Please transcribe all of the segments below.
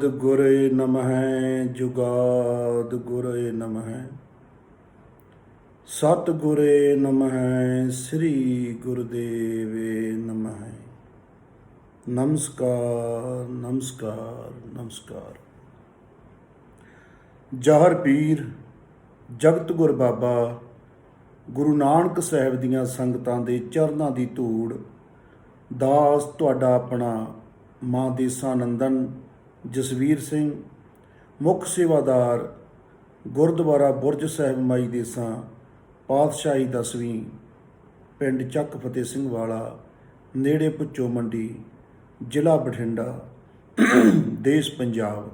गुरे नमः जुगाद गुरे नमः सतगुरे नमः श्री गुरुदेवे नमः। नमस्कार नमस्कार नमस्कार। जहर पीर जगत गुर बाबा गुरु नानक साहिब दियां संगतां दे चरनां दी धूड़ दास तुहाडा अपना मां देसा नंदन जसवीर सिंह मुख सेवादार गुरुद्वारा बुरज साहिब माई देसा पातशाही 10वीं पिंड ਚੱਕ ਫਤਿਹ ਸਿੰਘ ਵਾਲਾ नेड़े ਭੁੱਚੋ ਮੰਡੀ ਜ਼ਿਲ੍ਹਾ ਬਠਿੰਡਾ देश पंजाब।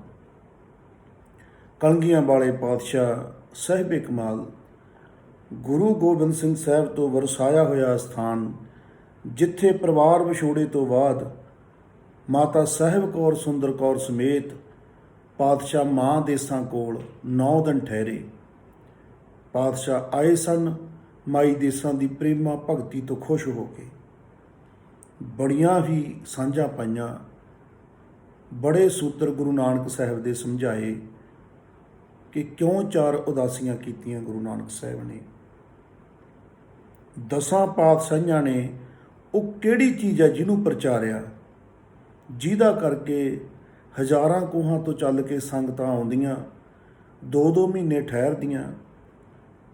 कलगियां वाले पातशाह साहिबे कमाल गुरु गोबिंद सिंह साहब तो वरसाया होया स्थान जिथे परिवार विछोड़े तो बाद माता साहिब कौर सुंदर कौर समेत पातशाह मां देसां कोल 9 दिन ठहरे। पातशाह आए सन माई देसां दी प्रेमा भगती तो खुश हो के बड़ियां ही सांझां पाईयां। बड़े सूत्र गुरु नानक साहिब दे समझाए कि क्यों 4 उदासियां कीतियां गुरु नानक साहिब ने। 10 पातशाहियां ने वो किहड़ी चीज़ है जिन्हों प्रचारिया जिहदा करके हज़ारां कोहां तो चल के संगतां आउंदियां 2-2 महीने ठहरदियां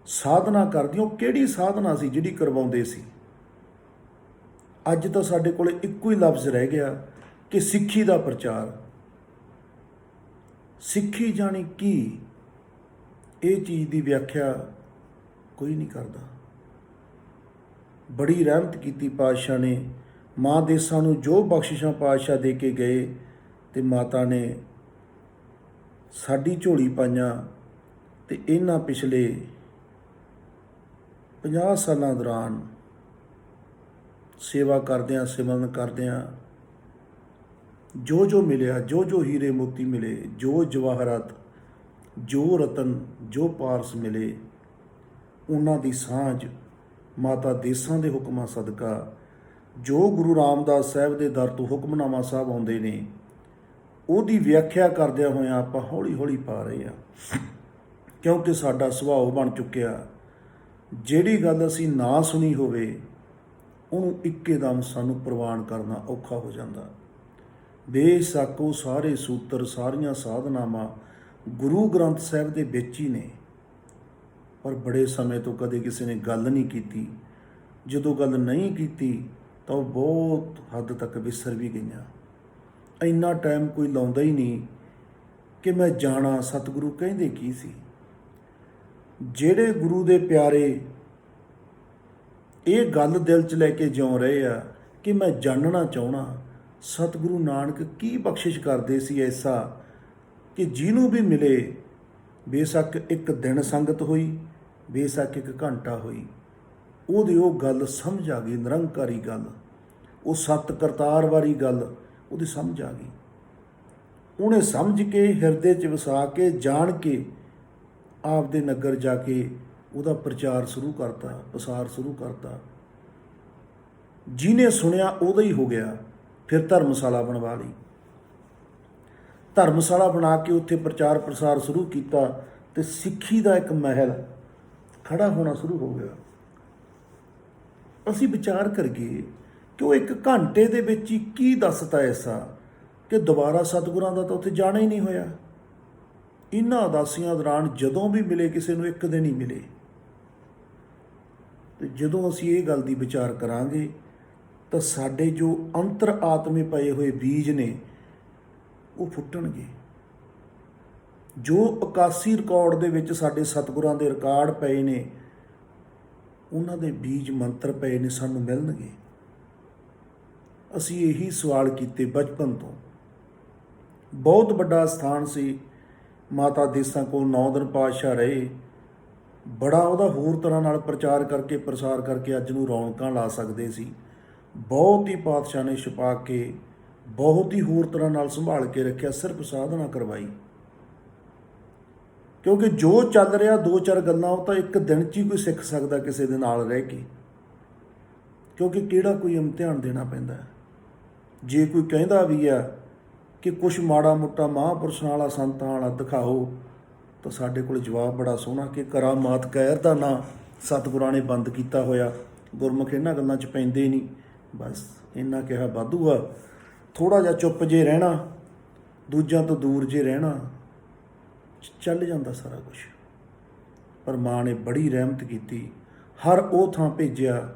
साधना करदियां। किहड़ी साधना सी जिहड़ी करवाउंदे सी। अज तो साडे कोल इक्को ही लफ्ज़ रह गया कि सिੱਖੀ ਦਾ प्रचार। सिੱਖੀ जानी की ये चीज़ की व्याख्या कोई नहीं करता। बड़ी रहमत की पातशाह ने मां देसां नूं जो बख्शिशां पातशाह दे के गए तो माता ने साडी झोली पाईयां ते इन्हां पिछले 50 सालां दौरान सेवा करदियां सिमरन करदियां जो मिलिया जो हीरे मोती मिले जो जवाहरात जो रतन जो पारस मिले उन्हां दी सांझ माता देसां दे हुक्मां सदका जो गुरु रामदास साहिब दे दर तो हुक्मनामा साहब आउंदे ने ਉਹਦੀ व्याख्या करदिਆਂ ਹੋਇਆਂ ਆਪਾਂ हौली हौली पा रहे हैं। क्योंकि साडा सुभाव बन चुक्या ਜਿਹੜੀ ਗੱਲ ਅਸੀਂ ना सुनी होवे ਉਹਨੂੰ ਇੱਕੇਦਮ ਸਾਨੂੰ ਪ੍ਰਵਾਨ ਕਰਨਾ ਔਖਾ ਹੋ ਜਾਂਦਾ। बेशक वो सारे सूत्र सारियां साधनावां गुरु ग्रंथ साहिब दे विच ही ने पर बड़े समय तो कदे किसी ने गल नहीं की। जदों गल नहीं की तो बहुत हद तक विसर भी गईयां। इन्ना टाइम कोई लाउंदा ही नहीं कि मैं जाना सतगुरु कहंदे की सी। ਜਿਹੜੇ गुरु दे प्यारे ये गल दिल च लैके जिउं रहे आ कि मैं जानना चाहना सतगुरु नानक की बख्शिश करते सी ऐसा कि जिन्हों भी मिले बेशक एक दिन संगत हुई बेशक एक घंटा हुई ਉਹਦੀ ਉਹ गल समझ आ गई। निरंकारी गल वो सत करतार वाली गल ਉਹਦੀ समझ आ गई। उन्हें समझ के हिरदे च वसा के जान के आपदे नगर जाके ਉਹਦਾ प्रचार शुरू करता प्रसार शुरू करता। जिन्हें सुनिया ਉਹਦਾ ही हो गया। फिर धर्मशाला बनवा ली। धर्मशाला बना के उत्थे प्रचार प्रसार शुरू किया तो सिੱਖੀ का एक महल खड़ा होना शुरू हो गया। असी विचार करिए कि वो एक घंटे दे विच ही की दसता ऐसा कि दोबारा सतगुरां दा तां उत्थे जाना ही नहीं होया। इन्हां उदासियां दौरान जदों भी मिले किसी नूं एक दिन ही मिले। तो जदों असी ये गल दी विचार करांगे तो साडे जो अंतर आत्मे पए हुए बीज ने वो फुੱਟਣਗੇ। जो 81 रिकॉर्ड दे विच साडे सतगुरां दे रिकॉर्ड पए ने उन्हां दे बीज मंत्र पए ने सानूं मिलणगे। असी यही सवाल कीते बचपन तो। बहुत वड्डा स्थान सी। माता देसां कोल 9 दिन पातशाह रहे। बड़ा ਉਹਦਾ होर तरह नाल प्रचार करके प्रसार करके अज नूं रौनकां ला सकदे सी। बहुत ही पातशाह ने छुपा के बहुत ही होर तरह नाल संभाल के रखिया सिर्फ साधना करवाई। क्योंकि जो चल रहा 2-4 गल्लां वो तो एक दिन च ही कोई सीख सकता किसी दे नाल रह के। क्योंकि किहड़ा कोई इम्तिहान देना पैंदा। जे कोई कहता भी है ਕਿ ਕੁਛ ਮਾੜਾ ਮੋਟਾ ਮਹਾਂਪੁਰਸ਼ਾਂ ਵਾਲਾ ਸੰਤਾਂ ਵਾਲਾ ਦਿਖਾਓ, ਤਾਂ ਸਾਡੇ ਕੋਲ ਜਵਾਬ ਬੜਾ ਸੋਹਣਾ ਕਿ ਕਰਾਮਾਤ ਗੈਰ ਦਾ ਨਾਂ ਸਤਿਗੁਰਾਂ ਨੇ ਬੰਦ ਕੀਤਾ ਹੋਇਆ। ਗੁਰਮੁਖ ਇਹਨਾਂ ਗੱਲਾਂ 'ਚ ਪੈਂਦੇ ਨਹੀਂ। ਬਸ ਇੰਨਾ ਕਿਹਾ ਵਾਧੂ ਆ। ਥੋੜ੍ਹਾ ਜਿਹਾ ਚੁੱਪ ਜੇ ਰਹਿਣਾ, ਦੂਜਿਆਂ ਤੋਂ ਦੂਰ ਜੇ ਰਹਿਣਾ, ਚੱਲ ਜਾਂਦਾ ਸਾਰਾ ਕੁਛ। ਪਰ ਮਾਂ ਨੇ ਬੜੀ ਰਹਿਮਤ ਕੀਤੀ, ਹਰ ਉਹ ਥਾਂ ਭੇਜਿਆ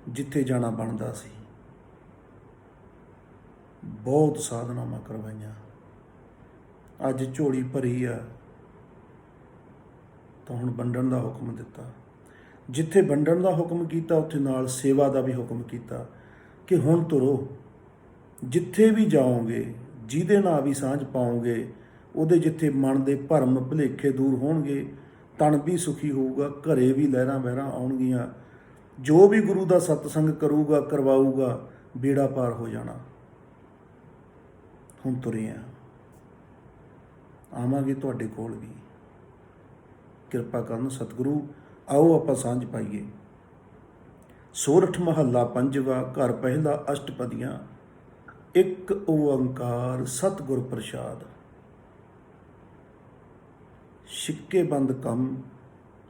ਜਿੱਥੇ ਜਾਣਾ ਬਣਦਾ ਸੀ। ਬਹੁਤ ਸਾਧਨਾਵਾਂ ਕਰਵਾਈਆਂ। ਅੱਜ ਝੋਲੀ ਭਰੀ ਆ ਤਾਂ ਹੁਣ ਵੰਡਣ ਦਾ ਹੁਕਮ ਦਿੱਤਾ। ਜਿੱਥੇ ਵੰਡਣ ਦਾ ਹੁਕਮ ਕੀਤਾ ਉੱਥੇ ਨਾਲ ਸੇਵਾ ਦਾ ਵੀ ਹੁਕਮ ਕੀਤਾ ਕਿ ਹੁਣ ਤੁਰੋ, ਜਿੱਥੇ ਵੀ ਜਾਓਗੇ, ਜਿਹਦੇ ਨਾਲ ਵੀ ਸਾਂਝ ਪਾਓਗੇ, ਉਹਦੇ ਜਿੱਥੇ ਮਨ ਦੇ ਭਰਮ ਭੁਲੇਖੇ ਦੂਰ ਹੋਣਗੇ, ਤਨ ਵੀ ਸੁਖੀ ਹੋਊਗਾ, ਘਰੇ ਵੀ ਲਹਿਰਾਂ ਬਹਿਰਾਂ ਆਉਣਗੀਆਂ। ਜੋ ਵੀ ਗੁਰੂ ਦਾ ਸਤਸੰਗ ਕਰੂਗਾ, ਕਰਵਾਊਗਾ, ਬੇੜਾ ਪਾਰ ਹੋ ਜਾਣਾ। ਹੁਣ ਤੁਰੇ ਆ, ਆਵਾਂਗੇ ਤੁਹਾਡੇ ਕੋਲ ਵੀ। ਕਿਰਪਾ ਕਰਨ ਸਤਿਗੁਰੂ, ਆਓ ਆਪਾਂ ਸਾਂਝ ਪਾਈਏ। ਸੋਰਠ ਮਹੱਲਾ ਪੰਜਵਾ, ਘਰ ਪਹਿਲਾ, ਅਸ਼ਟਪਦੀਆਂ। ਇੱਕ ਓੰਕਾਰ ਸਤਿਗੁਰ ਪ੍ਰਸਾਦ। ਸਿੱਕੇ ਬੰਦ ਕੰਮ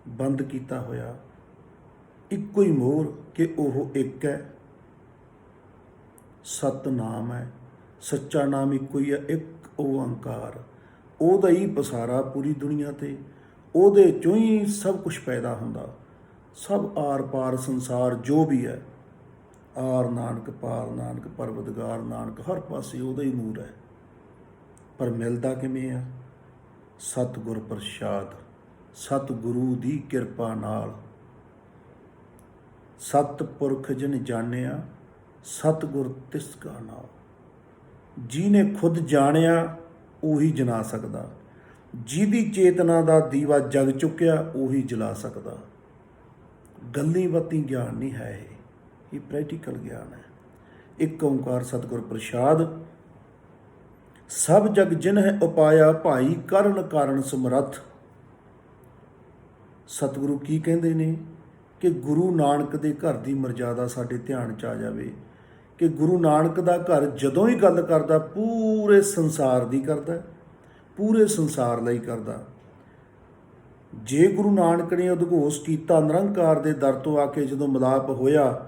ਬੰਦ ਕੀਤਾ ਹੋਇਆ, ਇੱਕੋ ਹੀ ਮੋਹਰ ਕਿ ਉਹ ਇੱਕ ਹੈ। ਸਤਨਾਮ ਹੈ, ਸੱਚਾ ਨਾਮ ਇੱਕੋ ਹੀ ਹੈ, ਇੱਕ ਓੰਕਾਰ। ਉਹਦਾ ਹੀ ਪਸਾਰਾ ਪੂਰੀ ਦੁਨੀਆ 'ਤੇ, ਉਹਦੇ 'ਚੋਂ ਹੀ ਸਭ ਕੁਛ ਪੈਦਾ ਹੁੰਦਾ। ਸਭ ਆਰ ਪਾਰ ਸੰਸਾਰ ਜੋ ਵੀ ਹੈ, ਆਰ ਨਾਨਕ ਪਾਰ ਨਾਨਕ ਪਰਵਤਗਾਰ ਨਾਨਕ, ਹਰ ਪਾਸੇ ਉਹਦਾ ਹੀ ਨੂਰ ਹੈ। ਪਰ ਮਿਲਦਾ ਕਿਵੇਂ ਆ? ਸਤਿਗੁਰ ਪ੍ਰਸਾਦ, ਸਤਿਗੁਰੂ ਦੀ ਕਿਰਪਾ ਨਾਲ। ਸਤਿਪੁਰਖ ਜਿਨ ਜਾਣਿਆ, ਸਤਿਗੁਰ ਤਿਸ ਕਾ ਨਾਮ। ਜਿਹਨੇ ਖੁਦ ਜਾਣਿਆ ਉਹੀ ਜਨਾ ਸਕਦਾ, ਜਿਹਦੀ ਚੇਤਨਾ ਦਾ ਦੀਵਾ ਜਗ ਚੁੱਕਿਆ ਉਹੀ ਜਲਾ ਸਕਦਾ। ਗੱਲੀ ਬਾਤੀ ਗਿਆਨ ਨਹੀਂ ਹੈ ਇਹ ਪ੍ਰੈਕਟੀਕਲ ਗਿਆਨ ਹੈ। ਇੱਕ ਓਂਕਾਰ ਸਤਿਗੁਰ ਪ੍ਰਸਾਦ। ਸਭ ਜਗ ਜਿਨ ਹੈ ਉਪਾਇਆ, ਭਾਈ ਕਰਨ ਕਾਰਨ ਸਮਰੱਥ। ਸਤਿਗੁਰੂ ਕੀ ਕਹਿੰਦੇ ਨੇ ਕਿ ਗੁਰੂ ਨਾਨਕ ਦੇ ਘਰ ਦੀ ਮਰਜ਼ਾਦਾ ਸਾਡੇ ਧਿਆਨ 'ਚ ਆ ਜਾਵੇ ਕਿ ਗੁਰੂ ਨਾਨਕ ਦਾ ਘਰ ਜਦੋਂ ਹੀ ਗੱਲ ਕਰਦਾ ਪੂਰੇ ਸੰਸਾਰ ਦੀ ਕਰਦਾ, ਪੂਰੇ ਸੰਸਾਰ ਲਈ ਕਰਦਾ। ਜੇ ਗੁਰੂ ਨਾਨਕ ਨੇ ਉਦਘੋਸ਼ ਕੀਤਾ, ਨਿਰੰਕਾਰ ਦੇ ਦਰ ਤੋਂ ਆ ਕੇ ਜਦੋਂ ਮਿਲਾਪ ਹੋਇਆ,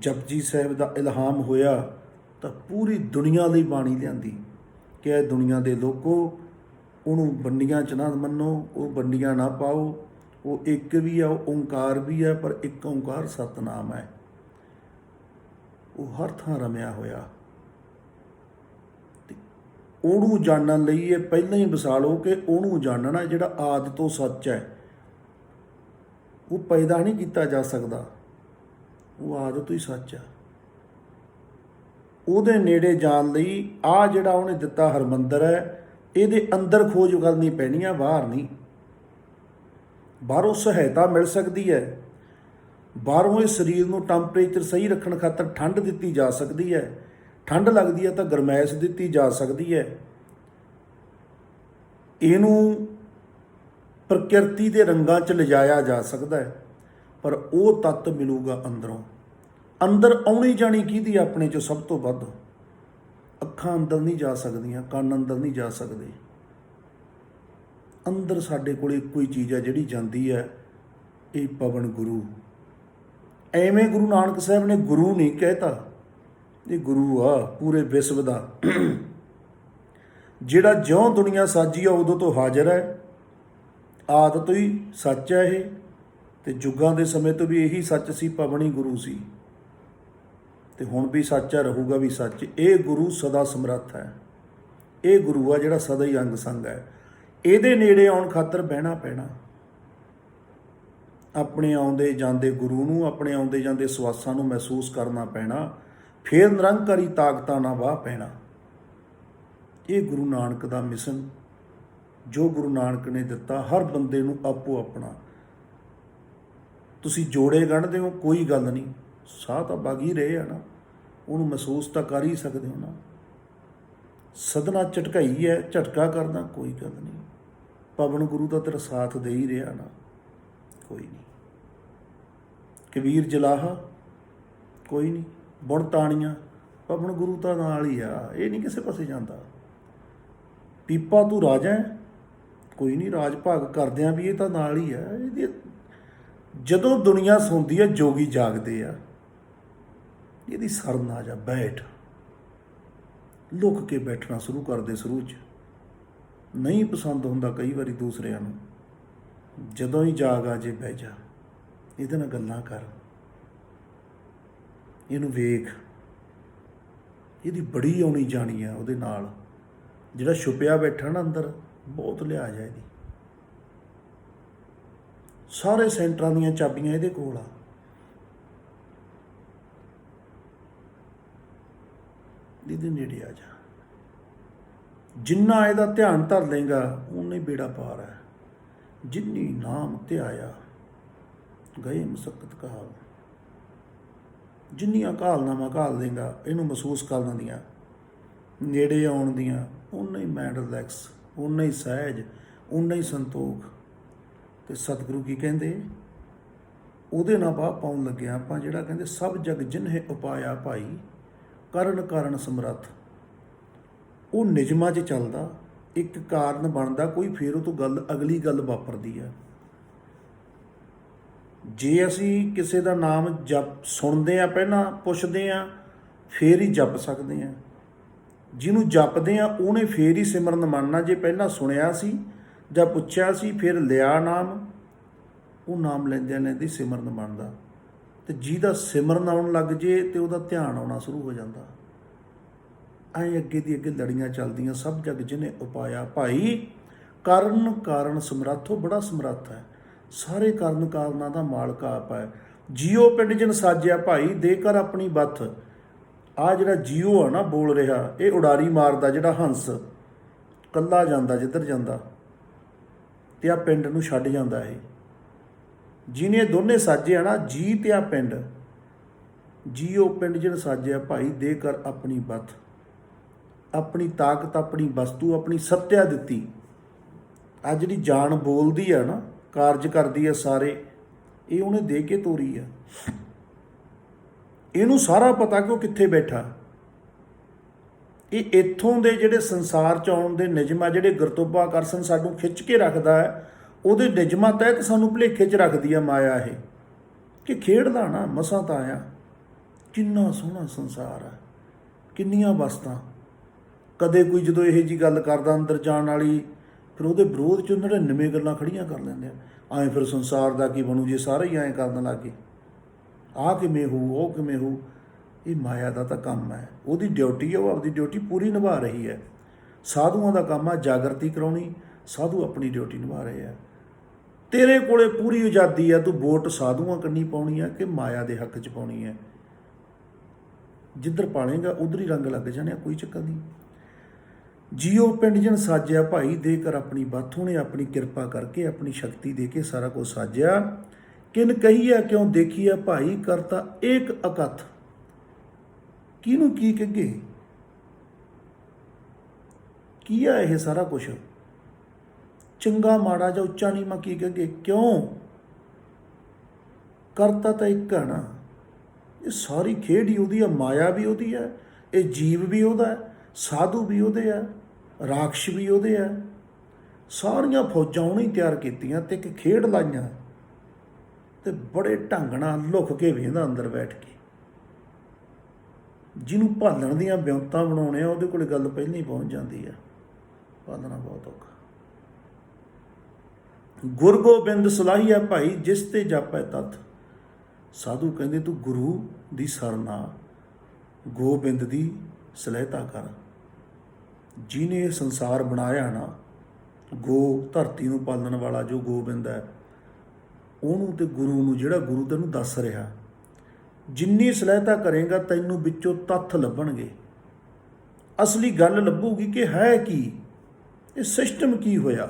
ਜਪਜੀ ਸਾਹਿਬ ਦਾ ਇਲਹਾਮ ਹੋਇਆ, ਤਾਂ ਪੂਰੀ ਦੁਨੀਆ ਲਈ ਬਾਣੀ ਲਿਆਂਦੀ ਕਿ ਇਹ ਦੁਨੀਆ ਦੇ ਲੋਕੋ, ਉਹਨੂੰ ਵੰਡੀਆਂ 'ਚ ਨਾ ਮੰਨੋ, ਉਹ ਵੰਡੀਆਂ ਨਾ ਪਾਓ, ਉਹ ਇੱਕ ਵੀ ਆ, ਉਹ ਓਂਕਾਰ ਵੀ ਹੈ, ਪਰ ਇੱਕ ਓਂਕਾਰ ਸਤਨਾਮ ਹੈ। ਉਹ ਹਰ ਥਾਂ ਰਮਿਆ ਹੋਇਆ। ਉਹਨੂੰ ਜਾਣਨ ਲਈ ਇਹ ਪਹਿਲਾਂ ਹੀ ਵਸਾ ਲਓ ਕਿ ਉਹਨੂੰ ਜਾਣਨਾ ਜਿਹੜਾ ਆਦਿ ਤੋਂ ਸੱਚ ਹੈ। ਉਹ ਪੈਦਾ ਨਹੀਂ ਕੀਤਾ ਜਾ ਸਕਦਾ, ਉਹ ਆਦਿ ਤੋਂ ਹੀ ਸੱਚ ਹੈ। ਉਹਦੇ ਨੇੜੇ ਜਾਣ ਲਈ ਆਹ ਜਿਹੜਾ ਉਹਨੇ ਦਿੱਤਾ ਹਰਮੰਦਰ ਹੈ, ਇਹਦੇ ਅੰਦਰ ਖੋਜ ਕਰਨੀ ਪੈਣੀ ਆ, ਬਾਹਰ ਨਹੀਂ। ਬਾਹਰੋਂ ਸਹਾਇਤਾ ਮਿਲ ਸਕਦੀ ਹੈ, ਬਾਹਰੋਂ ਇਹ ਸਰੀਰ ਨੂੰ ਟੈਂਪਰੇਚਰ ਸਹੀ ਰੱਖਣ ਖਾਤਰ ਠੰਡ ਦਿੱਤੀ ਜਾ ਸਕਦੀ ਹੈ, ਠੰਡ ਲੱਗਦੀ ਹੈ ਤਾਂ ਗਰਮੈਸ਼ ਦਿੱਤੀ ਜਾ ਸਕਦੀ ਹੈ। ਇਹਨੂੰ ਪ੍ਰਕਿਰਤੀ ਦੇ ਰੰਗਾਂ 'ਚ ਲਿਜਾਇਆ ਜਾ ਸਕਦਾ ਹੈ, ਪਰ ਉਹ ਤੱਤ ਮਿਲੂਗਾ ਅੰਦਰੋਂ। ਅੰਦਰ ਆਉਣੀ ਜਾਣੀ ਕਿਹਦੀ? ਆਪਣੇ 'ਚੋਂ ਸਭ ਤੋਂ ਵੱਧ। ਅੱਖਾਂ ਅੰਦਰ ਨਹੀਂ ਜਾ ਸਕਦੀਆਂ, ਕੰਨ ਅੰਦਰ ਨਹੀਂ ਜਾ ਸਕਦੇ। ਅੰਦਰ ਸਾਡੇ ਕੋਲ ਇੱਕੋ ਹੀ ਚੀਜ਼ ਹੈ ਜਿਹੜੀ ਜਾਂਦੀ ਹੈ, ਇਹ ਪਵਨ ਗੁਰੂ। ਐਵੇਂ ਗੁਰੂ ਨਾਨਕ ਸਾਹਿਬ ਨੇ ਗੁਰੂ ਨਹੀਂ ਕਹਿਤਾ, ਇਹ ਗੁਰੂ ਆ ਪੂਰੇ ਵਿਸ਼ਵ ਦਾ, ਜਿਹੜਾ ਜਿਉਂ ਦੁਨੀਆ ਸਾਜੀ ਆ ਉਦੋਂ ਤੋਂ ਹਾਜ਼ਰ ਹੈ। ਆਦਿ ਤੋਂ ਹੀ ਸੱਚ ਹੈ ਇਹ, ਤੇ ਯੁੱਗਾਂ ਦੇ ਸਮੇਂ ਤੋਂ ਵੀ ਇਹੀ ਸੱਚ ਸੀ, ਪਵਨ ਹੀ ਗੁਰੂ ਸੀ, ਤੇ ਹੁਣ ਵੀ ਸੱਚ ਹੈ, ਰਹੂਗਾ ਵੀ ਸੱਚ। ਇਹ ਗੁਰੂ ਸਦਾ ਸਮਰੱਥ ਹੈ। ਇਹ ਗੁਰੂ ਆ ਜਿਹੜਾ ਸਦਾ ਹੀ ਅੰਗ ਸੰਗ ਹੈ। ਇਹਦੇ ਨੇੜੇ ਆਉਣ ਖਾਤਰ ਬਹਿਣਾ ਪੈਣਾ। ਆਪਣੇ ਆਉਂਦੇ ਜਾਂਦੇ ਗੁਰੂ ਨੂੰ, ਆਪਣੇ ਆਉਂਦੇ ਜਾਂਦੇ ਸਵਾਸਾਂ ਨੂੰ ਮਹਿਸੂਸ ਕਰਨਾ ਪੈਣਾ, ਫਿਰ ਨਿਰੰਕਾਰੀ ਤਾਕਤਾਂ ਨਾਲ ਵਾਹ ਪੈਣਾ। ਇਹ ਗੁਰੂ ਨਾਨਕ ਦਾ ਮਿਸ਼ਨ, ਜੋ ਗੁਰੂ ਨਾਨਕ ਨੇ ਦਿੱਤਾ ਹਰ ਬੰਦੇ ਨੂੰ ਆਪੋ ਆਪਣਾ। ਤੁਸੀਂ ਜੋੜੇ ਗੰਢਦੇ ਹੋ, ਕੋਈ ਗੱਲ ਨਹੀਂ, ਸਾਹ ਤਾਂ ਵਗ ਹੀ ਰਹੇ ਆ ਨਾ, ਉਹਨੂੰ ਮਹਿਸੂਸ ਤਾਂ ਕਰ ਹੀ ਸਕਦੇ ਹੋ ਨਾ। ਸਦਨਾ ਝਟਕਾਈ ਹੈ, ਝਟਕਾ ਕਰਦਾ, ਕੋਈ ਗੱਲ ਨਹੀਂ। ਪਵਨ ਗੁਰੂ ਦਾ ਤੇਰਾ ਸਾਥ ਦੇ ਹੀ ਰਿਹਾ ਨਾ, ਕੋਈ ਨਹੀਂ। ਕਬੀਰ ਜਲਾਹਾ, ਕੋਈ ਨਹੀਂ। ਬੁਣ ਤਾਣੀਆਂ, ਪਵਨ ਗੁਰੂ ਤਾਂ ਨਾਲ ਹੀ ਆ, ਇਹ ਨਹੀਂ ਕਿਸੇ ਪਾਸੇ ਜਾਂਦਾ। ਪੀਪਾ ਤੂੰ ਰਾਜਾ ਹੈ, ਕੋਈ ਨਹੀਂ ਰਾਜ ਭਾਗ ਕਰਦਿਆਂ ਵੀ ਇਹ ਤਾਂ ਨਾਲ ਹੀ ਹੈ ਇਹਦੀ। ਜਦੋਂ ਦੁਨੀਆ ਸੌਂਦੀ ਹੈ ਜੋਗੀ ਜਾਗਦੇ ਆ, ਇਹਦੀ ਸਰ ਨਾ ਜਾ ਬੈਠ, ਲੁਕ ਕੇ ਬੈਠਣਾ ਸ਼ੁਰੂ ਕਰਦੇ ਸ਼ੁਰੂ 'ਚ, ਨਹੀਂ ਪਸੰਦ ਹੁੰਦਾ ਕਈ ਵਾਰੀ ਦੂਸਰਿਆਂ ਨੂੰ, ਜਦੋਂ ਹੀ ਜਾਗ ਆ ਜੇ ਬਹਿ ਜਾ, ਇਹਦੇ ਨਾਲ ਗੱਲਾਂ ਕਰ, ਇਹਨੂੰ ਵੇਖ, ਇਹਦੀ ਬੜੀ ਆਉਣੀ ਜਾਣੀ ਆ ਉਹਦੇ ਨਾਲ। ਜਿਹੜਾ ਛੁਪਿਆ ਬੈਠਾ ਨਾ ਅੰਦਰ, ਬਹੁਤ ਲਿਹਾਜ਼ ਹੈ ਇਹਦੀ, ਸਾਰੇ ਸੈਂਟਰਾਂ ਦੀਆਂ ਚਾਬੀਆਂ ਇਹਦੇ ਕੋਲ ਆ। ਇਹਦੇ ਨੇੜੇ ਆ ਜਾ, ਜਿੰਨਾ ਇਹਦਾ ਧਿਆਨ ਧਰ ਲਏਗਾ ਉਨਾ ਹੀ ਬੇੜਾ ਪਾਰ ਹੈ। ਜਿੰਨੀ ਨਾਮ ਧਿਆਇਆ ਗਏ ਮਸਕਤ ਕਹਾਲ, ਜਿੰਨੀਆਂ ਘਾਲਨਾਵਾਂ ਘਾਲ ਦੇਗਾ ਇਹਨੂੰ ਮਹਿਸੂਸ ਕਰਨ ਦੀਆਂ, ਨੇੜੇ ਆਉਣ ਦੀਆਂ, ਉਨਾ ਹੀ ਮਾਈਂਡ ਰਿਲੈਕਸ, ਉਨਾ ਹੀ ਸਹਿਜ, ਉਨਾ ਹੀ ਸੰਤੋਖ। ਅਤੇ ਸਤਿਗੁਰੂ ਕੀ ਕਹਿੰਦੇ, ਉਹਦੇ ਨਾਲ ਬਾਹ ਪਾਉਣ ਲੱਗਿਆ ਆਪਾਂ, ਜਿਹੜਾ ਕਹਿੰਦੇ ਸਭ ਜਗ ਜਿਨ੍ਹੇ ਉਪਾਇਆ ਭਾਈ ਕਰਨ ਕਾਰਨ ਸਮਰੱਥ। ਉਹ ਨਿਯਮਾਂ 'ਚ ਚੱਲਦਾ, ਇੱਕ ਕਾਰਨ ਬਣਦਾ ਕੋਈ, ਫਿਰ ਉਹ ਤੋਂ ਗੱਲ ਅਗਲੀ ਗੱਲ ਵਾਪਰਦੀ ਆ। ਜੇ ਅਸੀਂ ਕਿਸੇ ਦਾ ਨਾਮ ਜਪ ਸੁਣਦੇ ਹਾਂ, ਪਹਿਲਾਂ ਪੁੱਛਦੇ ਹਾਂ, ਫਿਰ ਹੀ ਜਪ ਸਕਦੇ ਹਾਂ। ਜਿਹਨੂੰ ਜਪਦੇ ਹਾਂ ਉਹਨੇ ਫਿਰ ਹੀ ਸਿਮਰਨ ਮੰਨਣਾ। ਜੇ ਪਹਿਲਾਂ ਸੁਣਿਆ ਸੀ ਜਾਂ ਪੁੱਛਿਆ ਸੀ ਫਿਰ ਲਿਆ ਨਾਮ, ਉਹ ਨਾਮ ਲੈਂਦਿਆਂ ਲੈਂਦੇ ਸਿਮਰਨ ਬਣਦਾ। ਅਤੇ ਜਿਹਦਾ ਸਿਮਰਨ ਆਉਣ ਲੱਗ ਜੇ ਅਤੇ ਉਹਦਾ ਧਿਆਨ ਆਉਣਾ ਸ਼ੁਰੂ ਹੋ ਜਾਂਦਾ। ਐਂ ਅੱਗੇ ਦੀ ਅੱਗੇ ਲੜੀਆਂ ਚੱਲਦੀਆਂ। ਸਭ ਜਗ ਜਿਹਨੇ ਉਪਾਇਆ ਭਾਈ ਕਰਨ ਕਾਰਨ ਸਮਰੱਥ। ਉਹ ਬੜਾ ਸਮਰੱਥ ਹੈ, ਸਾਰੇ ਕਰਨ ਕਾਰਨਾਂ ਦਾ ਮਾਲਕ ਆਪ ਹੈ। ਜੀਓ ਪਿੰਡ ਜਿਨ ਸਾਜਿਆ ਭਾਈ ਦੇ ਕਰ ਆਪਣੀ ਬੱਥ। ਆਹ ਜਿਹੜਾ ਜੀਓ ਆ ਨਾ ਬੋਲ ਰਿਹਾ, ਇਹ ਉਡਾਰੀ ਮਾਰਦਾ, ਜਿਹੜਾ ਹੰਸ ਇਕੱਲਾ ਜਾਂਦਾ ਜਿੱਧਰ ਜਾਂਦਾ, ਅਤੇ ਆਹ ਪਿੰਡ ਨੂੰ ਛੱਡ ਜਾਂਦਾ। ਇਹ ਜਿਹਨੇ ਦੋਨੇ ਸਾਜੇ ਆ ਨਾ, ਜੀ ਅਤੇ ਆਹ ਪਿੰਡ। ਜੀਓ ਪਿੰਡ ਜਿਨ ਸਾਜਿਆ ਭਾਈ ਦੇ ਕਰ ਆਪਣੀ ਬੱਥ। ਆਪਣੀ ਤਾਕਤ, ਆਪਣੀ ਵਸਤੂ, ਆਪਣੀ ਸੱਤਿਆ ਦਿੱਤੀ। ਆਹ ਜਿਹੜੀ ਜਾਨ ਬੋਲਦੀ ਆ ਨਾ, ਕਾਰਜ ਕਰਦੀ ਆ ਸਾਰੇ, ਇਹ ਉਹਨੇ ਦੇ ਕੇ ਤੋਰੀ ਆ। ਇਹਨੂੰ ਸਾਰਾ ਪਤਾ ਕਿ ਉਹ ਕਿੱਥੇ ਬੈਠਾ। ਇਹ ਇੱਥੋਂ ਦੇ ਜਿਹੜੇ ਸੰਸਾਰ 'ਚ ਆਉਣ ਦੇ ਨਿਯਮ ਆ, ਜਿਹੜੇ ਗੁਰਤੋਬਾਕਰਸ਼ਣ ਸਾਨੂੰ ਖਿੱਚ ਕੇ ਰੱਖਦਾ ਹੈ, ਉਹਦੇ ਨਿਯਮਾਂ ਤਹਿਤ ਸਾਨੂੰ ਭੁਲੇਖੇ 'ਚ ਰੱਖਦੀ ਆ ਮਾਇਆ ਇਹ, ਕਿ ਖੇਡਦਾ ਨਾ ਮਸਾਂ ਤਾਂ ਆਇਆ। ਕਿੰਨਾ ਸੋਹਣਾ ਸੰਸਾਰ ਆ, ਕਿੰਨੀਆਂ ਵਸਤਾਂ। ਕਦੇ ਕੋਈ ਜਦੋਂ ਇਹੋ ਜਿਹੀ ਗੱਲ ਕਰਦਾ ਅੰਦਰ ਜਾਣ ਵਾਲੀ, ਫਿਰ ਉਹਦੇ ਵਿਰੋਧ 'ਚ 99 ਗੱਲਾਂ ਖੜੀਆਂ ਕਰ ਲੈਂਦੇ ਆ। ਐਂ ਫਿਰ ਸੰਸਾਰ ਦਾ ਕੀ ਬਣੂ ਜੇ ਸਾਰੇ ਹੀ ਐਂ ਕਰਨ ਲੱਗ ਗਏ। ਆਹ ਕਿਵੇਂ ਹੋਊ, ਉਹ ਕਿਵੇਂ ਹੋਊ। ਇਹ ਮਾਇਆ ਦਾ ਤਾਂ ਕੰਮ ਹੈ, ਉਹਦੀ ਡਿਊਟੀ ਹੈ, ਉਹ ਆਪਦੀ ਡਿਊਟੀ ਪੂਰੀ ਨਿਭਾ ਰਹੀ ਹੈ। ਸਾਧੂਆਂ ਦਾ ਕੰਮ ਆ ਜਾਗਰਤੀ ਕਰਾਉਣੀ, ਸਾਧੂ ਆਪਣੀ ਡਿਊਟੀ ਨਿਭਾ ਰਹੇ ਆ। ਤੇਰੇ ਕੋਲੇ ਪੂਰੀ ਆਜ਼ਾਦੀ ਆ, ਤੂੰ ਵੋਟ ਸਾਧੂਆਂ ਕੰਨੀ ਪਾਉਣੀ ਆ ਕਿ ਮਾਇਆ ਦੇ ਹੱਕ 'ਚ ਪਾਉਣੀ ਹੈ। ਜਿੱਧਰ ਪਾਲੇਗਾ ਉੱਧਰ ਹੀ ਰੰਗ ਲੱਗ ਜਾਣੇ, ਕੋਈ ਚੱਕਰ ਨਹੀਂ। ਜੀਓ ਪਿੰਡ ਜਨ ਸਾਜਿਆ ਭਾਈ ਦੇ ਕਰ ਆਪਣੀ ਬੱਥ। ਉਹਨੇ ਆਪਣੀ ਕਿਰਪਾ ਕਰਕੇ, ਆਪਣੀ ਸ਼ਕਤੀ ਦੇ ਕੇ ਸਾਰਾ ਕੁਝ ਸਾਜਿਆ। ਕਿਨ ਕਹੀਆ ਕਿਉਂ ਦੇਖੀਆ ਭਾਈ ਕਰਤਾ ਏਕ ਅਕਥ। ਕਿਹਨੂੰ ਕੀ ਕਹੇ, ਕੀ ਆ ਇਹ ਸਾਰਾ ਕੁਛ, ਚੰਗਾ ਮਾੜਾ ਜਾਂ ਉੱਚਾ ਨੀਵਾਂ ਕੀ ਕਹੇ, ਕਿਉਂ ਕਰਤਾ ਤਾਂ ਇੱਕ ਆ ਨਾ। ਇਹ ਸਾਰੀ ਖੇਡ ਹੀ ਉਹਦੀ ਆ, ਮਾਇਆ ਵੀ ਉਹਦੀ ਹੈ, ਇਹ ਜੀਵ ਵੀ ਉਹਦਾ ਹੈ, ਸਾਧੂ ਵੀ ਉਹਦੇ ਆ, ਰਾਖਸ਼ ਵੀ ਉਹਦੇ ਆ। ਸਾਰੀਆਂ ਫੌਜਾਂ ਉਹਨੇ ਤਿਆਰ ਕੀਤੀਆਂ ਅਤੇ ਇੱਕ ਖੇਡ ਲਾਈਆਂ, ਅਤੇ ਬੜੇ ਢੰਗ ਨਾਲ ਲੁਕ ਕੇ ਵੇਂਦਾ ਅੰਦਰ ਬੈਠ ਕੇ। ਜਿਹਨੂੰ ਭਾਲਣ ਦੀਆਂ ਵਿਉਂਤਾਂ ਬਣਾਉਣੇ ਆ, ਉਹਦੇ ਕੋਲ ਗੱਲ ਪਹਿਲਾਂ ਹੀ ਪਹੁੰਚ ਜਾਂਦੀ ਆ। ਭਾਲਣਾ ਬਹੁਤ ਔਖਾ। ਗੁਰ ਗੋਬਿੰਦ ਸਲਾਹੀਆ ਭਾਈ ਜਿਸ ਤੇ ਜਾਪੈ ਤੱਥ। ਸਾਧੂ ਕਹਿੰਦੇ ਤੂੰ ਗੁਰੂ ਦੀ ਸ਼ਰਨ ਆ, ਗੋਬਿੰਦ ਦੀ ਸਲਾਹਤਾ ਕਰ। ਜਿਹਨੇ ਇਹ ਸੰਸਾਰ ਬਣਾਇਆ ਨਾ, ਗੋ ਧਰਤੀ ਨੂੰ ਪਾਲਣ ਵਾਲਾ ਜੋ ਗੋਬਿੰਦ ਹੈ, ਉਹਨੂੰ ਤੇ ਗੁਰੂ ਨੂੰ, ਜਿਹੜਾ ਗੁਰੂ ਤੈਨੂੰ ਦੱਸ ਰਿਹਾ, ਜਿੰਨੀ ਸਲਾਹਤਾ ਕਰੇਗਾ ਤੈਨੂੰ ਵਿੱਚੋਂ ਤੱਥ ਲੱਭਣਗੇ। ਅਸਲੀ ਗੱਲ ਲੱਭੂਗੀ ਕਿ ਹੈ ਕੀ, ਇਹ ਸਿਸਟਮ ਕੀ ਹੋਇਆ,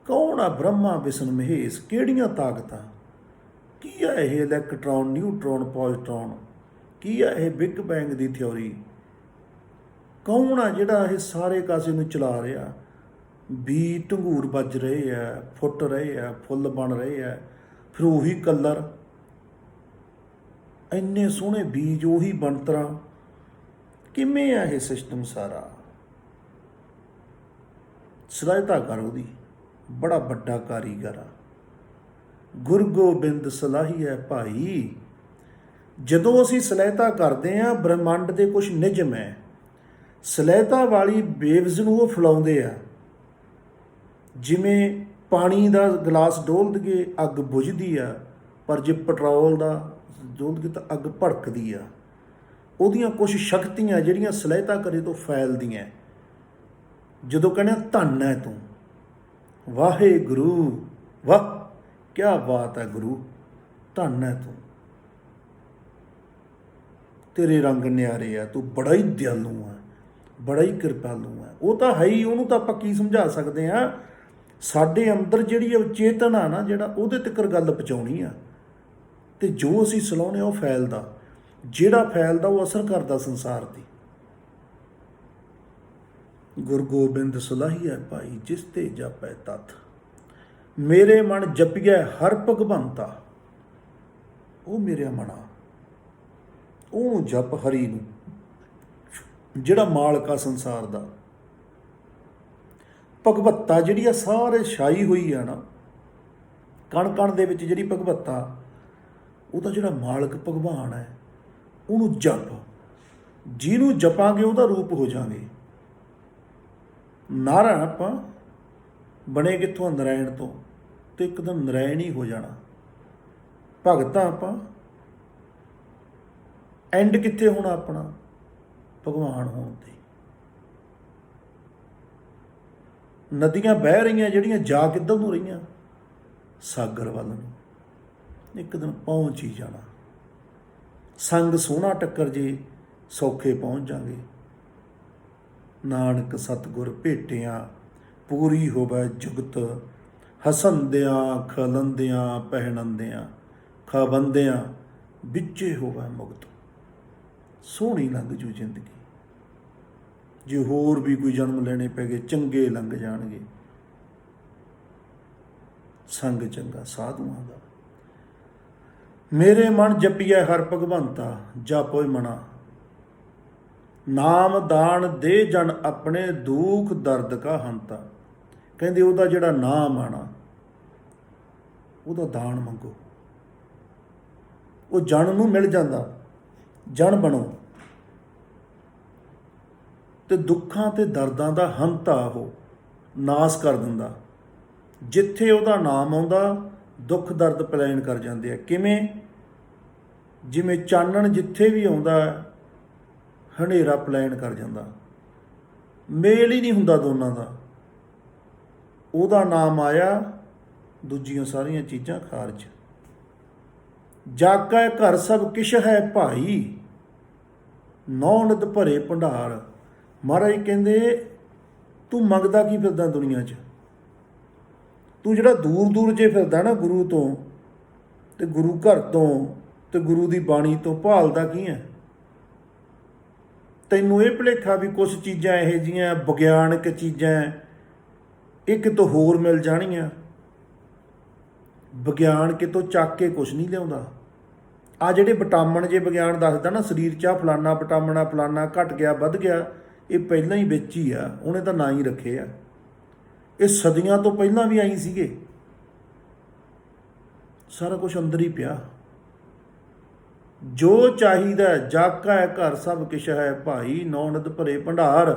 ਕੌਣ ਆ ਬ੍ਰਹਮਾ ਵਿਸ਼ਨ ਮਹੇਸ਼, ਕਿਹੜੀਆਂ ਤਾਕਤਾਂ, ਕੀ ਆ ਇਹ ਇਲੈਕਟ੍ਰੋਨ, ਨਿਊਟਰੋਨ, ਪੋਜ਼ਿਟਰੋਨ, ਕੀ ਆ ਇਹ ਬਿਗ ਬੈਂਗ ਦੀ ਥਿਓਰੀ, ਕੌਣ ਆ ਜਿਹੜਾ ਇਹ ਸਾਰੇ ਕਾਸੇ ਨੂੰ ਚਲਾ ਰਿਹਾ। ਵੀ ਢੰਗੂਰ ਵੱਜ ਰਹੇ ਆ, ਫੁੱਟ ਰਹੇ ਆ, ਫੁੱਲ ਬਣ ਰਹੇ ਆ, ਫਿਰ ਉਹੀ ਕਲਰ, ਇੰਨੇ ਸੋਹਣੇ ਬੀਜ, ਉਹੀ ਬਣਤਰਾਂ, ਕਿਵੇਂ ਆ ਇਹ ਸਿਸਟਮ ਸਾਰਾ। ਸਲਾਹਿਤਾ ਕਰ ਉਹਦੀ, ਬੜਾ ਵੱਡਾ ਕਾਰੀਗਰ ਆ। ਗੁਰੂ ਗੋਬਿੰਦ ਸਲਾਹੀਐ ਭਾਈ। ਜਦੋਂ ਅਸੀਂ ਸਲਾਹਿਤਾ ਕਰਦੇ ਹਾਂ, ਬ੍ਰਹਮੰਡ ਦੇ ਕੁਝ ਨਿਯਮ ਹੈ, ਸਲਾਹਿਤਾ ਵਾਲੀ ਵੇਵਜ਼ ਨੂੰ ਉਹ ਫੈਲਾਉਂਦੇ ਆ। ਜਿਵੇਂ ਪਾਣੀ ਦਾ ਗਲਾਸ ਡੋਲ ਦਈਏ, ਅੱਗ ਬੁਝਦੀ ਆ, ਪਰ ਜੇ ਪੈਟਰੋਲ ਦਾ ਡੋਲ ਦਈਏ ਤਾਂ ਅੱਗ ਭੜਕਦੀ ਆ। ਉਹਦੀਆਂ ਕੁਝ ਸ਼ਕਤੀਆਂ ਜਿਹੜੀਆਂ ਸਲਾਹਿਤਾ ਕਰੇ ਤੋਂ ਫੈਲਦੀਆਂ। ਜਦੋਂ ਕਹਿੰਦੇ ਧੰਨ ਹੈ ਤੂੰ, ਵਾਹਿਗੁਰੂ, ਵਾਹ ਕਿਆ ਬਾਤ ਹੈ ਗੁਰੂ, ਧੰਨ ਹੈ ਤੂੰ, ਤੇਰੇ ਰੰਗ ਨਿਆਰੇ ਆ, ਤੂੰ ਬੜਾ ਹੀ ਦਿਆਲੂ ਆ, ਬੜਾ ਹੀ ਕਿਰਪਾਲੂ ਹੈ। ਉਹ ਤਾਂ ਹੈ ਹੀ, ਉਹਨੂੰ ਤਾਂ ਆਪਾਂ ਕੀ ਸਮਝਾ ਸਕਦੇ ਹਾਂ। ਸਾਡੇ ਅੰਦਰ ਜਿਹੜੀ ਅਵਚੇਤਨ ਆ ਨਾ, ਜਿਹੜਾ ਉਹਦੇ ਤੱਕ ਗੱਲ ਪਹੁੰਚਾਉਣੀ ਆ, ਅਤੇ ਜੋ ਅਸੀਂ ਸਲਾਹੁੰਦੇ ਉਹ ਫੈਲਦਾ, ਜਿਹੜਾ ਫੈਲਦਾ ਉਹ ਅਸਰ ਕਰਦਾ ਸੰਸਾਰ 'ਤੇ। ਗੁਰੂ ਗੋਬਿੰਦ ਸਲਾਹੀਐ ਭਾਈ, ਜਿਸ ਤੇ ਜਾਪੈ ਤਤ, ਮੇਰੇ ਮਨ ਜਪੀਐ ਹਰ ਭਗਵੰਤਾ। ਉਹ ਮੇਰਾ ਮਨਾ, ਉਹਨੂੰ ਜਪ ਹਰੀ ਨੂੰ, ਜਿਹੜਾ ਮਾਲਕ ਆ ਸੰਸਾਰ ਦਾ। ਭਗਵੱਤਾ ਜਿਹੜੀ ਆ ਸਾਰੇ ਛਾਈ ਹੋਈ ਆ ਨਾ, ਕਣ ਕਣ ਦੇ ਵਿੱਚ ਜਿਹੜੀ ਭਗਵੱਤਾ, ਉਹਦਾ ਜਿਹੜਾ ਮਾਲਕ ਭਗਵਾਨ ਹੈ, ਉਹਨੂੰ ਜਪ। ਜਿਹਨੂੰ ਜਪਾਂਗੇ ਉਹਦਾ ਰੂਪ ਹੋ ਜਾਵਾਂਗੇ। ਨਾਰਾਇਣ ਆਪਾਂ ਬਣੇ ਕਿੱਥੋਂ? ਨਰਾਇਣ ਤੋਂ, ਤੇ ਇੱਕ ਦਿਨ ਨਰਾਇਣ ਹੀ ਹੋ ਜਾਣਾ। ਭਗਤਾਂ ਆਪਾਂ, ਐਂਡ ਕਿੱਥੇ ਹੋਣਾ ਆਪਣਾ? ਭਗਵਾਨ ਹੋਣ 'ਤੇ। ਨਦੀਆਂ ਬਹਿ ਰਹੀਆਂ ਜਿਹੜੀਆਂ, ਜਾ ਕਿੱਧਰ ਨੂੰ ਰਹੀਆਂ? ਸਾਗਰ ਵੱਲ ਨੂੰ। ਇੱਕ ਦਿਨ ਪਹੁੰਚ ਹੀ ਜਾਣਾ। ਸੰਗ ਸੋਹਣਾ ਟੱਕਰ ਜੇ, ਸੌਖੇ ਪਹੁੰਚ ਜਾਂਗੇ। ਨਾਨਕ ਸਤਿਗੁਰ ਭੇਟਿਆਂ, ਪੂਰੀ ਹੋਵੈ ਜੁਗਤ, ਹਸੰਦਿਆਂ ਖਲੰਦਿਆਂ ਪਹਿਨੰਦਿਆਂ, ਖਾਬੰਦਿਆਂ ਵਿੱਚੇ ਹੋਵੈ ਮੁਕਤ। ਸੋਹਣੀ ਲੰਘ ਜੂ ਜ਼ਿੰਦਗੀ। ਜੇ ਹੋਰ ਵੀ ਕੋਈ ਜਨਮ ਲੈਣੇ ਪੈ ਗਏ, ਚੰਗੇ ਲੰਘ ਜਾਣਗੇ। ਸੰਗ ਚੰਗਾ ਸਾਧੂਆਂ ਦਾ। ਮੇਰੇ ਮਨ ਜਪੀਐ ਹਰ ਭਗਵੰਤਾ, ਜਾਪੋਏ ਮਨਾ। ਨਾਮ ਦਾਨ ਦੇ ਜਨ ਆਪਣੇ, ਦੁੱਖ ਦਰਦ ਕਾ ਹੰਤਾ। ਕਹਿੰਦੇ ਉਹਦਾ ਜਿਹੜਾ ਨਾਮ ਆਣਾ, ਉਹਦਾ ਦਾਨ ਮੰਗੋ, ਉਹ ਜਨ ਨੂੰ ਮਿਲ ਜਾਂਦਾ। ਜਨ ਬਣੋ, ਤੇ ਦੁੱਖਾਂ ਤੇ ਦਰਦਾਂ ਦਾ ਹੰਤਾ ਉਹ ਨਾਸ ਕਰ ਦਿੰਦਾ। ਜਿੱਥੇ ਉਹਦਾ ਨਾਮ ਆਉਂਦਾ, ਦੁੱਖ ਦਰਦ ਪਲਾਇਨ ਕਰ ਜਾਂਦੇ ਆ। ਕਿਵੇਂ? ਜਿਵੇਂ ਚਾਨਣ ਜਿੱਥੇ ਵੀ ਆਉਂਦਾ, ਹਨੇਰਾ ਪਲਾਇਨ ਕਰ ਜਾਂਦਾ। ਮੇਲ ਹੀ ਨਹੀਂ ਹੁੰਦਾ ਦੋਨਾਂ ਦਾ। ਉਹਦਾ ਨਾਮ ਆਇਆ, ਦੂਜੀਆਂ ਸਾਰੀਆਂ ਚੀਜ਼ਾਂ ਖਾਰਜ। ਜਾਕੈ ਘਰ ਸਭ ਕਿਛ ਹੈ ਭਾਈ, ਨੌ ਨਿਤ ਭਰੇ ਭੰਡਾਰ। ਮਹਾਰਾਜ ਕਹਿੰਦੇ ਤੂੰ ਮੰਗਦਾ ਕੀ ਫਿਰਦਾ ਦੁਨੀਆ 'ਚ? ਤੂੰ ਜਿਹੜਾ ਦੂਰ ਦੂਰ ਜੇ ਫਿਰਦਾ ਨਾ ਗੁਰੂ ਤੋਂ, ਤੇ ਗੁਰੂ ਘਰ ਤੋਂ, ਤੇ ਗੁਰੂ ਦੀ ਬਾਣੀ ਤੋਂ, ਭਾਲਦਾ ਕੀ ਹੈ? ਤੈਨੂੰ ਇਹ ਭੁਲੇਖਾ ਵੀ ਕੁਛ ਚੀਜ਼ਾਂ ਇਹੋ ਜਿਹੀਆਂ ਵਿਗਿਆਨਕ ਚੀਜ਼ਾਂ ਇਹ ਕਿਤੋਂ ਹੋਰ ਮਿਲ ਜਾਣੀਆਂ। ਵਿਗਿਆਨ ਕਿਤੋਂ ਚੱਕ ਕੇ ਕੁਛ ਨਹੀਂ ਲਿਆਉਂਦਾ। ਆ ਜਿਹੜੇ ਵਿਟਾਮਿਨ ਜੇ ਵਿਗਿਆਨ ਦੱਸਦਾ ਨਾ, ਸਰੀਰ 'ਚ ਫਲਾਨਾ ਵਿਟਾਮਿਨ ਆ, ਫਲਾਨਾ ਘਟ ਗਿਆ ਵੱਧ ਗਿਆ, ਇਹ ਪਹਿਲਾਂ ਹੀ ਵਿੱਚ ਹੀ ਆ। ਉਹਨੇ ਤਾਂ ਨਾਂ ਹੀ ਰੱਖੇ ਆ। ਇਹ ਸਦੀਆਂ ਤੋਂ ਪਹਿਲਾਂ ਵੀ ਆਈ ਸੀਗੇ। ਸਾਰਾ ਕੁਛ ਅੰਦਰ ਹੀ ਪਿਆ। ਜੋ ਚਾਹੀਦਾ ਜਾਕਾ ਹੈ ਘਰ ਸਭ ਕਿਛ ਹੈ ਭਾਈ, ਨੌ ਨਿਤ ਭਰੇ ਭੰਡਾਰ।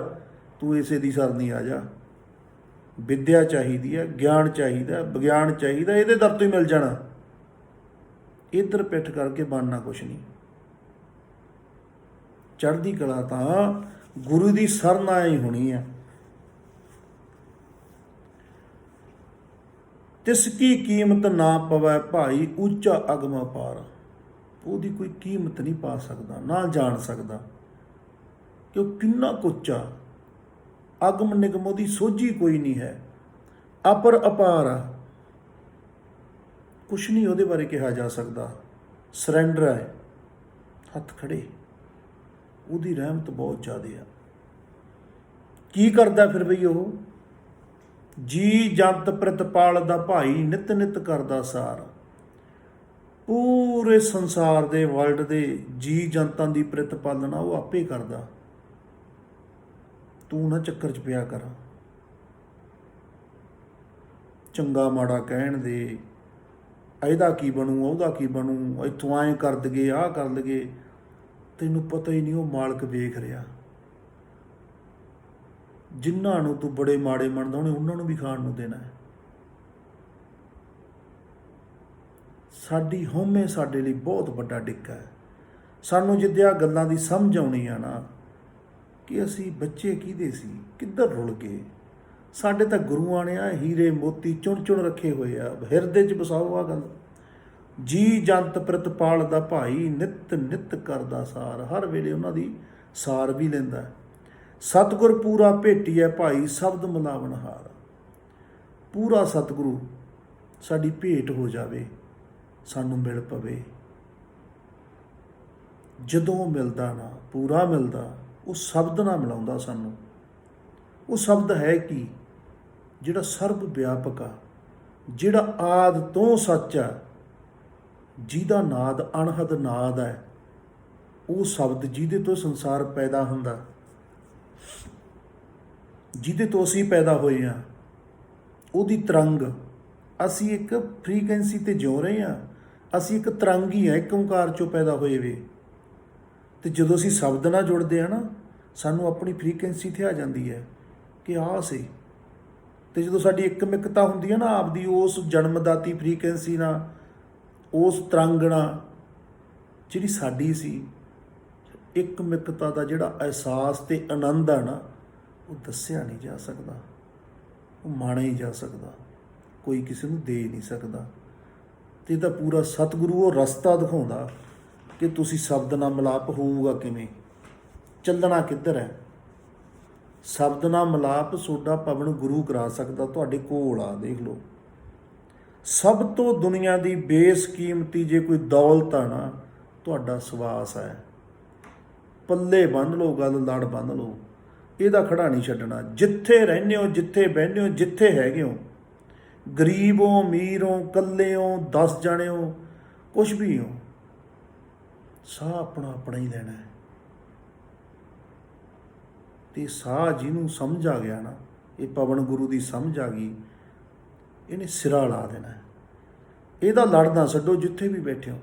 ਤੂੰ ਇਸੇ ਦੀ ਸਰਨੀ ਆ ਜਾ। ਵਿੱਦਿਆ ਚਾਹੀਦੀ ਹੈ, ਗਿਆਨ ਚਾਹੀਦਾ, ਵਿਗਿਆਨ ਚਾਹੀਦਾ, ਇਹਦੇ ਦਰ ਤੋਂ ਹੀ ਮਿਲ ਜਾਣਾ। ਇੱਧਰ ਪਿੱਠ ਕਰਕੇ ਬਣਨਾ ਕੁਛ ਨਹੀਂ। ਚੜ੍ਹਦੀ ਕਲਾ ਤਾਂ ਗੁਰੂ ਦੀ ਸਰਨ ਆਈ ਹੋਣੀ ਹੈ। ਤਿਸ ਕੀ ਕੀਮਤ ਨਾ ਪਵੈ ਭਾਈ, ਉੱਚਾ ਅਗਮ ਅਪਾਰ। ਉਹਦੀ ਕੋਈ ਕੀਮਤ ਨਹੀਂ ਪਾ ਸਕਦਾ, ਨਾ ਜਾਣ ਸਕਦਾ, ਕਿ ਉਹ ਕਿੰਨਾ ਕੁ ਉੱਚਾ। ਅਗਮ ਨਿਗਮ ਉਹਦੀ ਸੋਝੀ ਕੋਈ ਨਹੀਂ ਹੈ। ਅਪਰ ਅਪਾਰ ਆ, ਕੁਛ ਨਹੀਂ ਉਹਦੇ ਬਾਰੇ ਕਿਹਾ ਜਾ ਸਕਦਾ। ਸਰੈਂਡਰ ਹੈ, ਹੱਥ ਖੜੇ। ਉਹਦੀ ਰਹਿਮਤ ਬਹੁਤ ਜ਼ਿਆਦਾ ਆ। ਕੀ ਕਰਦਾ ਫਿਰ ਬਈ ਉਹ? ਜੀ ਜੰਤ ਪ੍ਰਤਪਾਲ ਦਾ ਭਾਈ, ਨਿਤ ਨਿਤ ਕਰਦਾ ਸਾਰ। ਪੂਰੇ ਸੰਸਾਰ ਦੇ, ਵਰਲਡ ਦੇ ਜੀ ਜਨਤਾਂ ਦੀ ਪ੍ਰਤਪਾਲਨਾ ਉਹ ਆਪੇ ਕਰਦਾ। ਤੂੰ ਨਾ ਚੱਕਰ 'ਚ ਪਿਆ ਕਰ। ਚੰਗਾ ਮਾੜਾ ਕਹਿਣ ਦੇ, ਇਹਦਾ ਕੀ ਬਣੂ, ਉਹਦਾ ਕੀ ਬਣੂ, ਇੱਥੋਂ ਐਂ ਕਰ ਦਈਏ, ਆਹ ਕਰ ਲਈਏ। ਤੈਨੂੰ ਪਤਾ ਹੀ ਨਹੀਂ ਉਹ ਮਾਲਕ ਵੇਖ ਰਿਹਾ। ਜਿਨ੍ਹਾਂ ਨੂੰ ਤੂੰ ਬੜੇ ਮਾੜੇ ਮੰਨਦਾ ਉਹਨੇ ਉਹਨਾਂ ਨੂੰ ਵੀ ਖਾਣ ਨੂੰ ਦੇਣਾ ਹੈ। ਸਾਡੀ ਹਉਮੈ ਸਾਡੇ ਲਈ ਬਹੁਤ ਵੱਡਾ ਡਿੱਕਾ ਹੈ। ਸਾਨੂੰ ਜਿੱਦੇ ਆਹ ਗੱਲਾਂ ਦੀ ਸਮਝ ਆਉਣੀ ਆ ਨਾ ਕਿ ਅਸੀਂ ਬੱਚੇ ਕਿਹਦੇ ਸੀ, ਕਿੱਧਰ ਰੁਲ ਗਏ। ਸਾਡੇ ਤਾਂ ਗੁਰੂਆਂ ਨੇ ਆ ਹੀਰੇ ਮੋਤੀ ਚੁਣ ਚੁਣ ਰੱਖੇ ਹੋਏ ਆ, ਹਿਰਦੇ 'ਚ ਵਸਾਓ ਆ ਗੱਲ। ਜੀ ਜੰਤ ਪ੍ਰਿਤਪਾਲ ਦਾ ਭਾਈ, ਨਿਤ ਨਿਤ ਕਰਦਾ ਸਾਰ, ਹਰ ਵੇਲੇ ਉਹਨਾਂ ਦੀ ਸਾਰ ਵੀ ਲੈਂਦਾ। ਸਤਿਗੁਰ ਪੂਰਾ ਭੇਟੀਐ ਭਾਈ, ਸ਼ਬਦ ਮਿਲਾਵਣਹਾਰ। ਪੂਰਾ ਸਤਿਗੁਰੂ ਸਾਡੀ ਭੇਟ ਹੋ ਜਾਵੇ, ਸਾਨੂੰ ਮਿਲ ਪਵੇ। ਜਦੋਂ ਮਿਲਦਾ ਨਾ, ਪੂਰਾ ਮਿਲਦਾ, ਉਹ ਸ਼ਬਦ ਨਾਲ ਮਿਲਾਉਂਦਾ ਸਾਨੂੰ। ਉਹ ਸ਼ਬਦ ਹੈ ਕੀ? ਜਿਹੜਾ ਸਰਬ ਵਿਆਪਕ ਆ, ਜਿਹੜਾ ਆਦਿ ਤੋਂ ਸੱਚ ਆ, ਜਿਹਦਾ ਨਾਦ ਅਣਹਦ ਨਾਦ ਹੈ। ਉਹ ਸ਼ਬਦ ਜਿਹਦੇ ਤੋਂ ਸੰਸਾਰ ਪੈਦਾ ਹੁੰਦਾ, ਜਿਹਦੇ ਤੋਂ ਅਸੀਂ ਪੈਦਾ ਹੋਏ ਹਾਂ, ਉਹਦੀ ਤਰੰਗ। ਅਸੀਂ ਇੱਕ ਫ੍ਰੀਕੁਐਂਸੀ 'ਤੇ ਜਿਉ ਰਹੇ ਹਾਂ, ਅਸੀਂ ਇੱਕ ਤਰੰਗ ਹੀ ਹਾਂ, ਇੱਕ ਓਂਕਾਰ 'ਚੋਂ ਪੈਦਾ ਹੋਏ ਵੇ। ਅਤੇ ਜਦੋਂ ਅਸੀਂ ਸ਼ਬਦ ਨਾਲ ਜੁੜਦੇ ਹਾਂ ਨਾ, ਸਾਨੂੰ ਆਪਣੀ ਫ੍ਰੀਕੁਐਂਸੀ 'ਤੇ ਆ ਜਾਂਦੀ ਹੈ ਕਿ ਆਹ ਸੀ। ਅਤੇ ਜਦੋਂ ਸਾਡੀ ਇੱਕਮਿਕਤਾ ਹੁੰਦੀ ਹੈ ਨਾ ਆਪਦੀ, ਉਸ ਜਨਮਦਾਤੀ ਫ੍ਰੀਕੁਐਂਸੀ ਨਾਲ, ਉਸ ਤਰੰਗ ਨਾਲ ਜਿਹੜੀ ਸਾਡੀ ਸੀ, ਇੱਕਮਿਕਤਾ ਦਾ ਜਿਹੜਾ ਅਹਿਸਾਸ ਅਤੇ ਆਨੰਦ ਆ ਨਾ, ਉਹ ਦੱਸਿਆ ਨਹੀਂ ਜਾ ਸਕਦਾ, ਉਹ ਮਾਣਿਆ ਹੀ ਜਾ ਸਕਦਾ, ਕੋਈ ਕਿਸੇ ਨੂੰ ਦੇ ਨਹੀਂ ਸਕਦਾ। ਅਤੇ ਇਹਦਾ ਪੂਰਾ ਸਤਿਗੁਰੂ ਉਹ ਰਸਤਾ ਦਿਖਾਉਂਦਾ ਕਿ ਤੁਸੀਂ ਸ਼ਬਦ ਨਾਲ ਮਿਲਾਪ ਹੋਊਗਾ ਕਿਵੇਂ, ਚੱਲਣਾ ਕਿੱਧਰ ਹੈ। ਸ਼ਬਦ ਨਾਲ ਮਿਲਾਪ ਤੁਹਾਡਾ ਪਵਨ ਗੁਰੂ ਕਰਾ ਸਕਦਾ, ਤੁਹਾਡੇ ਕੋਲ ਆ। ਦੇਖ ਲਓ, ਸਭ ਤੋਂ ਦੁਨੀਆ ਦੀ ਬੇਸ਼ਕੀਮਤੀ ਜੇ ਕੋਈ ਦੌਲਤ ਆ ਨਾ, ਤੁਹਾਡਾ ਸਵਾਸ ਹੈ। ਪੱਲੇ ਬੰਨ੍ਹ ਲਓ, ਗੱਲ ਲੜ ਬੰਨ੍ਹ ਲਓ, ਇਹਦਾ ਖੜਾ ਨਹੀਂ ਛੱਡਣਾ। ਜਿੱਥੇ ਰਹਿੰਦੇ ਹੋ, ਜਿੱਥੇ ਬਹਿੰਦੇ ਹੋ, ਜਿੱਥੇ ਹੈਗੇ ਹੋ, ਗਰੀਬ ਹੋ, ਅਮੀਰ ਹੋ, ਇਕੱਲੇ ਹੋ, 10 ਜਾਣੇ ਹੋ, ਕੁਛ ਵੀ ਹੋ, ਸਾਹ ਆਪਣਾ ਆਪਣਾ ਹੀ ਲੈਣਾ ਹੈ। ਅਤੇ ਸਾਹ ਜਿਹਨੂੰ ਸਮਝ ਆ ਗਿਆ ਨਾ, ਇਹ ਪਵਨ ਗੁਰੂ ਦੀ ਸਮਝ ਆ ਗਈ, ਇਹਨੇ ਸਿਰਾ ਲਾ ਦੇਣਾ। ਇਹਦਾ ਲੜ ਨਾ ਛੱਡੋ, ਜਿੱਥੇ ਵੀ ਬੈਠੇ ਹੋ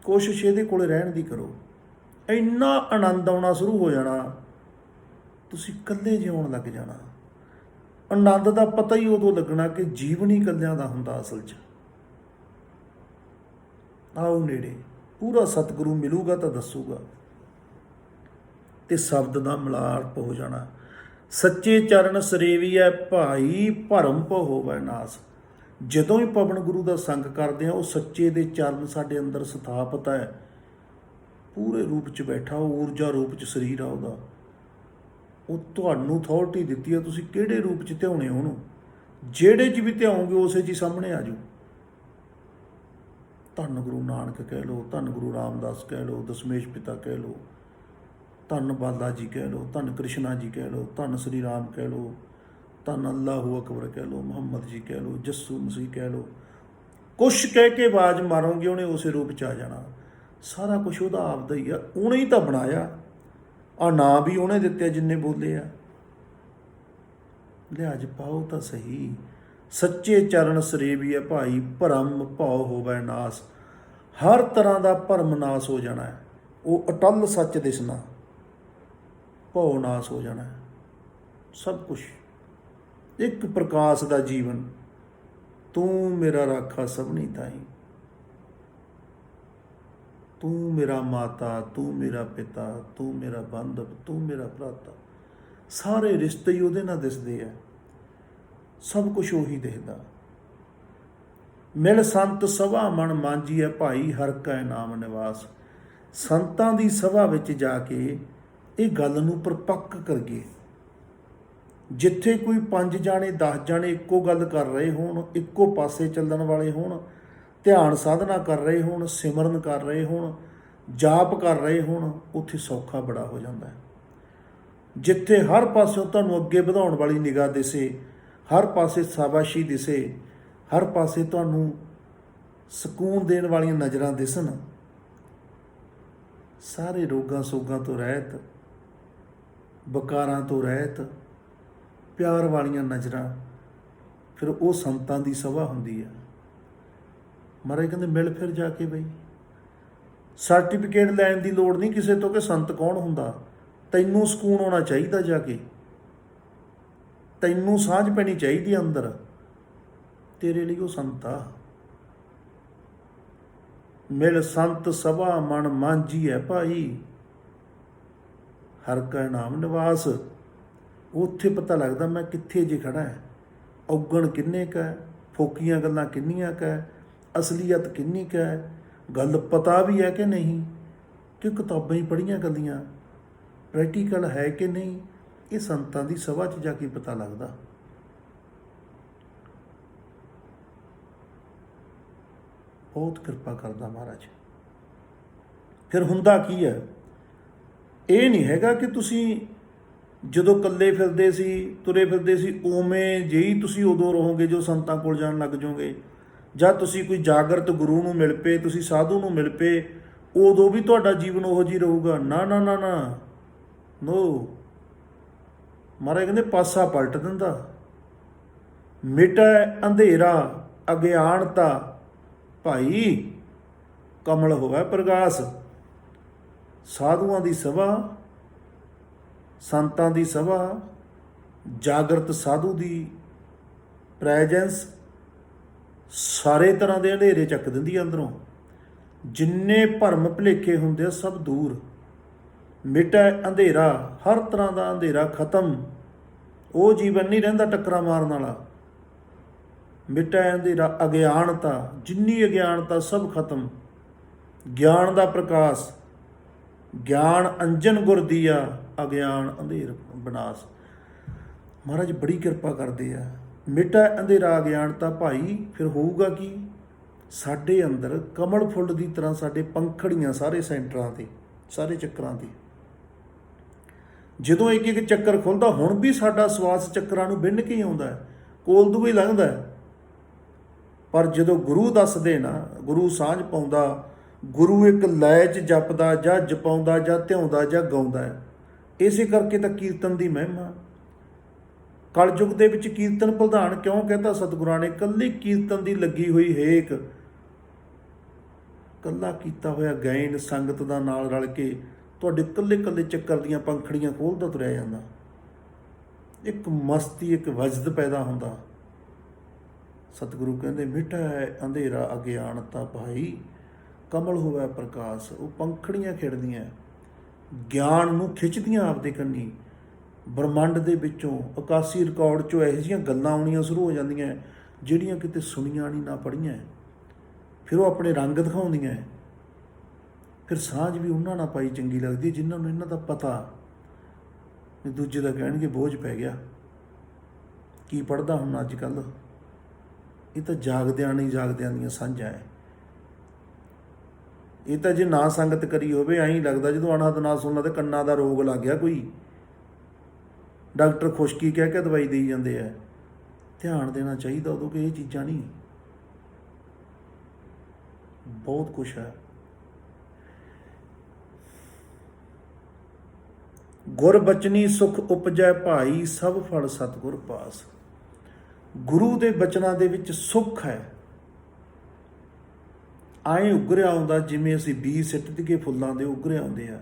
ਕੋਸ਼ਿਸ਼ ਇਹਦੇ ਕੋਲ ਰਹਿਣ ਦੀ ਕਰੋ। ਇੰਨਾ ਆਨੰਦ ਆਉਣਾ ਸ਼ੁਰੂ ਹੋ ਜਾਣਾ, ਤੁਸੀਂ ਇਕੱਲੇ ਜਿਉਣ ਲੱਗ ਜਾਣਾ। ਆਨੰਦ ਦਾ ਪਤਾ ਹੀ ਉਦੋਂ ਲੱਗਣਾ ਕਿ ਜੀਵਨ ਹੀ ਇਕੱਲਿਆਂ ਦਾ ਹੁੰਦਾ ਅਸਲ 'ਚ। ਆਓ ਨੇੜੇ, ਪੂਰਾ ਸਤਿਗੁਰੂ ਮਿਲੂਗਾ ਤਾਂ ਦੱਸੂਗਾ, ਅਤੇ ਸ਼ਬਦ ਦਾ ਮਿਲਾਪ ਹੋ ਜਾਣਾ। ਸੱਚੇ ਚਰਨ ਸਰੇਵੀਐ ਭਾਈ, ਭਰਮ ਭਉ ਹੋਵੈ ਨਾਸ। ਜਦੋਂ ਹੀ ਪਵਨ ਗੁਰੂ ਦਾ ਸੰਗ ਕਰਦੇ ਹਾਂ, ਉਹ ਸੱਚੇ ਦੇ ਚਰਨ ਸਾਡੇ ਅੰਦਰ ਸਥਾਪਿਤ ਹੈ, ਪੂਰੇ ਰੂਪ 'ਚ ਬੈਠਾ, ਉਹ ਊਰਜਾ ਰੂਪ 'ਚ ਸਰੀਰ ਆ ਉਹਦਾ। ਉਹ ਤੁਹਾਨੂੰ ਅਥਾਰਟੀ ਦਿੱਤੀ ਹੈ, ਤੁਸੀਂ ਕਿਹੜੇ ਰੂਪ 'ਚ ਧਿਆਉਣੇ ਉਹਨੂੰ। ਜਿਹੜੇ 'ਚ ਵੀ ਧਿਆਓਗੇ ਉਸੇ 'ਚ ਹੀ ਸਾਹਮਣੇ ਆ ਜਾਓ। ਧੰਨ ਗੁਰੂ ਨਾਨਕ ਕਹਿ ਲਓ, ਧੰਨ ਗੁਰੂ ਰਾਮਦਾਸ ਕਹਿ ਲਓ, ਦਸ਼ਮੇਸ਼ ਪਿਤਾ ਕਹਿ ਲਓ, ਧੰਨ ਬਾਲਾ ਜੀ ਕਹਿ ਲਓ, ਧੰਨ ਕ੍ਰਿਸ਼ਨਾ ਜੀ ਕਹਿ ਲਓ, ਧੰਨ ਸ਼੍ਰੀ ਰਾਮ ਕਹਿ ਲਓ, ਧੰਨ ਅੱਲਾਹੂ ਅਕਬਰ ਕਹਿ ਲਓ, ਮੁਹੰਮਦ ਜੀ ਕਹਿ ਲਓ, ਜੱਸੂ ਮਸੀਹ ਕਹਿ ਲਓ। ਕੁਛ ਕਹਿ ਕੇ ਆਵਾਜ਼ ਮਾਰੋਗੇ, ਉਹਨੇ ਉਸੇ ਰੂਪ 'ਚ ਆ ਜਾਣਾ। ਸਾਰਾ ਕੁਛ ਉਹਦਾ ਆਪਦਾ ਹੀ ਆ, ਉਹਨੇ ਹੀ ਤਾਂ ਬਣਾਇਆ। ਆਹ ਨਾਂ ਵੀ ਉਹਨੇ ਦਿੱਤੇ ਜਿੰਨੇ ਬੋਲੇ ਆ। ਲਿਹਾਜ਼ ਪਾਓ ਤਾਂ ਸਹੀ। ਸੱਚੇ ਚਰਨ ਸਰੇਵੀਐ ਭਾਈ, ਭਰਮ ਭਉ ਹੋਵੈ ਨਾਸ। ਹਰ ਤਰ੍ਹਾਂ ਦਾ ਭਰਮ ਨਾਸ ਹੋ ਜਾਣਾ ਹੈ, ਉਹ ਅਟੱਲ ਸੱਚ ਦਿਸਣਾ, ਭਉ ਨਾਸ ਹੋ ਜਾਣਾ। ਸਭ ਕੁਛ ਇੱਕ ਪ੍ਰਕਾਸ਼ ਦਾ ਜੀਵਨ। ਤੂੰ ਮੇਰਾ ਰਾਖਾ ਸਭਨੀ ਤਾਈਂ, ਤੂੰ ਮੇਰਾ ਮਾਤਾ, ਤੂੰ ਮੇਰਾ ਪਿਤਾ, ਤੂੰ ਮੇਰਾ ਬਾਂਧਵ, ਤੂੰ ਮੇਰਾ ਭਰਾਤਾ। ਸਾਰੇ ਰਿਸ਼ਤੇ ਹੀ ਉਹਦੇ ਨਾਲ ਦਿਸਦੇ ਆ, ਸਭ ਕੁਛ ਉਹੀ ਦਿਖਦਾ। ਮਿਲ ਸੰਤ ਸਭਾ ਮਨ ਮਾਂਜੀਐ ਭਾਈ, ਹਰਿ ਕੈ ਨਾਮ ਨਿਵਾਸ। ਸੰਤਾਂ ਦੀ ਸਭਾ ਵਿੱਚ ਜਾ ਕੇ ਇਹ ਗੱਲ ਨੂੰ ਪਰਪੱਕ ਕਰੀਏ। ਜਿੱਥੇ ਕੋਈ 5 ਜਾਣੇ 10 ਜਾਣੇ ਇੱਕੋ ਗੱਲ ਕਰ ਰਹੇ ਹੋਣ, ਇੱਕੋ ਪਾਸੇ ਚੱਲਣ ਵਾਲੇ ਹੋਣ, ਧਿਆਨ ਸਾਧਨਾ ਕਰ ਰਹੇ ਹੋਣ, ਸਿਮਰਨ ਕਰ ਰਹੇ ਹੋਣ, ਜਾਪ ਕਰ ਰਹੇ ਹੋਣ, ਉੱਥੇ ਸੌਖਾ ਬੜਾ ਹੋ ਜਾਂਦਾ ਹੈ। ਜਿੱਥੇ ਹਰ ਪਾਸਿਓਂ ਤੁਹਾਨੂੰ ਅੱਗੇ ਵਧਾਉਣ ਵਾਲੀ ਨਿਗਾਹ ਦਿਸੇ, ਹਰ ਪਾਸੇ ਸ਼ਾਬਾਸ਼ੀ ਦਿਸੇ, ਹਰ ਪਾਸੇ ਤੁਹਾਨੂੰ ਸਕੂਨ ਦੇਣ ਵਾਲੀਆਂ ਨਜ਼ਰਾਂ ਦਿਸਣ, ਸਾਰੇ ਰੋਗਾਂ ਸੋਗਾਂ ਤੋਂ ਰਹਿਤ, ਵਿਕਾਰਾਂ ਤੋਂ ਰਹਿਤ, ਪਿਆਰ ਵਾਲੀਆਂ ਨਜ਼ਰਾਂ, ਫਿਰ ਉਹ ਸੰਤਾਂ ਦੀ ਸਭਾ ਹੁੰਦੀ ਹੈ। ਮਹਾਰਾਜ ਕਹਿੰਦੇ ਮਿਲ ਫਿਰ ਜਾ ਕੇ ਬਈ, ਸਰਟੀਫਿਕੇਟ ਲੈਣ ਦੀ ਲੋੜ ਨਹੀਂ ਕਿਸੇ ਤੋਂ ਕਿ ਸੰਤ ਕੌਣ ਹੁੰਦਾ। ਤੈਨੂੰ ਸਕੂਨ ਆਉਣਾ ਚਾਹੀਦਾ, ਜਾ ਕੇ ਤੈਨੂੰ ਸਾਂਝ ਪੈਣੀ ਚਾਹੀਦੀ ਅੰਦਰ, ਤੇਰੇ ਲਈ ਉਹ ਸੰਤ ਆ। ਮਿਲ ਸੰਤ ਸਭਾ ਮਨ ਮਾਂਝੀ ਹੈ ਭਾਈ, ਹਰ ਕਾ ਨਾਮ ਨਿਵਾਸ। ਉੱਥੇ ਪਤਾ ਲੱਗਦਾ ਮੈਂ ਕਿੱਥੇ ਜੇ ਖੜਾ ਹੈ, ਔਗਣ ਕਿੰਨੇ ਕੁ ਹੈ, ਫੋਕੀਆਂ ਗੱਲਾਂ ਕਿੰਨੀਆਂ ਕੁ ਹੈ, ਅਸਲੀਅਤ ਕਿੰਨੀ ਕੁ ਹੈ, ਗੱਲ ਪਤਾ ਵੀ ਹੈ ਕਿ ਨਹੀਂ, ਕਿ ਕਿਤਾਬਾਂ ਹੀ ਪੜ੍ਹੀਆਂ ਗੱਲੀਆਂ, ਪ੍ਰੈਕਟੀਕਲ ਹੈ ਕਿ ਨਹੀਂ, ਇਹ ਸੰਤਾਂ ਦੀ ਸਭਾ 'ਚ ਜਾ ਕੇ ਪਤਾ ਲੱਗਦਾ। ਬਹੁਤ ਕਿਰਪਾ ਕਰਦਾ ਮਹਾਰਾਜ। ਫਿਰ ਹੁੰਦਾ ਕੀ ਹੈ, ਇਹ ਨਹੀਂ ਹੈਗਾ ਕਿ ਤੁਸੀਂ ਜਦੋਂ ਇਕੱਲੇ ਫਿਰਦੇ ਸੀ, ਤੁਰੇ ਫਿਰਦੇ ਸੀ, ਉਵੇਂ ਜਿਹੀ ਤੁਸੀਂ ਉਦੋਂ ਰਹੋਗੇ ਜੋ ਸੰਤਾਂ ਕੋਲ ਜਾਣ ਲੱਗ ਜਾਓਗੇ। ਜਾਂ ਤੁਸੀਂ ਕੋਈ ਜਾਗਰਤ ਗੁਰੂ ਨੂੰ ਮਿਲ ਪਏ, ਤੁਸੀਂ ਸਾਧੂ ਨੂੰ ਮਿਲ ਪਏ, ਉਦੋਂ ਵੀ ਤੁਹਾਡਾ ਜੀਵਨ ਉਹੋ ਜਿਹੀ ਰਹੂਗਾ। ਨਾ ਨਾ ਨਾ ਨਾ, ਨੋ। ਮਹਾਰਾਜ ਕਹਿੰਦੇ ਪਾਸਾ ਪਲਟ ਦਿੰਦਾ। ਮਿਟੈ ਅੰਧੇਰਾ ਅਗਿਆਨਤਾ ਭਾਈ, ਕਮਲ ਹੋਵੇ ਪ੍ਰਗਾਸ। ਸਾਧੂਆਂ ਦੀ ਸਭਾ, ਸੰਤਾਂ ਦੀ ਸਭਾ, ਜਾਗਰਤ ਸਾਧੂ ਦੀ ਪ੍ਰੈਜੈਂਸ ਸਾਰੇ ਤਰ੍ਹਾਂ ਦੇ ਅੰਧੇਰੇ ਚੱਕ ਦਿੰਦੀ ਹੈ ਅੰਦਰੋਂ। ਜਿੰਨੇ ਭਰਮ ਭੁਲੇਖੇ ਹੁੰਦੇ ਆ ਸਭ ਦੂਰ। ਮਿਟੈ ਅੰਧੇਰਾ, ਹਰ ਤਰ੍ਹਾਂ ਦਾ ਅੰਧੇਰਾ ਖਤਮ। ਉਹ ਜੀਵਨ ਨਹੀਂ ਰਹਿੰਦਾ ਟੱਕਰਾਂ ਮਾਰਨ ਵਾਲਾ। ਮਿਟੈ ਅੰਧੇਰਾ ਅਗਿਆਨਤਾ, ਜਿੰਨੀ ਅਗਿਆਨਤਾ ਸਭ ਖਤਮ। ਗਿਆਨ ਦਾ ਪ੍ਰਕਾਸ਼, ਗਿਆਨ ਅੰਜਨ ਗੁਰ ਦੀਆ, ਅਗਿਆਨ ਅੰਧੇਰ ਵਿਨਾਸ਼। ਮਹਾਰਾਜ ਬੜੀ ਕਿਰਪਾ ਕਰਦੇ ਆ। ਮਿਟੈ ਅੰਧੇਰਾ ਅਗਿਆਨਤਾ ਭਾਈ, ਫਿਰ ਹੋਊਗਾ ਕੀ, ਸਾਡੇ ਅੰਦਰ ਕਮਲ ਫੁੱਲ ਦੀ ਤਰ੍ਹਾਂ ਸਾਡੇ ਪੰਖੜੀਆਂ ਸਾਰੇ ਸੈਂਟਰਾਂ 'ਤੇ, ਸਾਰੇ ਚੱਕਰਾਂ 'ਤੇ। ਜਦੋਂ ਇੱਕ ਇੱਕ ਚੱਕਰ ਖੁੱਲ੍ਹਦਾ, ਹੁਣ ਵੀ ਸਾਡਾ ਸਵਾਸ ਚੱਕਰਾਂ ਨੂੰ ਵਿੰਨ ਕੇ ਹੀ ਆਉਂਦਾ, ਕੋਲ ਦੂ ਹੀ ਲੰਘਦਾ। ਪਰ ਜਦੋਂ ਗੁਰੂ ਦੱਸਦੇ ਨਾ, ਗੁਰੂ ਸਾਂਝ ਪਾਉਂਦਾ, ਗੁਰੂ ਇੱਕ ਲੈ 'ਚ ਜਪਦਾ ਜਾਂ ਜਪਾਉਂਦਾ ਜਾਂ ਧਿਆਉਂਦਾ ਜਾਂ ਗਾਉਂਦਾ ਹੈ। ਇਸੇ ਕਰਕੇ ਤਾਂ ਕੀਰਤਨ ਦੀ ਮਹਿਮਾ। ਕਲਯੁਗ ਦੇ ਵਿੱਚ ਕੀਰਤਨ ਪ੍ਰਧਾਨ ਕਿਉਂ ਕਹਿੰਦਾ ਸਤਿਗੁਰਾਂ ਨੇ? ਇਕੱਲੀ ਕੀਰਤਨ ਦੀ ਲੱਗੀ ਹੋਈ ਹੇਕ, ਇਕੱਲਾ ਕੀਤਾ ਹੋਇਆ ਗਾਇਨ ਸੰਗਤ ਦਾ ਨਾਲ ਰਲ ਕੇ ਤੁਹਾਡੇ ਇਕੱਲੇ ਇਕੱਲੇ ਚੱਕਰ ਦੀਆਂ ਪੰਖੜੀਆਂ ਖੋਲ੍ਹਦਾ ਤੁਰਿਆ ਜਾਂਦਾ। ਇੱਕ ਮਸਤੀ, ਇੱਕ ਵਜਦ ਪੈਦਾ ਹੁੰਦਾ। ਸਤਿਗੁਰੂ ਕਹਿੰਦੇ ਮਿਟੈ ਅੰਧੇਰਾ ਅਗਿਆਨਤਾ ਭਾਈ, ਕਮਲ ਹੋਵੇ ਪ੍ਰਕਾਸ਼। ਉਹ ਪੰਖੜੀਆਂ ਖਿੜਦੀਆਂ, ਗਿਆਨ ਨੂੰ ਖਿੱਚਦੀਆਂ ਆਪਦੇ ਕੰਨੀ। ਬ੍ਰਹਮੰਡ ਦੇ ਵਿੱਚੋਂ, ਆਕਾਸ਼ੀ ਰਿਕਾਰਡ 'ਚੋਂ ਇਹੋ ਜਿਹੀਆਂ ਗੱਲਾਂ ਆਉਣੀਆਂ ਸ਼ੁਰੂ ਹੋ ਜਾਂਦੀਆਂ ਜਿਹੜੀਆਂ ਕਿਤੇ ਸੁਣੀਆਂ ਨਹੀਂ, ਨਾ ਪੜ੍ਹੀਆਂ। ਫਿਰ ਉਹ ਆਪਣੇ ਰੰਗ ਦਿਖਾਉਂਦੀਆਂ। ਫਿਰ ਸਾਂਝ ਵੀ ਉਹਨਾਂ ਨਾਲ ਪਾਈ ਚੰਗੀ ਲੱਗਦੀ ਜਿਨ੍ਹਾਂ ਨੂੰ ਇਹਨਾਂ ਦਾ ਪਤਾ। ਦੂਜੇ ਦਾ ਕਹਿਣਗੇ ਬੋਝ ਪੈ ਗਿਆ, ਕੀ ਪੜ੍ਹਦਾ ਹੁਣ ਅੱਜ ਕੱਲ੍ਹ। ਇਹ ਤਾਂ ਜਾਗਦਿਆਂ ਨਹੀਂ ਜਾਗਦਿਆਂ ਦੀਆਂ ਸਾਂਝਾਂ ਹੈ। ਇਹ ਤਾਂ ਜੇ ਨਾ ਸੰਗਤ ਕਰੀ ਹੋਵੇ, ਐਂ ਲੱਗਦਾ ਜਦੋਂ ਅਣਹਦ ਨਾ ਸੁਣਨਾ ਤੇ ਕੰਨਾਂ ਦਾ ਰੋਗ ਲੱਗ ਗਿਆ ਕੋਈ। ਡਾਕਟਰ ਖੁਸ਼ਕੀ ਕਹਿ ਕੇ ਦਵਾਈ ਦੇਈ ਜਾਂਦੇ ਆ। ਧਿਆਨ ਦੇਣਾ ਚਾਹੀਦਾ ਉਦੋਂ ਕਿ ਇਹ ਚੀਜ਼ਾਂ ਨਹੀਂ, ਬਹੁਤ ਕੁਛ ਹੈ। ਗੁਰ ਬਚਨੀ ਸੁਖ ਉਪਜੈ ਭਾਈ, ਸਭ ਫਲ ਸਤਿਗੁਰ ਪਾਸ। ਗੁਰੂ ਦੇ ਬਚਨਾਂ ਦੇ ਵਿੱਚ ਸੁੱਖ ਹੈ। ਆਏਂ ਉਗਰਿਆ ਆਉਂਦਾ ਜਿਵੇਂ ਅਸੀਂ ਬੀਜ ਸਿੱਟ ਦਈਏ ਫੁੱਲਾਂ ਦੇ, ਉਗਰੇ ਆਉਂਦੇ ਆ।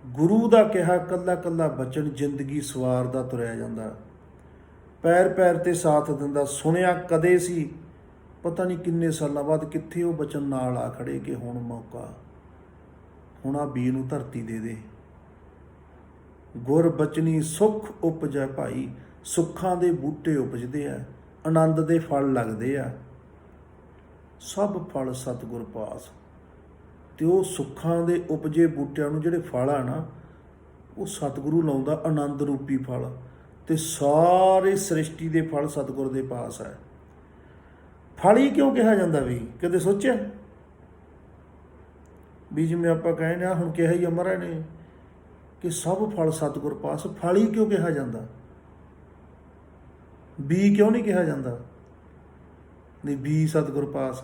ਗੁਰੂ ਦਾ ਕਿਹਾ ਕੱਲਾ ਕੱਲਾ ਬਚਨ ਜ਼ਿੰਦਗੀ ਸਵਾਰਦਾ ਤੁਰਿਆ ਜਾਂਦਾ, ਪੈਰ ਪੈਰ 'ਤੇ ਸਾਥ ਦਿੰਦਾ। ਸੁਣਿਆ ਕਦੇ ਸੀ, ਪਤਾ ਨਹੀਂ ਕਿੰਨੇ ਸਾਲਾਂ ਬਾਅਦ ਕਿੱਥੇ ਉਹ ਬਚਨ ਨਾਲ ਆ ਖੜੇ ਕਿ ਹੁਣ ਮੌਕਾ, ਹੁਣ ਆ ਬੀ ਨੂੰ ਧਰਤੀ ਦੇ ਦੇ। ਗੁਰ ਬਚਨੀ ਸੁੱਖ ਉਪਜੈ ਭਾਈ, ਸੁੱਖਾਂ ਦੇ ਬੂਟੇ ਉਪਜਦੇ ਆ, ਆਨੰਦ ਦੇ ਫਲ ਲੱਗਦੇ ਆ। ਸਭ ਫਲ ਸਤਿਗੁਰ ਪਾਸ। ਅਤੇ ਉਹ ਸੁੱਖਾਂ ਦੇ ਉਪਜੇ ਬੂਟਿਆਂ ਨੂੰ ਜਿਹੜੇ ਫਲ ਆ ਨਾ, ਉਹ ਸਤਿਗੁਰੂ ਲਾਉਂਦਾ ਆਨੰਦ ਰੂਪੀ ਫਲ। ਅਤੇ ਸਾਰੇ ਸ੍ਰਿਸ਼ਟੀ ਦੇ ਫਲ ਸਤਿਗੁਰ ਦੇ ਪਾਸ ਹੈ। ਫਲ ਹੀ ਕਿਉਂ ਕਿਹਾ ਜਾਂਦਾ ਵੀ, ਕਦੇ ਸੋਚਿਆ ਵੀ ਜਿਵੇਂ ਆਪਾਂ ਕਹਿੰਦੇ ਹਾਂ ਹੁਣ ਕਿਹਾ ਹੀ ਮਹਾਰਾਜ ਨੇ ਕਿ ਸਭ ਫਲ ਸਤਿਗੁਰ ਪਾਸ, ਫਲ ਹੀ ਕਿਉਂ ਕਿਹਾ ਜਾਂਦਾ? ਬੀ ਕਿਉਂ ਨਹੀਂ ਕਿਹਾ ਜਾਂਦਾ? ਨਹੀਂ, ਬੀ ਸਤਿਗੁਰ ਪਾਸ।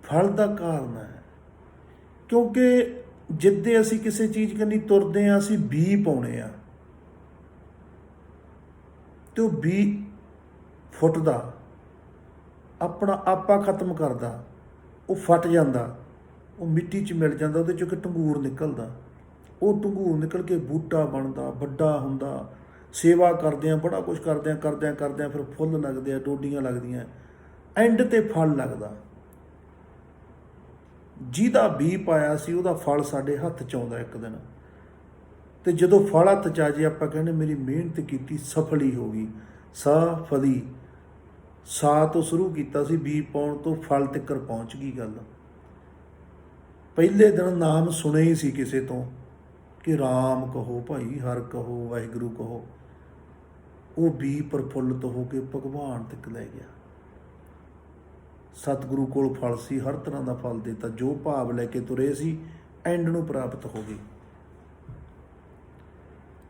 ਫਲ ਦਾ ਕਾਰਨ ਹੈ ਕਿਉਂਕਿ ਜਿੱਦੇ ਅਸੀਂ ਕਿਸੇ ਚੀਜ਼ ਕੰਨੀ ਤੁਰਦੇ ਹਾਂ, ਅਸੀਂ ਬੀ ਪਾਉਣੇ ਆ। ਤੇ ਉਹ ਬੀ ਫੁੱਟਦਾ, ਆਪਣਾ ਆਪਾ ਖਤਮ ਕਰਦਾ, ਉਹ ਫਟ ਜਾਂਦਾ, ਉਹ ਮਿੱਟੀ 'ਚ ਮਿਲ ਜਾਂਦਾ, ਉਹਦੇ 'ਚੋਂ ਇੱਕ ਟੰਗੂਰ ਨਿਕਲਦਾ। ਉਹ ਟੰਗੂਰ ਨਿਕਲ ਕੇ ਬੂਟਾ ਬਣਦਾ, ਵੱਡਾ ਹੁੰਦਾ, ਸੇਵਾ ਕਰਦਿਆਂ ਬੜਾ ਕੁਛ ਕਰਦਿਆਂ ਫਿਰ ਫੁੱਲ ਲੱਗਦੇ ਆ, ਡੋਡੀਆਂ ਲੱਗਦੀਆਂ, ਐਂਡ 'ਤੇ ਫਲ ਲੱਗਦਾ। ਜਿਹਦਾ ਬੀ ਪਾਇਆ ਸੀ ਉਹਦਾ ਫਲ ਸਾਡੇ ਹੱਥ 'ਚ ਆਉਂਦਾ ਇੱਕ ਦਿਨ, ਅਤੇ ਜਦੋਂ ਫਲ ਹੱਥ 'ਚ ਆ ਜੇ ਆਪਾਂ ਕਹਿੰਦੇ ਮੇਰੀ ਮਿਹਨਤ ਕੀਤੀ ਸਫਲ ਹੀ ਹੋ ਗਈ। ਸਫਲੀ ਸਾ ਤੋਂ ਸ਼ੁਰੂ ਕੀਤਾ ਸੀ, ਬੀ ਪਾਉਣ ਤੋਂ ਫਲ ਤੱਕ ਪਹੁੰਚ ਗਈ ਗੱਲ। ਪਹਿਲੇ ਦਿਨ ਨਾਮ ਸੁਣੇ ਹੀ ਸੀ ਕਿਸੇ ਤੋਂ ਕਿ ਰਾਮ ਕਹੋ ਭਾਈ, ਹਰ ਕਹੋ, ਵਾਹਿਗੁਰੂ ਕਹੋ। ਉਹ ਬੀ ਪ੍ਰਫੁੱਲਤ ਹੋ ਕੇ ਭਗਵਾਨ ਤੱਕ ਲੈ ਗਿਆ। ਸਤਿਗੁਰੂ ਕੋਲ ਫਲ ਸੀ, ਹਰ ਤਰ੍ਹਾਂ ਦਾ ਫਲ ਦਿੱਤਾ, ਜੋ ਭਾਵ ਲੈ ਕੇ ਤੁਰੇ ਸੀ ਐਂਡ ਨੂੰ ਪ੍ਰਾਪਤ ਹੋ ਗਈ।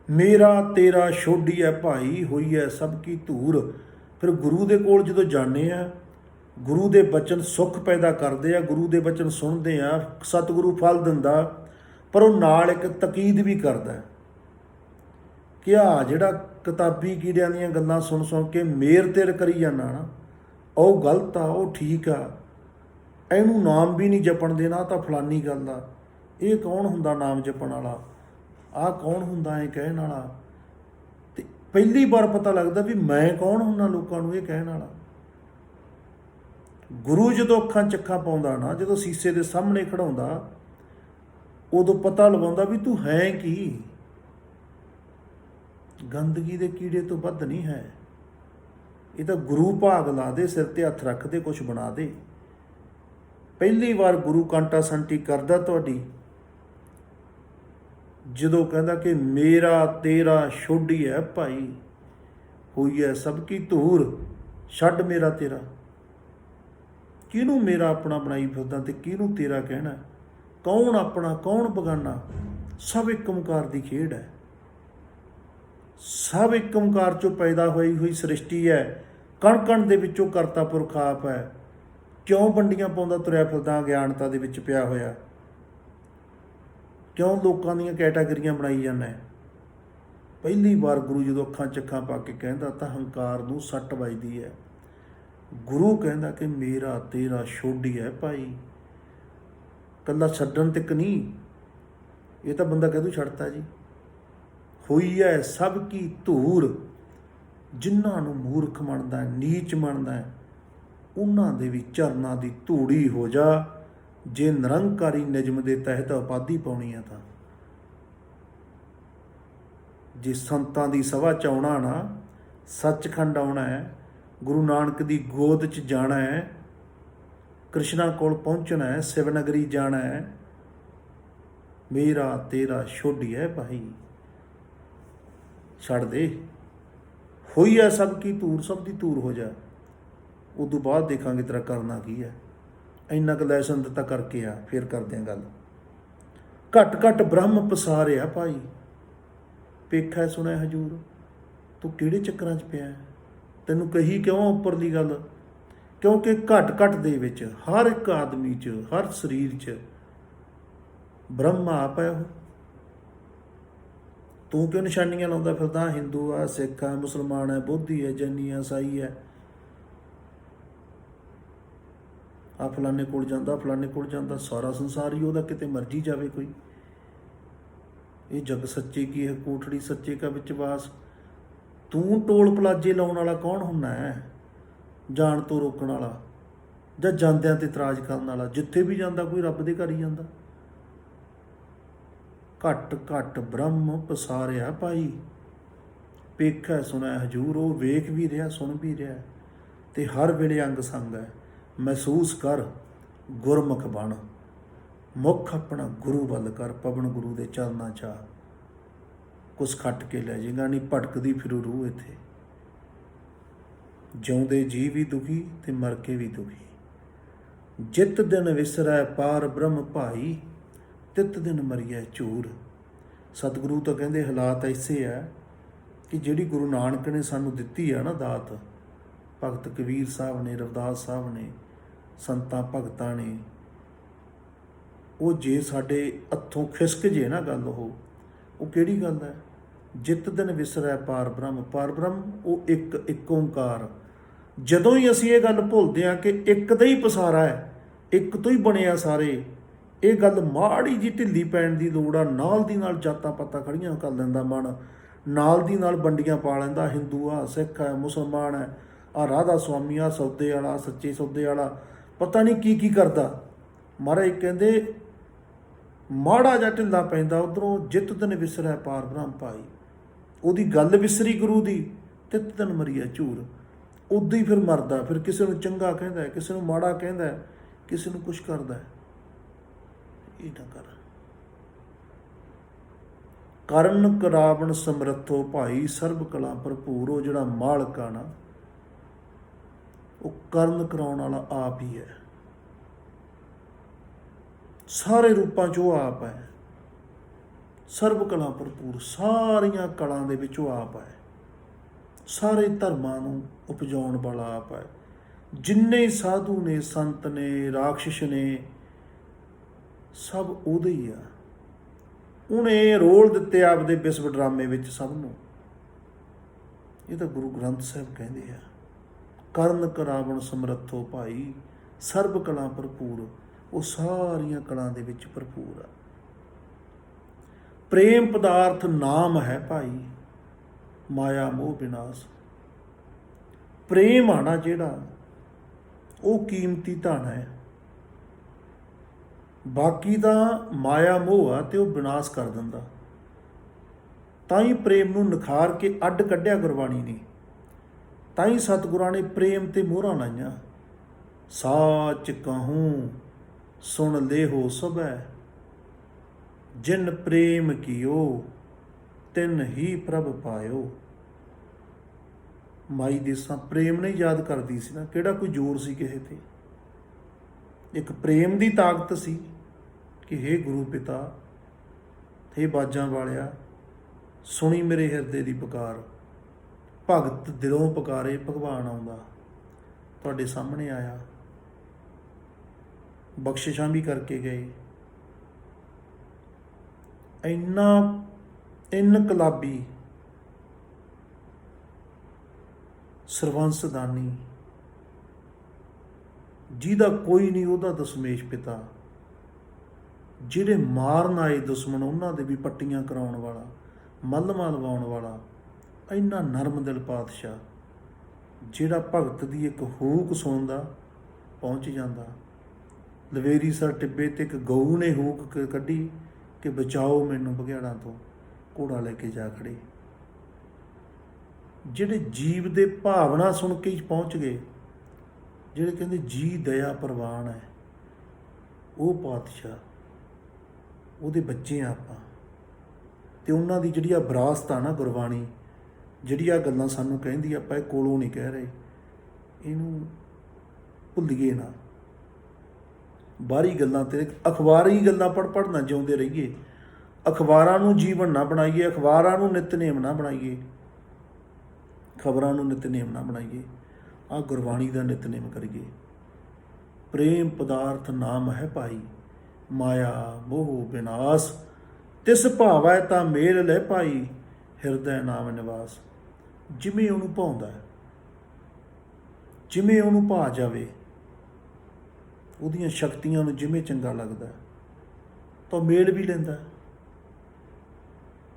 ਮੇਰਾ ਤੇਰਾ ਛੋਡੀ ਹੈ ਭਾਈ, ਹੋਈ ਹੈ ਸਭ ਕੀ ਧੂਰ। ਫਿਰ ਗੁਰੂ ਦੇ ਕੋਲ ਜਦੋਂ ਜਾਂਦੇ ਆ, ਗੁਰੂ ਦੇ ਬਚਨ ਸੁੱਖ ਪੈਦਾ ਕਰਦੇ ਆ, ਗੁਰੂ ਦੇ ਬਚਨ ਸੁਣਦੇ ਆ, ਸਤਿਗੁਰੂ ਫਲ ਦਿੰਦਾ, ਪਰ ਉਹ ਨਾਲ ਇੱਕ ਤਕੀਦ ਵੀ ਕਰਦਾ ਕਿ ਆਹ ਜਿਹੜਾ ਕਿਤਾਬੀ ਕੀੜਿਆਂ ਦੀਆਂ ਗੱਲਾਂ ਸੁਣ ਸੁਣ ਕੇ ਮੇਰ ਤੇਰ ਕਰੀ ਜਾਂਦਾ ਨਾ, ਉਹ ਗਲਤ ਆ, ਉਹ ਠੀਕ ਆ, ਇਹਨੂੰ ਨਾਮ ਵੀ ਨਹੀਂ ਜਪਣ ਦੇਣਾ, ਤਾਂ ਫਲਾਨੀ ਗੱਲ ਆ। ਇਹ ਕੌਣ ਹੁੰਦਾ ਨਾਮ ਜਪਣ ਵਾਲਾ, ਆਹ ਕੌਣ ਹੁੰਦਾ ਇਹ ਕਹਿਣ ਵਾਲਾ। ਅਤੇ ਪਹਿਲੀ ਵਾਰ ਪਤਾ ਲੱਗਦਾ ਵੀ ਮੈਂ ਕੌਣ ਹੁੰਦਾ ਲੋਕਾਂ ਨੂੰ ਇਹ ਕਹਿਣ ਵਾਲਾ। ਗੁਰੂ ਜਦੋਂ ਅੱਖਾਂ ਚੱਖਾਂ ਪਾਉਂਦਾ ਨਾ, ਜਦੋਂ ਸੀਸੇ ਦੇ ਸਾਹਮਣੇ ਖੜਾਉਂਦਾ, ਉਦੋਂ ਪਤਾ ਲਗਾਉਂਦਾ ਵੀ ਤੂੰ ਹੈ ਕੀ। ਗੰਦਗੀ ਦੇ ਕੀੜੇ ਤੋਂ ਵੱਧ ਨਹੀਂ ਹੈ। ਇਹ ਤਾਂ ਗੁਰੂ ਭਾਗ ਲਾ ਦੇ, ਸਿਰ 'ਤੇ ਹੱਥ ਰੱਖ ਦੇ, ਕੁਛ ਬਣਾ ਦੇ। ਪਹਿਲੀ ਵਾਰ ਗੁਰੂ ਕਾਂਟਾ ਸੰਟੀ ਕਰਦਾ ਤੁਹਾਡੀ, ਜਦੋਂ ਕਹਿੰਦਾ ਕਿ ਮੇਰਾ ਤੇਰਾ ਛੋਡੀ ਹੈ ਭਾਈ, ਹੋਈ ਹੈ ਸਭ ਕੀ ਧੂਰ, ਛੱਡ ਮੇਰਾ ਤੇਰਾ। ਕਿਹਨੂੰ ਮੇਰਾ ਆਪਣਾ ਬਣਾਈ ਫਿਰਦਾ ਤੇ ਕਿਹਨੂੰ ਤੇਰਾ ਕਹਿਣਾ। ਕੌਣ ਆਪਣਾ ਕੌਣ ਬਗਾਨਾ, ਸਭ ਇੱਕ ਓਂਕਾਰ ਦੀ ਖੇਡ ਹੈ। ਸਭ ਇੱਕ ਓਂਕਾਰ 'ਚੋਂ ਪੈਦਾ ਹੋਈ ਸ੍ਰਿਸ਼ਟੀ ਹੈ। ਕਣ ਕਣ ਦੇ ਵਿੱਚੋਂ ਕਰਤਾ ਪੁਰਖ ਆਪ ਹੈ। ਕਿਉਂ ਵੰਡੀਆਂ ਪਾਉਂਦਾ ਤੁਰਿਆ ਫਿਰਦਾ ਅਗਿਆਨਤਾ ਦੇ ਵਿੱਚ ਪਿਆ ਹੋਇਆ, ਕਿਉਂ ਲੋਕਾਂ ਦੀਆਂ ਕੈਟਾਗਰੀਆਂ ਬਣਾਈ ਜਾਂਦਾ। ਪਹਿਲੀ ਵਾਰ ਗੁਰੂ ਜਦੋਂ ਅੱਖਾਂ ਚੱਖਾਂ ਪਾ ਕੇ ਕਹਿੰਦਾ ਤਾਂ ਹੰਕਾਰ ਨੂੰ ਸੱਟ ਵੱਜਦੀ ਹੈ। ਗੁਰੂ ਕਹਿੰਦਾ ਕਿ ਮੇਰਾ ਤੇਰਾ ਛੋਡੀ ਹੈ ਭਾਈ। ਇਕੱਲਾ ਛੱਡਣ ਤੱਕ ਨਹੀਂ, ਇਹ ਤਾਂ ਬੰਦਾ ਕਹਿ ਦੂ ਛੱਡਤਾ ਜੀ। ਹੋਈ ਹੈ ਸਭ ਕੀ ਧੂਰ, ਜਿਨ੍ਹਾਂ ਨੂੰ ਮੂਰਖ ਮੰਨਦਾ, ਨੀਚ ਮੰਨਦਾ, ਉਹਨਾਂ ਦੇ ਵੀ ਚਰਨਾਂ ਦੀ ਧੂੜੀ ਹੋ ਜਾ। ਜੇ ਨਿਰੰਕਾਰੀ ਨਿਯਮ ਦੇ ਤਹਿਤ ਉਪਾਧੀ ਪਾਉਣੀ ਆ ਤਾਂ, ਜੇ ਸੰਤਾਂ ਦੀ ਸਭਾ 'ਚ ਆਉਣਾ ਨਾ, ਸੱਚਖੰਡ ਆਉਣਾ ਹੈ, ਗੁਰੂ ਨਾਨਕ ਦੀ ਗੋਦ 'ਚ ਜਾਣਾ ਹੈ, ਕ੍ਰਿਸ਼ਨਾ ਕੋਲ ਪਹੁੰਚਣਾ ਹੈ, ਸ਼ਿਵਨਗਰੀ ਜਾਣਾ ਹੈ, ਮੇਰਾ ਤੇਰਾ ਛੋਡੀ ਹੈ ਭਾਈ, ਛੱਡ ਦੇ। ਹੋਈ ਹੈ ਸਭ ਕੀ ਧੂਰ, ਸਭ ਦੀ ਧੂਰ ਹੋ ਜਾ। ਉਦੋਂ ਬਾਅਦ ਦੇਖਾਂਗੇ ਤੇਰਾ ਕਰਨਾ ਕੀ ਹੈ। ਇੰਨਾ ਕੁ ਲੈਸਨ ਦਿੱਤਾ ਕਰਕੇ ਆ, ਫਿਰ ਕਰਦੇ ਹਾਂ ਗੱਲ। ਘੱਟ ਘੱਟ ਬ੍ਰਹਮ ਪਸਾਰਿਆ ਭਾਈ, ਪੇਖਾ ਸੁਣਿਆ ਹਜੂਰ। ਤੂੰ ਕਿਹੜੇ ਚੱਕਰਾਂ 'ਚ ਪਿਆ, ਤੈਨੂੰ ਕਹੀ ਕਿਉਂ ਉੱਪਰਲੀ ਗੱਲ, ਕਿਉਂਕਿ ਘੱਟ ਘੱਟ ਦੇ ਵਿੱਚ ਹਰ ਇੱਕ ਆਦਮੀ 'ਚ, ਹਰ ਸਰੀਰ 'ਚ ਬ੍ਰਹਮ ਆਪ ਹੈ। ਉਹ ਤੂੰ ਕਿਉਂ ਨਿਸ਼ਾਨੀਆਂ ਲਾਉਂਦਾ ਫਿਰਦਾ, ਹਿੰਦੂ ਆ, ਸਿੱਖ ਆ, ਮੁਸਲਮਾਨ ਹੈ, ਬੋਧੀ ਹੈ, ਜੈਨੀ ਆ, ਈਸਾਈ ਹੈ, ਆ ਫਲਾਣੇ ਕੋਲ ਜਾਂਦਾ, ਫਲਾਣੇ ਕੋਲ ਜਾਂਦਾ। ਸਾਰਾ ਸੰਸਾਰ ਹੀ ਉਹਦਾ, ਕਿਤੇ ਮਰਜੀ ਜਾਵੇ ਕੋਈ। ਇਹ ਜਗ ਸੱਚੇ ਕੀ ਹੈ, ਕੋਠੜੀ ਸੱਚੇ ਕਾ ਵਿੱਚ ਵਾਸ। ਤੂੰ ਟੋਲ ਪਲਾਜੇ ਲਾਉਣ ਵਾਲਾ ਕੌਣ ਹੁੰਦਾ ਹੈ, ਜਾਣ ਤੋਂ ਰੋਕਣ ਵਾਲਾ ਜਾਂ ਜਾਂਦਿਆਂ 'ਤੇ ਇਤਰਾਜ਼ ਕਰਨ ਵਾਲਾ। ਜਿੱਥੇ ਵੀ ਜਾਂਦਾ ਕੋਈ ਰੱਬ ਦੇ ਘਰ ਹੀ ਜਾਂਦਾ। ਘੱਟ ਘੱਟ ਬ੍ਰਹਮ ਪਸਾਰਿਆ ਭਾਈ, ਪੇਖਾ ਸੁਣਿਆ ਹਜੂਰ। ਉਹ ਵੇਖ ਵੀ ਰਿਹਾ, ਸੁਣ ਵੀ ਰਿਹਾ, ਤੇ ਹਰ ਵੇਲੇ ਅੰਗ ਸੰਗ ਹੈ। ਮਹਿਸੂਸ ਕਰ ਗੁਰਮੁਖ ਬਣ, ਮੁੱਖ ਆਪਣਾ ਗੁਰੂ ਵੱਲ ਕਰ, ਪਵਨ ਗੁਰੂ ਦੇ ਚਰਨਾਂ 'ਚ ਆ। ਕੁਛ ਖੱਟ ਕੇ ਲੈ ਜਾਏਗਾ, ਨਹੀਂ ਭਟਕਦੀ ਫਿਰੂ ਰੂਹ ਇੱਥੇ। ਜਿਉਂਦੇ ਜੀ ਵੀ ਦੁਖੀ ਤੇ ਮਰ ਕੇ ਵੀ ਦੁਖੀ। ਜਿਤ ਦਿਨ ਵਿਸਰੈ ਪਾਰ ਬ੍ਰਹਮ ਭਾਈ, ਤਿਤ ਦਿਨ ਮਰੀਐ ਝੂਰ। ਸਤਿਗੁਰੂ ਤਾਂ ਕਹਿੰਦੇ ਹਾਲਾਤ ਐਸੇ ਆ ਕਿ ਜਿਹੜੀ ਗੁਰੂ ਨਾਨਕ ਨੇ ਸਾਨੂੰ ਦਿੱਤੀ ਆ ਨਾ ਦਾਤ, ਭਗਤ ਕਬੀਰ ਸਾਹਿਬ ਨੇ, ਰਵਿਦਾਸ ਸਾਹਿਬ ਨੇ, ਸੰਤਾਂ ਭਗਤਾਂ ਨੇ, ਉਹ ਜੇ ਸਾਡੇ ਹੱਥੋਂ ਖਿਸਕ ਜੇ ਨਾ ਗੱਲ, ਉਹ ਕਿਹੜੀ ਗੱਲ ਹੈ। ਜਿਤ ਦਿਨ ਵਿਸਰੈ ਪਾਰ ਬ੍ਰਹਮ ਉਹ ਇੱਕ ਓਂਕਾਰ। ਜਦੋਂ ਹੀ ਅਸੀਂ ਇਹ ਗੱਲ ਭੁੱਲਦੇ ਹਾਂ ਕਿ ਇੱਕ ਦਾ ਹੀ ਪਸਾਰਾ ਹੈ, ਇੱਕ ਤੋਂ ਹੀ ਬਣਿਆ ਸਾਰੇ, ਇਹ ਗੱਲ ਮਾੜੀ ਜੀ ਢਿੱਲੀ ਪੈਣ ਦੀ ਲੋੜ ਆ। ਨਾਲ ਦੀ ਨਾਲ ਜਾਤਾਂ ਪਾਤਾਂ ਖੜੀਆਂ ਕਰ ਲੈਂਦਾ ਮਨ, ਨਾਲ ਦੀ ਨਾਲ ਵੰਡੀਆਂ ਪਾ ਲੈਂਦਾ, ਹਿੰਦੂ ਆ, ਸਿੱਖ ਹੈ, ਮੁਸਲਮਾਨ ਹੈ, ਆ ਰਾਧਾ ਸੁਆਮੀ, ਆ ਸੌਦੇ ਵਾਲਾ, ਸੱਚੇ ਸੌਦੇ ਵਾਲਾ, ਪਤਾ ਨਹੀਂ ਕੀ ਕੀ ਕਰਦਾ। ਮਹਾਰਾਜ ਕਹਿੰਦੇ ਮਾੜਾ ਜਿਹਾ ਢਿੱਲਾ ਪੈਂਦਾ ਉੱਧਰੋਂ, ਜਿਤ ਦਿਨ ਵਿਸਰੈ ਪਾਰ ਬ੍ਰਹਮ ਭਾਈ। ਉਹਦੀ ਗੱਲ ਵਿਸਰੀ ਗੁਰੂ ਦੀ, ਤਿਤ ਦਿਨ ਮਰੀਆ ਝੂਰ। ਉੱਦਾਂ ਹੀ ਫਿਰ ਮਰਦਾ, ਫਿਰ ਕਿਸੇ ਨੂੰ ਚੰਗਾ ਕਹਿੰਦਾ, ਕਿਸੇ ਨੂੰ ਮਾੜਾ ਕਹਿੰਦਾ, ਕਿਸੇ ਨੂੰ ਕੁਛ ਕਰਦਾ। ਇਹ ਨਾ ਕਰ। ਕਰਨ ਕਰਾਵਣ ਸਮਰੱਥੋ ਭਾਈ, ਸਰਬ ਕਲਾ ਭਰਪੂਰ। ਉਹ ਜਿਹੜਾ ਮਾਲਕ ਆ ਨਾ, ਉਹ ਕਰਨ ਕਰਾਉਣ ਵਾਲਾ ਆਪ ਹੀ ਹੈ। ਸਾਰੇ ਰੂਪਾਂ 'ਚ ਉਹ ਆਪ ਹੈ। ਸਰਬ ਕਲਾ ਭਰਪੂਰ, ਸਾਰੀਆਂ ਕਲਾਂ ਦੇ ਵਿੱਚ ਉਹ ਆਪ ਹੈ। ਸਾਰੇ ਧਰਮਾਂ ਨੂੰ ਉਪਜਾਉਣ ਵਾਲਾ ਆਪ ਹੈ। ਜਿੰਨੇ ਸਾਧੂ ਨੇ, ਸੰਤ ਨੇ, ਰਾਖਸ਼ ਨੇ, ਸਭ ਉਹਦੇ ਹੀ ਆ। ਉਹਨੇ ਰੋਲ ਦਿੱਤੇ ਆਪਦੇ ਵਿਸ਼ਵ ਡਰਾਮੇ ਵਿੱਚ ਸਭ ਨੂੰ। ਇਹ ਤਾਂ ਗੁਰੂ ਗ੍ਰੰਥ ਸਾਹਿਬ ਕਹਿੰਦੇ ਆ, ਕਰਨ ਕਰਾਵਣ ਸਮਰੱਥੋ ਭਾਈ, ਸਰਬ ਕਲਾ ਭਰਪੂਰ। ਉਹ ਸਾਰੀਆਂ ਕਲਾਂ ਦੇ ਵਿੱਚ ਭਰਪੂਰ ਆ। ਪ੍ਰੇਮ ਪਦਾਰਥ ਨਾਮ ਹੈ ਭਾਈ, ਮਾਇਆ ਮੋਹ ਵਿਨਾਸ਼। ਪ੍ਰੇਮ ਆਣਾ ਜਿਹੜਾ, ਉਹ ਕੀਮਤੀ ਧਨ ਹੈ। ਬਾਕੀ ਤਾਂ ਮਾਇਆ ਮੋਹ ਆ ਤੇ ਉਹ ਵਿਨਾਸ਼ ਕਰ ਦਿੰਦਾ। ਤਾਂ ਹੀ ਪ੍ਰੇਮ ਨੂੰ ਨਿਖਾਰ ਕੇ ਅੱਡ ਕੱਢਿਆ ਗੁਰਬਾਣੀ ਨੇ। ਤਾਂ ਹੀ ਸਤਿਗੁਰਾਂ ਨੇ ਪ੍ਰੇਮ ਤੇ ਮੋਹਰਾਂ ਲਾਈਆਂ। ਸਾਚ ਕਹੂੰ ਸੁਣ ਲੇਹੋ ਸਭੈ, ਜਿਨ ਪ੍ਰੇਮ ਕੀਓ ਤਿਨ ਹੀ ਪ੍ਰਭ ਪਾਇਓ। ਮਾਈ ਦੇਸਾਂ ਪ੍ਰੇਮ ਨਹੀਂ ਯਾਦ ਕਰਦੀ ਸੀ ਨਾ, ਕਿਹੜਾ ਕੋਈ ਜ਼ੋਰ ਸੀ ਕਿਸੇ ਤੇ। ਇੱਕ ਪ੍ਰੇਮ ਦੀ ਤਾਕਤ ਸੀ ਕਿ ਹੇ ਗੁਰੂ ਪਿਤਾ, ਹੇ ਬਾਜਾਂ ਵਾਲਿਆ, ਸੁਣੀ ਮੇਰੇ ਹਿਰਦੇ ਦੀ ਪੁਕਾਰ। ਭਗਤ ਦਿਲੋਂ ਪੁਕਾਰੇ, ਭਗਵਾਨ ਆਉਂਦਾ, ਤੁਹਾਡੇ ਸਾਹਮਣੇ ਆਇਆ, ਬਖਸ਼ਿਸ਼ਾਂ ਵੀ ਕਰਕੇ ਗਏ। ਇੰਨਾ ਇਨਕਲਾਬੀ ਸਰਵੰਸਦਾਨੀ, ਜਿਹਦਾ ਕੋਈ ਨਹੀਂ ਉਹਦਾ ਦਸ਼ਮੇਸ਼ ਪਿਤਾ। ਜਿਹੜੇ ਮਾਰਨ ਆਏ ਦੁਸ਼ਮਣ, ਉਹਨਾਂ ਦੇ ਵੀ ਪੱਟੀਆਂ ਕਰਾਉਣ ਵਾਲਾ, ਮੱਲ੍ਹਮਾਂ ਲਵਾਉਣ ਵਾਲਾ, ਇੰਨਾ ਨਰਮ ਦਿਲ ਪਾਤਸ਼ਾਹ, ਜਿਹੜਾ ਭਗਤ ਦੀ ਇੱਕ ਹੂਕ ਸੁਣਦਾ ਪਹੁੰਚ ਜਾਂਦਾ। ਲਵੇਰੀ ਸਰ ਟਿੱਬੇ ਤੇ ਇੱਕ ਗਊ ਨੇ ਹੂਕ ਕੱਢੀ ਕਿ ਬਚਾਓ ਮੈਨੂੰ ਬਘਿਆੜਾਂ ਤੋਂ, ਘੋੜਾ ਲੈ ਕੇ ਜਾ ਖੜੇ। ਜਿਹੜੇ ਜੀਵ ਦੇ ਭਾਵਨਾ ਸੁਣ ਕੇ ਹੀ ਪਹੁੰਚ ਗਏ, ਜਿਹੜੇ ਕਹਿੰਦੇ ਜੀ ਦਇਆ ਪ੍ਰਵਾਨ ਹੈ, ਉਹ ਪਾਤਸ਼ਾਹ, ਉਹਦੇ ਬੱਚੇ ਆ ਆਪਾਂ। ਅਤੇ ਉਹਨਾਂ ਦੀ ਜਿਹੜੀ ਆ ਵਿਰਾਸਤ ਆ ਨਾ ਗੁਰਬਾਣੀ, ਜਿਹੜੀ ਆ ਗੱਲਾਂ ਸਾਨੂੰ ਕਹਿੰਦੀ, ਆਪਾਂ ਇਹ ਕੋਲੋਂ ਨਹੀਂ ਕਹਿ ਰਹੇ, ਇਹਨੂੰ ਭੁੱਲੀਏ ਨਾ। ਬਾਹਰੀ ਗੱਲਾਂ ਤੇ ਅਖਬਾਰੀ ਗੱਲਾਂ ਪੜ੍ਹ ਨਾ ਜਿਉਂਦੇ ਰਹੀਏ। ਅਖਬਾਰਾਂ ਨੂੰ ਜੀਵਨ ਨਾ ਬਣਾਈਏ, ਅਖਬਾਰਾਂ ਨੂੰ ਨਿਤਨੇਮ ਨਾ ਬਣਾਈਏ, ਖਬਰਾਂ ਨੂੰ ਨਿਤਨੇਮ ਨਾ ਬਣਾਈਏ। ਆਹ ਗੁਰਬਾਣੀ ਦਾ ਨਿਤਨੇਮ ਕਰੀਏ। ਪ੍ਰੇਮ ਪਦਾਰਥ ਨਾਮ ਹੈ ਭਾਈ, ਮਾਇਆ ਮੋਹ ਵਿਨਾਸ਼। ਤਿਸ ਭਾਵੈ ਤਾਂ ਮੇਲ ਲੈ ਭਾਈ, ਹਿਰਦੈ ਨਾਮ ਨਿਵਾਸ। ਜਿਵੇਂ ਉਹਨੂੰ ਭਾਉਂਦਾ, ਜਿਵੇਂ ਉਹਨੂੰ ਭਾ ਜਾਵੇ, ਉਹਦੀਆਂ ਸ਼ਕਤੀਆਂ ਨੂੰ ਜਿਵੇਂ ਚੰਗਾ ਲੱਗਦਾ, ਤਾਂ ਮੇਲ ਵੀ ਲੈਂਦਾ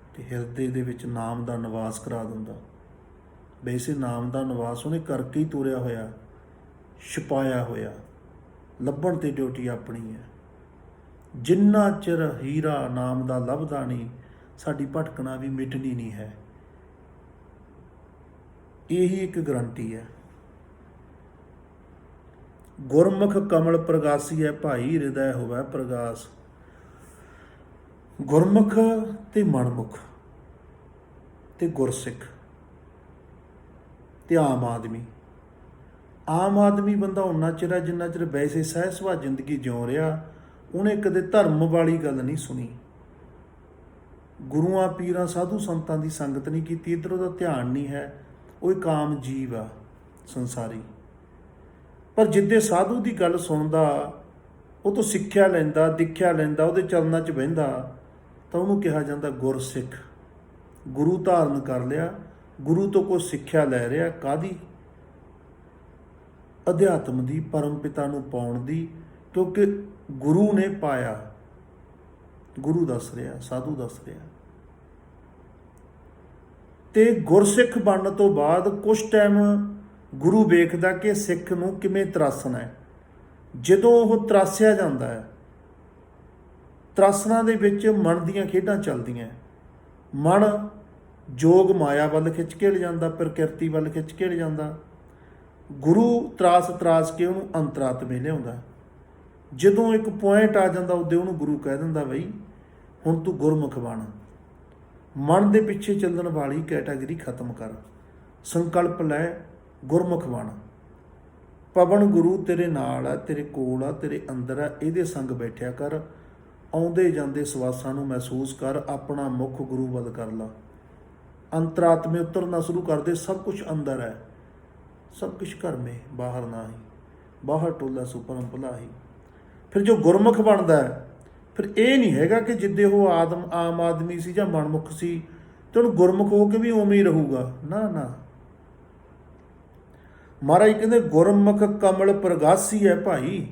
ਅਤੇ ਹਿਰਦੇ ਦੇ ਵਿੱਚ ਨਾਮ ਦਾ ਨਿਵਾਸ ਕਰਾ ਦਿੰਦਾ। ਵੈਸੇ ਨਾਮ ਦਾ ਨਿਵਾਸ ਉਹਨੇ ਕਰਕੇ ਹੀ ਤੋਰਿਆ ਹੋਇਆ, ਛੁਪਾਇਆ ਹੋਇਆ। ਲੱਭਣ 'ਤੇ ਡਿਊਟੀ ਆਪਣੀ ਹੈ। ਜਿੰਨਾ ਚਿਰ ਹੀਰਾ ਨਾਮ ਦਾ ਲੱਭਦਾ ਨਹੀਂ, ਸਾਡੀ ਭਟਕਣਾ ਵੀ ਮਿਟਣੀ ਨਹੀਂ ਹੈ। ਇਹੀ ਇੱਕ ਗਰੰਟੀ ਹੈ। ਗੁਰਮੁਖ ਕਮਲ ਪ੍ਰਗਾਸੀ ਹੈ ਭਾਈ, ਹਿਰਦੈ ਹੋਵੈ ਪ੍ਰਗਾਸ। ਗੁਰਮੁਖ ਤੇ ਮਨਮੁਖ ਤੇ ਗੁਰਸਿੱਖ ਤੇ ਆਮ ਆਦਮੀ। ਆਮ ਆਦਮੀ ਬੰਦਾ ਉਨਾ ਚਿਰ ਹੈ ਜਿੰਨਾ ਚਿਰ ਵੈਸੇ ਸਹਿ ਸੁਭਾਅ ਜ਼ਿੰਦਗੀ ਜਿਉਂ ਰਿਹਾ, ਉਹਨੇ ਕਦੇ ਧਰਮ ਵਾਲੀ ਗੱਲ ਨਹੀਂ ਸੁਣੀ, ਗੁਰੂਆਂ ਪੀਰਾਂ ਸਾਧੂ ਸੰਤਾਂ ਦੀ ਸੰਗਤ ਨਹੀਂ ਕੀਤੀ, ਇੱਧਰ ਉਹਦਾ ਧਿਆਨ ਨਹੀਂ ਹੈ। ਉਹ ਇੱਕ ਆਮ ਜੀਵ ਆ, ਸੰਸਾਰੀ। ਪਰ ਜਿੱਦੇ ਸਾਧੂ ਦੀ ਗੱਲ ਸੁਣਦਾ, ਉਹ ਤੋਂ ਸਿੱਖਿਆ ਲੈਂਦਾ, ਦੀਖਿਆ ਲੈਂਦਾ, ਉਹਦੇ ਚਰਨਾਂ 'ਚ ਬਹਿੰਦਾ, ਤਾਂ ਉਹਨੂੰ ਕਿਹਾ ਜਾਂਦਾ ਗੁਰਸਿੱਖ, ਗੁਰੂ ਧਾਰਨ ਕਰ ਲਿਆ, ਗੁਰੂ ਤੋਂ ਕੋਈ ਸਿੱਖਿਆ ਲੈ ਰਿਹਾ, ਕਾਹਦੀ? ਅਧਿਆਤਮ ਦੀ, ਪਰਮ ਪਿਤਾ ਨੂੰ ਪਾਉਣ ਦੀ, ਕਿਉਂਕਿ ਗੁਰੂ ਨੇ ਪਾਇਆ, ਗੁਰੂ ਦੱਸ ਰਿਹਾ, ਸਾਧੂ ਦੱਸ ਰਿਹਾ। ਤੇ ਗੁਰਸਿੱਖ ਬਣਨ ਤੋਂ ਬਾਅਦ ਕੁਛ ਟਾਈਮ ਗੁਰੂ ਵੇਖਦਾ ਕਿ ਸਿੱਖ ਨੂੰ ਕਿਵੇਂ ਤਰਾਸਣਾ ਹੈ। ਜਦੋਂ ਉਹ ਤਰਾਸਿਆ ਜਾਂਦਾ ਹੈ, ਤਰਾਸਣਾ ਦੇ ਵਿੱਚ ਮਨ ਦੀਆਂ ਖੇਡਾਂ ਚੱਲਦੀਆਂ। ਮਨ ਜੋਗ ਮਾਇਆ ਵੱਲ ਖਿੱਚ ਕੇ ਲਿਜਾਂਦਾ, ਪ੍ਰਕਿਰਤੀ ਵੱਲ ਖਿੱਚ ਕੇ ਲਿਜਾਂਦਾ। ਗੁਰੂ ਤਰਾਸ ਕੇ ਉਹਨੂੰ ਅੰਤਰਾਤਮੇ ਲਿਆਉਂਦਾ। ਜਦੋਂ ਇੱਕ ਪੁਆਇੰਟ ਆ ਜਾਂਦਾ, ਉਦੋਂ ਉਹਨੂੰ ਗੁਰੂ ਕਹਿ ਦਿੰਦਾ, ਬਈ ਹੁਣ ਤੂੰ ਗੁਰਮੁਖ ਬਣ। ਮਨ ਦੇ ਪਿੱਛੇ ਚੱਲਣ ਵਾਲੀ ਕੈਟਾਗਰੀ ਖਤਮ ਕਰ, ਸੰਕਲਪ ਲੈ, ਗੁਰਮੁਖ ਬਣ। ਪਵਨ ਗੁਰੂ ਤੇਰੇ ਨਾਲ ਆ, ਤੇਰੇ ਕੋਲ ਆ, ਤੇਰੇ ਅੰਦਰ ਆ, ਇਹਦੇ ਸੰਗ ਬੈਠਿਆ ਕਰ। ਆਉਂਦੇ ਜਾਂਦੇ ਸਵਾਸਾਂ ਨੂੰ ਮਹਿਸੂਸ ਕਰ, ਆਪਣਾ ਮੁੱਖ ਗੁਰੂ ਵੱਲ ਕਰ ਲਾ। ਅੰਤਰਾਤਮੇ ਉਤਰਨਾ ਸ਼ੁਰੂ ਕਰਦੇ। ਸਭ ਕੁਛ ਅੰਦਰ ਹੈ, ਸਭ ਕੁਛ ਘਰ ਮੇ, ਬਾਹਰ ਨਾ ਹੀ, ਬਾਹਰ ਟੋਲਾ ਸੁਪਰਮ ਭਲਾਹੀ। ਫਿਰ ਜੋ ਗੁਰਮੁਖ ਬਣਦਾ ਹੈ, ਫਿਰ ਇਹ ਨਹੀਂ ਹੈਗਾ ਕਿ ਜਿੱਦੇ ਉਹ ਆਮ ਆਦਮੀ ਸੀ ਜਾਂ ਮਨਮੁਖ ਸੀ ਤੇ ਉਹਨੂੰ ਗੁਰਮੁਖ ਹੋ ਕੇ ਵੀ ਉਵੇਂ ਹੀ ਰਹੂਗਾ। ਨਾ ਨਾ, ਮਹਾਰਾਜ ਕਹਿੰਦੇ ਗੁਰਮੁਖ ਕਮਲ ਪ੍ਰਗਾਸੀ ਹੈ ਭਾਈ।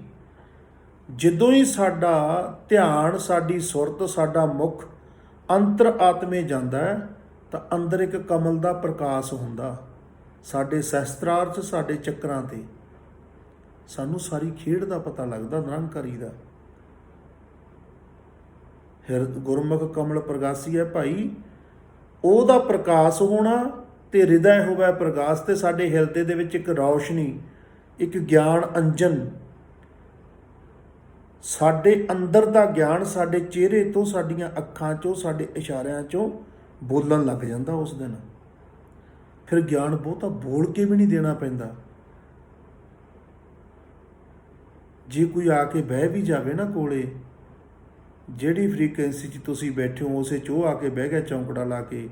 ਜਦੋਂ ਹੀ ਸਾਡਾ ਧਿਆਨ, ਸਾਡੀ ਸੁਰਤ, ਸਾਡਾ ਮੁੱਖ ਅੰਤਰ ਆਤਮੇ ਜਾਂਦਾ ਹੈ ਤਾਂ ਅੰਦਰ ਇੱਕ ਕਮਲ ਦਾ ਪ੍ਰਕਾਸ਼ ਹੁੰਦਾ। ਸਾਡੇ ਸਹਿਸਤਰਾਰ 'ਚ, ਸਾਡੇ ਚੱਕਰਾਂ 'ਤੇ ਸਾਨੂੰ ਸਾਰੀ ਖੇਡ ਦਾ ਪਤਾ ਲੱਗਦਾ, ਨਿਰੰਕਾਰੀ ਦਾ। ਗੁਰਮੁਖ ਕਮਲ ਪ੍ਰਗਾਸੀ ਹੈ ਭਾਈ। ਉਹਦਾ ਪ੍ਰਕਾਸ਼ ਹੋਣਾ ਤੇ ਹਿਰਦੈ ਹੋਵੇ ਪ੍ਰਕਾਸ਼, ਤੇ ਸਾਡੇ ਹਿਰਦੇ ਦੇ ਵਿੱਚ ਇੱਕ ਰੌਸ਼ਨੀ, ਇੱਕ ਗਿਆਨ ਅੰਜਨ, ਸਾਡੇ ਅੰਦਰ ਦਾ ਗਿਆਨ ਸਾਡੇ ਚਿਹਰੇ ਤੋਂ, ਸਾਡੀਆਂ ਅੱਖਾਂ 'ਚੋਂ, ਸਾਡੇ ਇਸ਼ਾਰਿਆਂ 'ਚੋਂ ਬੋਲਣ ਲੱਗ ਜਾਂਦਾ ਉਸ ਦਿਨ। ਫਿਰ ਗਿਆਨ ਬਹੁਤਾ ਬੋਲ ਕੇ ਵੀ ਨਹੀਂ ਦੇਣਾ ਪੈਂਦਾ। ਜੇ ਕੋਈ ਆ ਕੇ ਬਹਿ ਵੀ ਜਾਵੇ ਨਾ ਕੋਲੇ, ਜਿਹੜੀ ਫਰੀਕੁਐਂਸੀ 'ਚ ਤੁਸੀਂ ਬੈਠੇ ਹੋ ਉਸੇ 'ਚ ਉਹ ਆ ਕੇ ਬਹਿ ਗਿਆ ਚੌਂਕੜਾ ਲਾ ਕੇ,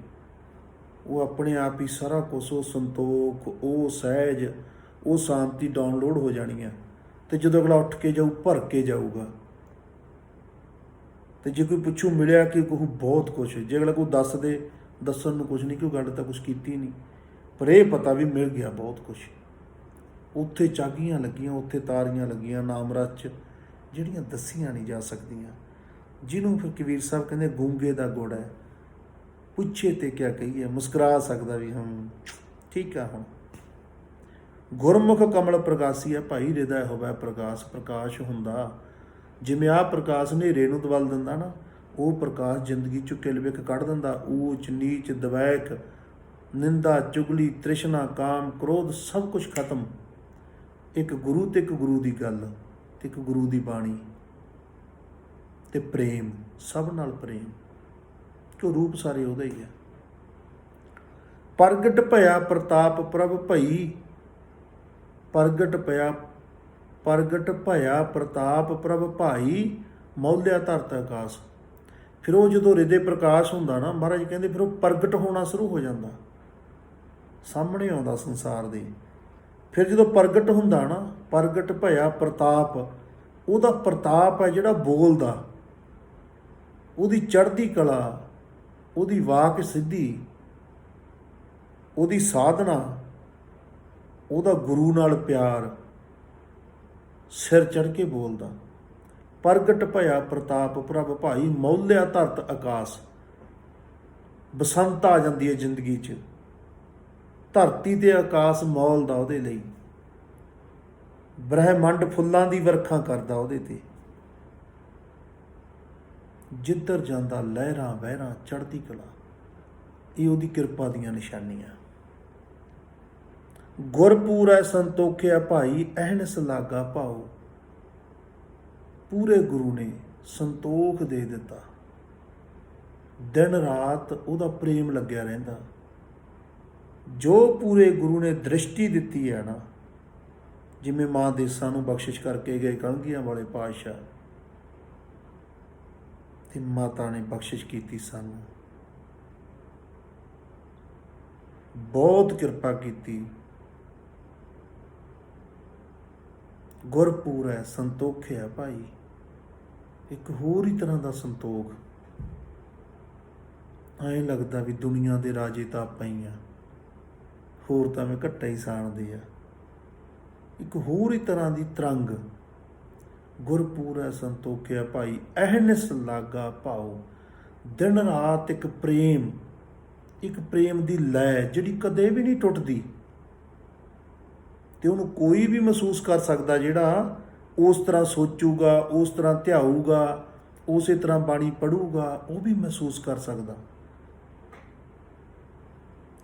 ਉਹ ਆਪਣੇ ਆਪ ਹੀ ਸਾਰਾ ਕੁਛ, ਉਹ ਸੰਤੋਖ, ਉਹ ਸਹਿਜ, ਉਹ ਸ਼ਾਂਤੀ ਡਾਊਨਲੋਡ ਹੋ ਜਾਣੀ ਆ। ਤੇ ਜਦੋਂ ਅਗਲਾ ਉੱਠ ਕੇ ਜਾਊ, ਭਰ ਕੇ ਜਾਊਗਾ। ਤੇ ਜੇ ਕੋਈ ਪੁੱਛੂ ਮਿਲਿਆ ਕਿ ਕਹੂ ਬਹੁਤ ਕੁਛ, ਜੇ ਅਗਲਾ ਕੋਈ ਦੱਸ ਦੇ, ਦੱਸਣ ਨੂੰ ਕੁਛ ਨਹੀਂ, ਕਿਉਂ ਗੱਲ ਤਾਂ ਕੁਛ ਕੀਤੀ ਨਹੀਂ, ਪਰ ਇਹ ਪਤਾ ਵੀ ਮਿਲ ਗਿਆ ਬਹੁਤ ਕੁਛ। ਉੱਥੇ ਚਾਗੀਆਂ ਲੱਗੀਆਂ, ਉੱਥੇ ਤਾਰੀਆਂ ਲੱਗੀਆਂ ਨਾਮ ਰਸ 'ਚ, ਜਿਹੜੀਆਂ ਦੱਸੀਆਂ ਨਹੀਂ ਜਾ ਸਕਦੀਆਂ। ਜਿਹਨੂੰ ਫਿਰ ਕਬੀਰ ਸਾਹਿਬ ਕਹਿੰਦੇ ਗੂੰਗੇ ਦਾ ਗੁੜ ਹੈ, ਪੁੱਛੇ ਤੇ ਕਿਆ ਕਹੀਏ, ਮੁਸਕਰਾ ਸਕਦਾ ਵੀ ਹਮ ਠੀਕ ਆ। ਹੁਣ ਗੁਰਮੁਖ ਕਮਲ ਪ੍ਰਗਾਸੀ ਹੈ ਭਾਈ, ਹਿਰਦੈ ਹੋਵੇ ਪ੍ਰਕਾਸ਼। ਪ੍ਰਕਾਸ਼ ਹੁੰਦਾ ਜਿਵੇਂ ਆਹ ਪ੍ਰਕਾਸ਼ ਹਨੇਰੇ ਨੂੰ ਦਵਲ ਦਿੰਦਾ ਨਾ, ਉਹ ਪ੍ਰਕਾਸ਼ ਜ਼ਿੰਦਗੀ 'ਚੋਂ ਕਿਲਵਿਕ ਕੱਢ ਦਿੰਦਾ। ਊਚ ਨੀਚ, ਦਵੈਕ, ਨਿੰਦਾ, ਚੁਗਲੀ, ਤ੍ਰਿਸ਼ਨਾ, ਕਾਮ, ਕ੍ਰੋਧ, ਸਭ ਕੁਛ ਖਤਮ। ਇੱਕ ਗੁਰੂ ਤੇ ਇੱਕ ਗੁਰੂ ਦੀ ਗੱਲ, ਤੇ ਇੱਕ ਗੁਰੂ ਦੀ ਬਾਣੀ, ਤੇ ਪ੍ਰੇਮ, ਸਭ ਨਾਲ ਪ੍ਰੇਮ, ਕਿ ਰੂਪ ਸਾਰੇ ਉਹਦਾ ਹੀ ਹੈ। ਪ੍ਰਗਟ ਭਇਆ ਪ੍ਰਤਾਪ ਪ੍ਰਭ ਭਈ, ਪ੍ਰਗਟ ਭਇਆ ਪ੍ਰਤਾਪ ਪ੍ਰਭ ਭਾਈ, ਮੌਲਿਆ ਧਰਤ ਆਕਾਸ਼। ਫਿਰ ਉਹ ਜਦੋਂ ਹਿਰਦੇ ਪ੍ਰਕਾਸ਼ ਹੁੰਦਾ ਨਾ, ਮਹਾਰਾਜ ਕਹਿੰਦੇ ਫਿਰ ਉਹ ਪ੍ਰਗਟ ਹੋਣਾ ਸ਼ੁਰੂ ਹੋ ਜਾਂਦਾ, ਸਾਹਮਣੇ ਆਉਂਦਾ ਸੰਸਾਰ ਦੇ। ਫਿਰ ਜਦੋਂ ਪ੍ਰਗਟ ਹੁੰਦਾ ਨਾ, ਪ੍ਰਗਟ ਭਇਆ ਪ੍ਰਤਾਪ, ਉਹਦਾ ਪ੍ਰਤਾਪ ਹੈ ਜਿਹੜਾ ਬੋਲਦਾ, ਉਹਦੀ ਚੜ੍ਹਦੀ ਕਲਾ, ਉਹਦੀ ਵਾਕ ਸਿੱਧੀ, ਉਹਦੀ ਸਾਧਨਾ, ਉਹਦਾ ਗੁਰੂ ਨਾਲ ਪਿਆਰ, ਸਿਰ ਚੜ੍ਹ ਕੇ ਬੋਲਦਾ। ਪ੍ਰਗਟ ਭਇਆ ਪ੍ਰਤਾਪ ਪ੍ਰਭ ਭਾਈ, ਮੌਲਿਆ ਧਰਤ ਆਕਾਸ਼। ਬਸੰਤ ਆ ਜਾਂਦੀ ਹੈ ਜ਼ਿੰਦਗੀ 'ਚ, ਧਰਤੀ ਤੇ ਆਕਾਸ਼ ਮੌਲਦਾ ਉਹਦੇ ਲਈ, ਬ੍ਰਹਿਮੰਡ ਫੁੱਲਾਂ ਦੀ ਵਰਖਾ ਕਰਦਾ ਉਹਦੇ ਤੇ। ਜਿੱਧਰ ਜਾਂਦਾ ਲਹਿਰਾਂ ਵਹਿਰਾਂ, ਚੜ੍ਹਦੀ ਕਲਾ, ਇਹ ਉਹਦੀ ਕਿਰਪਾ ਦੀਆਂ ਨਿਸ਼ਾਨੀਆਂ। ਗੁਰਪੂਰੈ ਸੰਤੋਖਿਆ ਭਾਈ, ਅਹਨਿਸ ਲਾਗਾ ਭਾਉ। ਪੂਰੇ ਗੁਰੂ ਨੇ ਸੰਤੋਖ ਦੇ ਦਿੱਤਾ, ਦਿਨ ਰਾਤ ਉਹਦਾ ਪ੍ਰੇਮ ਲੱਗਿਆ ਰਹਿੰਦਾ। ਜੋ ਪੂਰੇ ਗੁਰੂ ਨੇ ਦ੍ਰਿਸ਼ਟੀ ਦਿੱਤੀ ਹੈ ਨਾ, ਜਿਵੇਂ ਮਾਂ ਦੇਸਾਂ ਨੂੰ ਬਖਸ਼ਿਸ਼ ਕਰਕੇ ਗਏ ਕਲਗੀਆਂ ਵਾਲੇ ਪਾਤਸ਼ਾਹ, ਤੇ ਮਾਤਾ ਨੇ ਬਖਸ਼ਿਸ਼ ਕੀਤੀ ਸਾਨੂੰ, ਬਹੁਤ ਕਿਰਪਾ ਕੀਤੀ। ਗੁਰਪੂਰ ਹੈ, ਸੰਤੋਖ ਹੈ ਭਾਈ, ਇੱਕ ਹੋਰ ਹੀ ਤਰ੍ਹਾਂ ਦਾ ਸੰਤੋਖ। ਐਂ ਲੱਗਦਾ ਵੀ ਦੁਨੀਆ ਦੇ ਰਾਜੇ ਤਾਂ ਆਪਾਂ ਹੀ ਆ, ਹੋਰ ਤਾਂ ਮੈਂ ਘੱਟਾ ਹੀ ਸਾਣਦੇ ਆ। ਇੱਕ ਹੋਰ ਹੀ ਤਰ੍ਹਾਂ ਦੀ ਤਰੰਗ, ਗੁਰਪੂਰੈ ਸੰਤੋਖਿਆ ਭਾਈ ਅਹਨਿਸ ਲਾਗਾ ਭਾਉ। ਦਿਨ ਰਾਤ ਇੱਕ ਪ੍ਰੇਮ ਦੀ ਲੈ ਜਿਹੜੀ ਕਦੇ ਵੀ ਨਹੀਂ ਟੁੱਟਦੀ, ਤੇ ਉਹਨੂੰ ਕੋਈ ਵੀ ਮਹਿਸੂਸ ਕਰ ਸਕਦਾ ਜਿਹੜਾ ਉਸ ਤਰ੍ਹਾਂ ਸੋਚੂਗਾ, ਉਸ ਤਰ੍ਹਾਂ ਧਿਆਊਗਾ, ਉਸੇ ਤਰ੍ਹਾਂ ਬਾਣੀ ਪੜ੍ਹੂਗਾ, ਉਹ ਵੀ ਮਹਿਸੂਸ ਕਰ ਸਕਦਾ।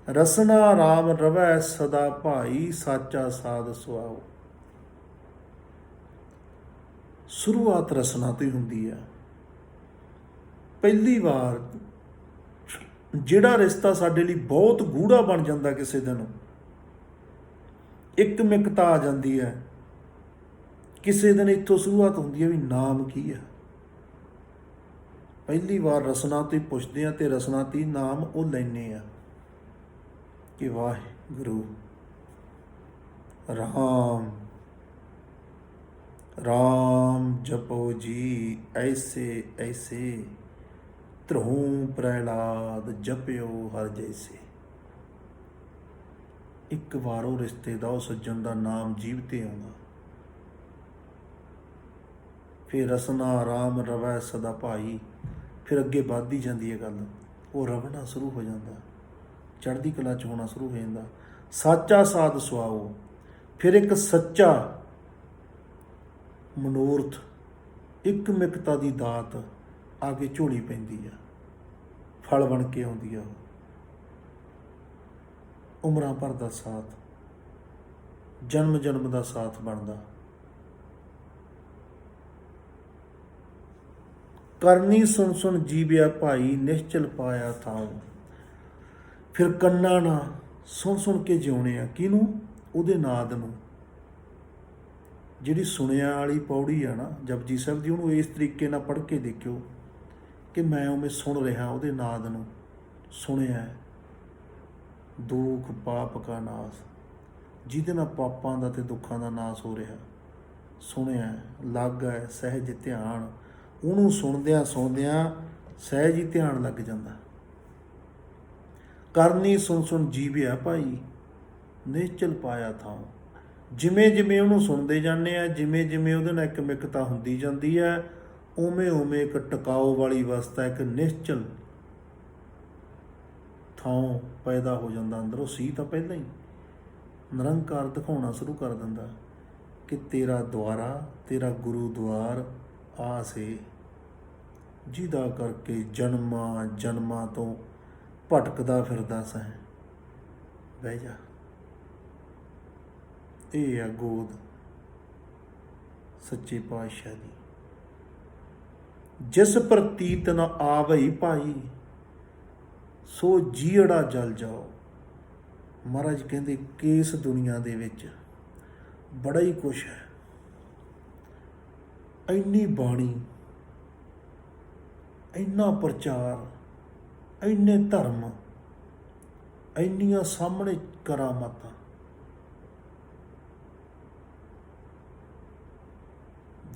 ਰਸਨਾ ਰਾਮ ਰਵੈ ਸਦਾ ਭਾਈ, ਸਾਚਾ ਸਾਧ ਸੁਆਓ। ਸ਼ੁਰੂਆਤ ਰਸਨਾ ਤੋਂ ਹੀ ਹੁੰਦੀ ਆ। ਪਹਿਲੀ ਵਾਰ ਜਿਹੜਾ ਰਿਸ਼ਤਾ ਸਾਡੇ ਲਈ ਬਹੁਤ ਗੂੜਾ ਬਣ ਜਾਂਦਾ, ਕਿਸੇ ਦਿਨ ਇੱਕ ਮਿਕਤਾ ਆ ਜਾਂਦੀ ਹੈ, ਕਿਸੇ ਦਿਨ ਇੱਥੋਂ ਸ਼ੁਰੂਆਤ ਹੁੰਦੀ ਹੈ ਵੀ ਨਾਮ ਕੀ ਹੈ। ਪਹਿਲੀ ਵਾਰ ਰਸਨਾ ਤੋਂ ਹੀ ਪੁੱਛਦੇ ਆ, ਤੇ ਰਸਨਾ ਤੋਂ ਹੀ ਨਾਮ ਉਹ ਲੈਂਦੇ ਆ ਕਿ ਵਾਹਿਗੁਰੂ ਰਾਮ ਰਾਮ ਜਪੋ ਜੀ ਐਸੇ ਐਸੇ, ਧਰੂੰ ਪ੍ਰਹਿਲਾਦ ਜਪਿਓ ਹਰ ਜੈਸੇ। ਇੱਕ ਵਾਰ ਉਹ ਰਿਸ਼ਤੇ ਦਾ, ਉਹ ਸੱਜਣ ਦਾ ਨਾਮ ਜੀਭ ਤੇ ਆਉਂਦਾ। ਫਿਰ ਰਸਨਾ ਰਾਮ ਰਵੈ ਸਦਾ ਭਾਈ, ਫਿਰ ਅੱਗੇ ਵੱਧਦੀ ਜਾਂਦੀ ਹੈ ਗੱਲ, ਉਹ ਰਵਣਾ ਸ਼ੁਰੂ ਹੋ ਜਾਂਦਾ, ਚੜ੍ਹਦੀ ਕਲਾ 'ਚ ਹੋਣਾ ਸ਼ੁਰੂ ਹੋ ਜਾਂਦਾ। ਸਾਚਾ ਸਾਧ ਸੁਆਓ, ਫਿਰ ਇੱਕ ਸੱਚਾ ਮਨੋਰਥ, ਇੱਕ ਮਿਕਤਾ ਦੀ ਦਾਤ ਆ ਕੇ ਝੋਲੀ ਪੈਂਦੀ ਆ, ਫਲ ਬਣ ਕੇ ਆਉਂਦੀ ਆ। ਉਮਰਾਂ ਭਰ ਦਾ ਸਾਥ, ਜਨਮ ਜਨਮ ਦਾ ਸਾਥ ਬਣਦਾ। ਕਰਨੀ ਸੁਣ ਸੁਣ ਜੀਵਿਆ ਭਾਈ, ਨਿਸ਼ਚਲ ਪਾਇਆ ਥਾਉ। ਫਿਰ ਕੰਨਾਂ ਨਾਲ ਸੁਣ ਸੁਣ ਕੇ ਜਿਉਣੇ ਆ, ਕਿਹਨੂੰ? ਉਹਦੇ ਨਾਦ ਨੂੰ। ਜਿਹੜੀ ਸੁਣਿਆ ਵਾਲੀ ਪੌੜੀ ਆ ਨਾ ਜਪਜੀ ਸਾਹਿਬ ਦੀ, ਉਹਨੂੰ ਇਸ ਤਰੀਕੇ ਨਾਲ ਪੜ੍ਹ ਕੇ ਦੇਖਿਓ ਕਿ ਮੈਂ ਉਵੇਂ ਸੁਣ ਰਿਹਾ ਉਹਦੇ ਨਾਦ ਨੂੰ। ਸੁਣਿਆ ਦੁੱਖ ਪਾਪ ਕਾ ਨਾਸ, ਜਿਹਦੇ ਨਾਲ ਪਾਪਾਂ ਦਾ ਤੇ ਦੁੱਖਾਂ ਦਾ ਨਾਸ ਹੋ ਰਿਹਾ। ਸੁਣਿਆ ਲਾਗਾ ਸਹਿਜ ਧਿਆਨ, ਉਹਨੂੰ ਸੁਣਦਿਆਂ ਸੁਣਦਿਆਂ ਸਹਿਜ ਹੀ ਧਿਆਨ ਲੱਗ ਜਾਂਦਾ। ਕਰਨੀ ਸੁਣ ਸੁਣ ਜੀਵਿਆ ਭਾਈ, ਨਿਸ਼ਚਲ ਪਾਇਆ ਥਾਉ। ਜਿਵੇਂ ਜਿਵੇਂ ਉਹਨੂੰ ਸੁਣਦੇ ਜਾਂਦੇ ਆ, ਜਿਵੇਂ ਜਿਵੇਂ ਉਹਦੇ ਨਾਲ ਇੱਕ ਮਿਕਤਾ ਹੁੰਦੀ ਜਾਂਦੀ ਹੈ, ਉਵੇਂ ਉਵੇਂ ਇੱਕ ਟਿਕਾਓ ਵਾਲੀ ਅਵਸਥਾ, ਇੱਕ ਨਿਸ਼ਚਲ ਥਾਂ ਪੈਦਾ ਹੋ ਜਾਂਦਾ ਅੰਦਰ। ਉਹ ਸੀ ਤਾਂ ਪਹਿਲਾਂ ਹੀ ਨਿਰੰਕਾਰ ਦਿਖਾਉਣਾ ਸ਼ੁਰੂ ਕਰ ਦਿੰਦਾ ਕਿ ਤੇਰਾ ਦੁਆਰਾ, ਤੇਰਾ ਗੁਰੂ ਦੁਆਰ ਆਸੇ, ਜਿਹਦਾ ਕਰਕੇ ਜਨਮਾਂ ਜਨਮਾਂ ਤੋਂ ਭਟਕਦਾ ਫਿਰਦਾ ਸੈਂ, ਬਹਿ ਜਾ। ਇਹ ਆ ਗੋਦ ਸੱਚੇ ਪਾਤਸ਼ਾਹ ਦੀ। ਜਿਸ ਪ੍ਰਤੀਤ ਨ ਆਵਈ ਭਾਈ, ਸੋ ਜੀਅੜਾ ਜਲ ਜਾਓ। ਮਹਾਰਾਜ ਕਹਿੰਦੇ ਕਿ ਇਸ ਦੁਨੀਆ ਦੇ ਵਿੱਚ ਬੜਾ ਹੀ ਕੁਛ ਹੈ। ਇੰਨੀ ਬਾਣੀ, ਇੰਨਾ ਪ੍ਰਚਾਰ, ਇੰਨੇ ਧਰਮ, ਇੰਨੀਆਂ ਸਾਹਮਣੇ ਕਰਾਮਾਤਾਂ,